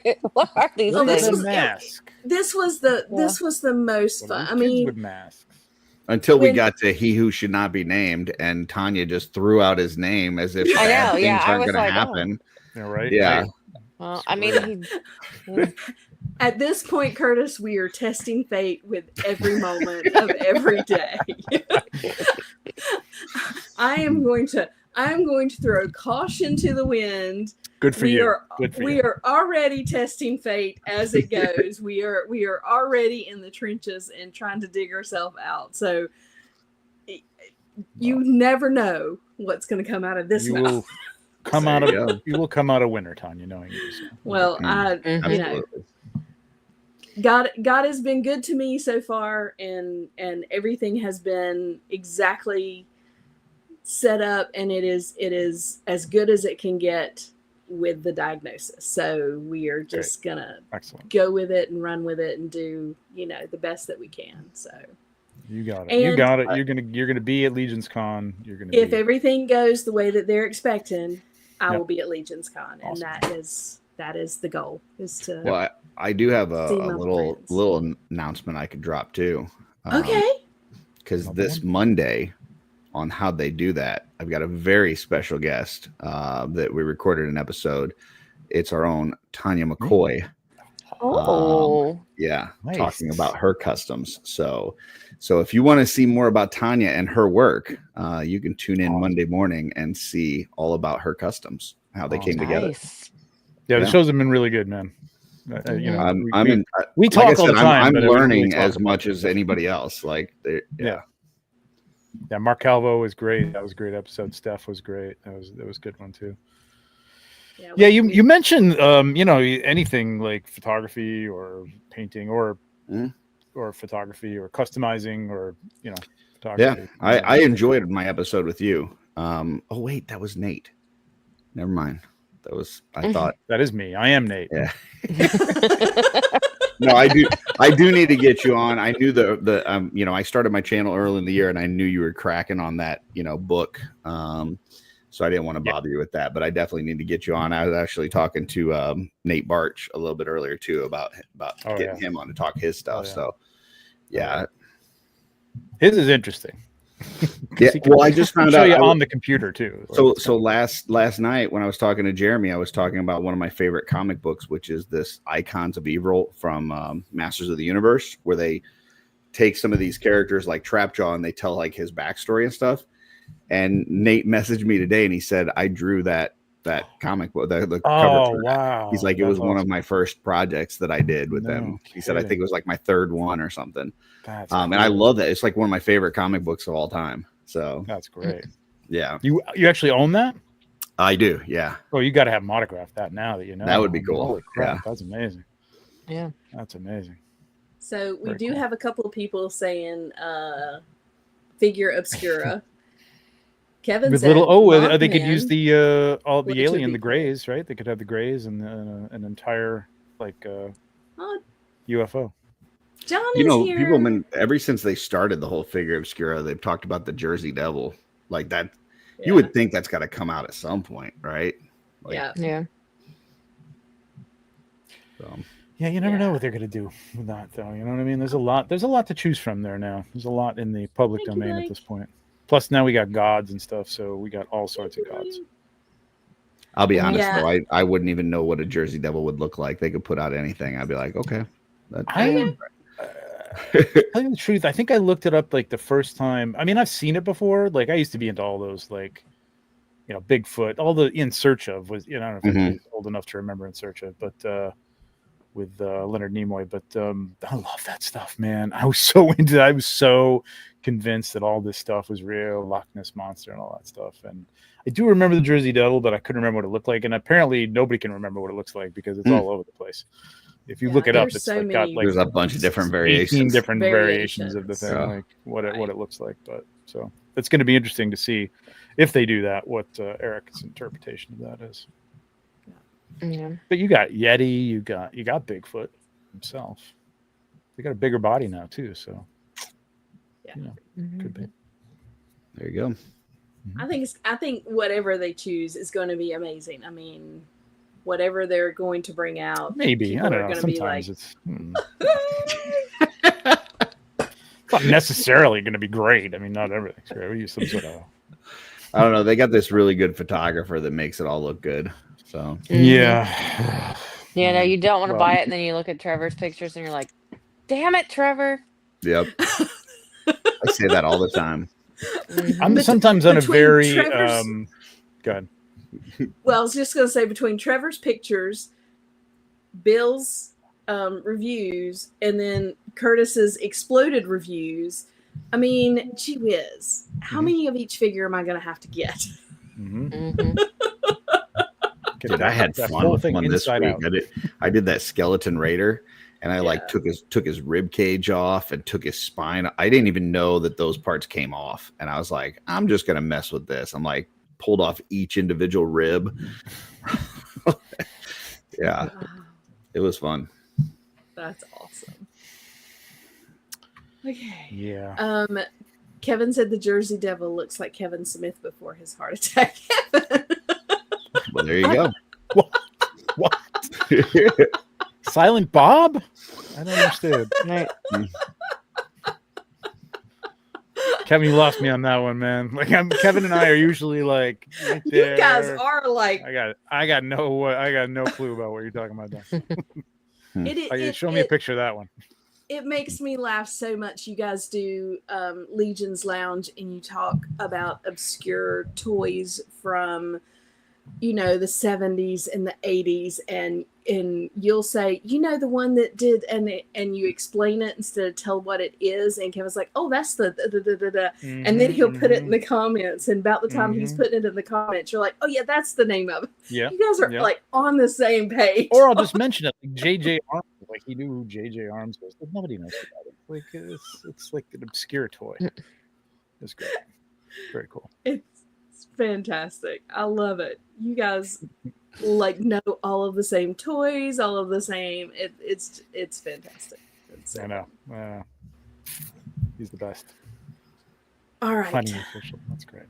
at. What are these things? This was mask. This was the most fun. I mean, with masks. Until we got to He Who Should Not Be Named, and Tanya just threw out his name as if bad things aren't going to happen. Yeah, right. Yeah. Well, I mean, at this point, Curtis, we are testing fate with every moment of every day. I am going to throw caution to the wind. Good for you. We are already testing fate as it goes. we are already in the trenches and trying to dig ourselves out. So you never know what's going to come out of this. You will come out a winner, Tanya, knowing you. So. Well, God has been good to me so far, and everything has been exactly set up, and it is as good as it can get with the diagnosis. So we are just gonna go with it and run with it and do the best that we can. So you got it. You got it. You're gonna be at Legion's Con. If everything goes the way that they're expecting, I will be at Legion's Con, awesome. And that is the goal. Is to. Well, I do have a little announcement I could drop too. Okay. Because this Monday, on how they do that, I've got a very special guest that we recorded an episode. It's our own Tanya McCoy. Nice. Talking about her customs. So if you want to see more about Tanya and her work, you can tune in Monday morning and see all about her customs, how they came together. Yeah, the shows have been really good, man. We talk all the time. I'm learning as much as anybody else. Yeah, Mark Calvo was great. That was a great episode. Steph was great. That was a good one too. Yeah, you mentioned anything like photography or painting or photography or customizing or photography. Yeah, I enjoyed my episode with you. Oh wait, that was Nate. Never mind. I thought that is me. I am Nate. Yeah. No, I do need to get you on. I knew I started my channel early in the year, and I knew you were cracking on that, book. So I didn't want to bother you with that, but I definitely need to get you on. I was actually talking to Nate Barch a little bit earlier too about getting him on to talk his stuff. So yeah, his is interesting. Yeah, well, I just found out on the computer too. So last night when I was talking to Jeremy, I was talking about one of my favorite comic books, which is this Icons of Evil from Masters of the Universe, where they take some of these characters like Trapjaw and they tell like his backstory and stuff. And Nate messaged me today and he said, I drew that comic book, the cover for that. Wow. He's like, it was one of my first projects that I did with them. He said, I think it was like my third one or something. That's and I love that. It's like one of my favorite comic books of all time. So that's great. Yeah. You actually own that? I do. Yeah. Oh, you got to have him autograph that now that you know. That would be cool. Holy crap, yeah. That's amazing. Yeah. That's amazing. So we do have a couple of people saying figure obscura. Kevin with said little they could use Mothman, the all the which would alien, be the grays, right? They could have the grays and an entire like UFO. John is here. People have been, ever since they started the whole figure obscura, they've talked about the Jersey Devil. Like that, you would think that's got to come out at some point, right? Like, yeah. So. Yeah, you never know what they're gonna do with that, though. You know what I mean? There's a lot to choose from there now. There's a lot in the public domain at this point. Plus, now we got gods and stuff, so we got all sorts of gods. I'll be honest though, I wouldn't even know what a Jersey Devil would look like. They could put out anything. I'd be like, okay. Tell you the truth, I think I looked it up like the first time. I mean, I've seen it before. Like I used to be into all those, like, Bigfoot, all the In Search Of was, I don't know if I'm old enough to remember In Search Of, but with Leonard Nimoy. But I love that stuff, man. I was so into that. I was so convinced that all this stuff was real, Loch Ness Monster and all that stuff. And I do remember the Jersey Devil, but I couldn't remember what it looked like. And apparently nobody can remember what it looks like because it's all over the place. If you look it up, it's got like there's a bunch of different variations. 18 different variations of the thing, like what it looks like. But so it's going to be interesting to see if they do that, what Eric's interpretation of that is. Yeah. But you got Yeti, you got Bigfoot himself. They got a bigger body now too, so could be. There you go. I think whatever they choose is going to be amazing. I mean, whatever they're going to bring out, maybe I don't know. Sometimes it's not necessarily going to be great. I mean, not everything's great. We use some sort of. I don't know. They got this really good photographer that makes it all look good. So yeah. Yeah, no, you don't want to buy it, and then you look at Trevor's pictures, and you're like, "Damn it, Trevor!" Yep. I say that all the time. I'm sometimes on a very go ahead. Well, I was just going to say between Trevor's pictures, Bill's reviews, and then Curtis's exploded reviews. I mean, gee whiz, how many of each figure am I going to have to get? Dude, I had fun with one this week. I did that skeleton raider, and I took his rib cage off and took his spine. I didn't even know that those parts came off, and I was like, I'm just gonna mess with this. I'm like, pulled off each individual rib. Yeah, it was fun. That's awesome. Okay. Yeah. Kevin said the Jersey Devil looks like Kevin Smith before his heart attack. Well, there you go. What? Silent Bob? I don't understand. Right. Kevin, you lost me on that one, man. Like Kevin and I are usually like right there. You guys are like I got no clue about what you're talking about there. Show me a picture of that one. It makes me laugh so much. You guys do Legion's Lounge and you talk about obscure toys from the 70s and the 80s, and you'll say, the one that did, and you explain it instead of tell what it is, and Kevin's like, oh, that's the and then he'll put it in the comments, and about the time he's putting it in the comments, you're like, oh yeah, that's the name of it. Yeah, you guys are like on the same page. Or I'll just mention it, like JJ Arms, like he knew who JJ Arms was, but nobody knows about it. Like it's like an obscure toy. It's great, very cool. It's fantastic. I love it. You guys like know all of the same toys, all of the same. It's fantastic. It's I know. He's the best. all right. Funny official. That's great.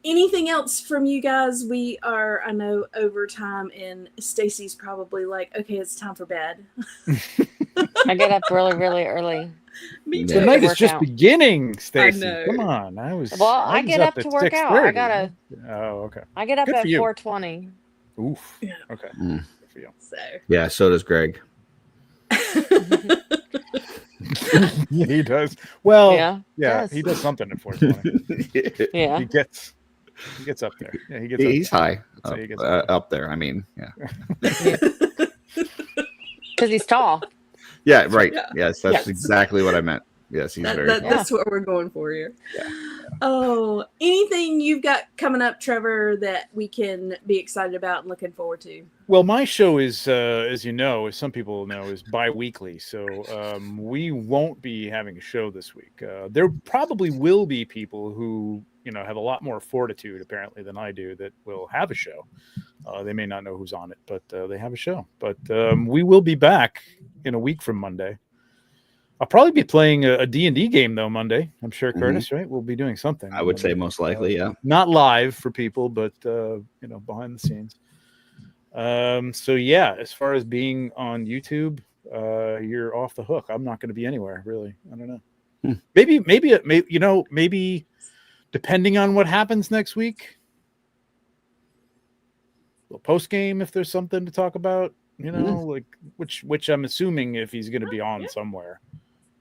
Anything else from you guys? We are, I know, overtime, and Stacy's probably like, okay, it's time for bed. I get up really, really early. Me Yeah. too. The night is work just out. beginning, Stacy. know. Come on. Well, I get up to work out. I gotta. Oh, okay. I get up Good at for you. 4:20. Oof. Yeah. Okay. Mm. Good for you. So. Yeah, so does Greg. Yeah, he does. Well, Yeah, yeah, he does something at 4:20. Yeah. He gets up there. Yeah, he gets. He's up there. high So he gets up there. I mean, yeah. Because he's tall. Yeah, right. Yeah. Yes, that's Yes. exactly what I meant. Yes, he's very tall. That's what we're going for here. Yeah. Oh, anything you've got coming up, Trevor, that we can be excited about and looking forward to? Well, my show is, as you know, as some people know, is bi-weekly. So we won't be having a show this week. There probably will be people who, have a lot more fortitude, apparently, than I do that will have a show. They may not know who's on it, but they have a show. But we will be back in a week from Monday. I'll probably be playing a D&D game, though, Monday. I'm sure, Curtis, right? We'll be doing something. I would say most likely, yeah. Not live for people, but, behind the scenes. So, yeah, as far as being on YouTube, you're off the hook. I'm not going to be anywhere, really. I don't know. Maybe depending on what happens next week, a post game if there's something to talk about, like which I'm assuming if he's going to be on somewhere,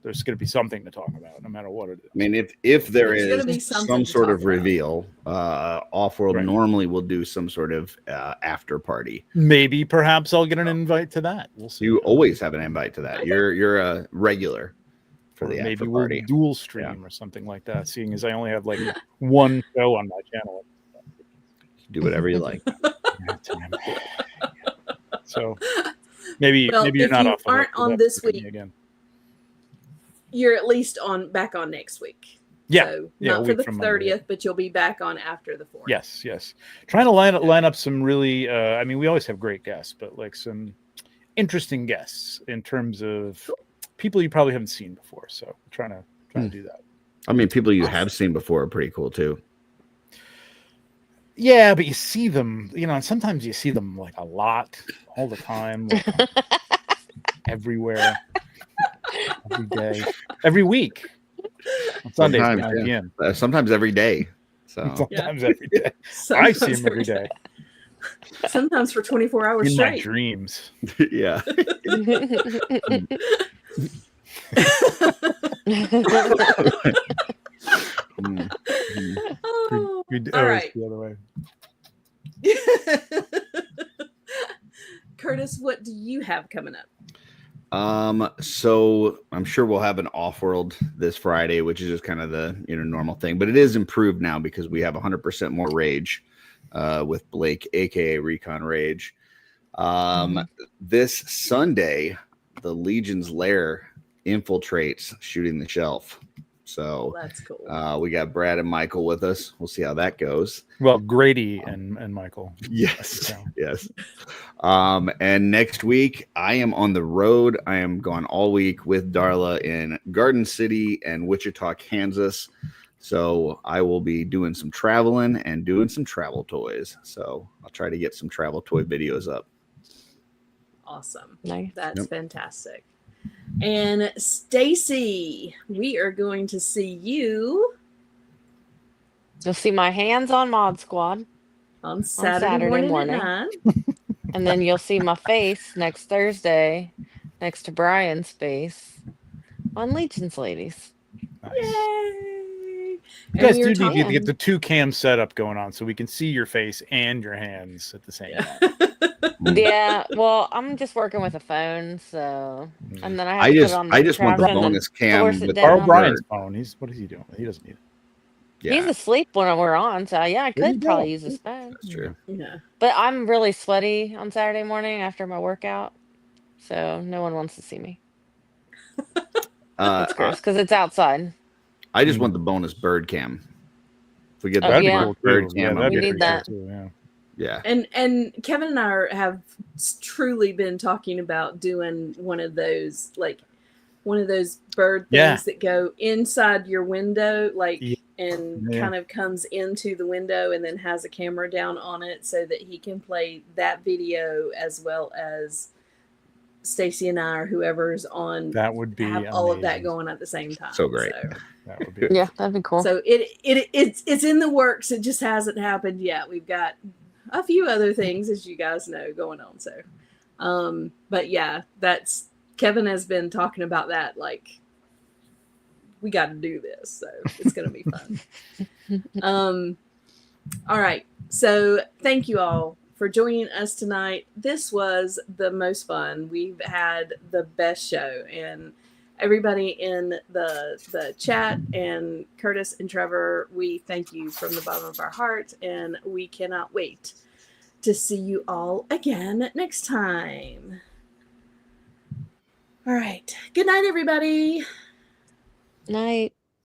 there's going to be something to talk about, no matter what it is. I mean, if there There's gonna be is something some to sort talk of about. reveal, Off-World Right. normally will do some sort of after party. Maybe perhaps I'll get an invite to that. We'll see. You always have an invite to that. You're a regular for the Maybe after we'll party. dual stream or something like that, seeing as I only have like one show on my channel. Do whatever you like. So maybe Well, you're if not you off the aren't hook. on You'll have this to look at me week, again. You're at least back on next week. Yeah, So yeah, a not for week the from Monday. 30th, but you'll be back on after the 4th. Yes. Trying to line up some really. I mean, we always have great guests, but like some interesting guests in terms of people you probably haven't seen before. So trying to do that. I mean, people you have seen before are pretty cool too. Yeah, but you see them, and sometimes you see them like a lot, all the time, like, everywhere, every day, every week. On Sundays at 9 p.m. Sometimes every day. So Sometimes every day. I Sometimes see them every day. Sometimes for 24 hours In my straight. dreams. yeah. Oh, It's all right. the other way. Curtis, what do you have coming up? So I'm sure we'll have an Off-World this Friday, which is just kind of the normal thing, but it is improved now because we have 100% more rage with Blake, aka Recon Rage. This Sunday, the Legion's Lair infiltrates Shooting the Shelf. So That's cool. we got Brad and Michael with us. We'll see how that goes. Well, Grady and Michael. Yes. Yeah. Yes. And next week I am on the road. I am gone all week with Darla in Garden City and Wichita, Kansas. So I will be doing some traveling and doing some travel toys. So I'll try to get some travel toy videos up. Awesome. Nice. That's fantastic. And Stacy, we are going to see you You'll see my hands on Mod Squad, on Saturday morning at 9. and then you'll see my face next Thursday next to Brian's face on Legion's Ladies. Nice. Yay! You guys we were do need to talking- get the 2 cam setup going on so we can see your face and your hands at the same time. Yeah, well, I'm just working with a phone, so and then I have I to just put on I just want the contraption and bonus cam force it with down. Borrow Yeah. Brian's phone. What is he doing? He doesn't need it. Yeah, He's asleep when we're on, so yeah, I There you could probably go. use his phone. that's true. Yeah. But I'm really sweaty on Saturday morning after my workout, so no one wants to see me. It's gross because it's outside. I just want the bonus bird cam. If we get Oh, that yeah. bonus bird cam, that'd I'm We be need good. pretty that. cool too, yeah. Yeah. And Kevin and I have truly been talking about doing one of those bird things that go inside your window, like, and kind of comes into the window and then has a camera down on it so that he can play that video as well as Stacy and I or whoever's on. That would be have all of that going at the same time. So great. So. That would be Yeah, that'd be cool. So it's in the works. It just hasn't happened yet. We've got a few other things, as you guys know, going on. So, but yeah, that's Kevin has been talking about that. Like, we got to do this. So it's going to be fun. All right. So thank you all for joining us tonight. This was the most fun. We've had the best show, and everybody in the chat and Curtis and Trevor, we thank you from the bottom of our heart, and we cannot wait to see you all again next time. All right. Good night, everybody. Night.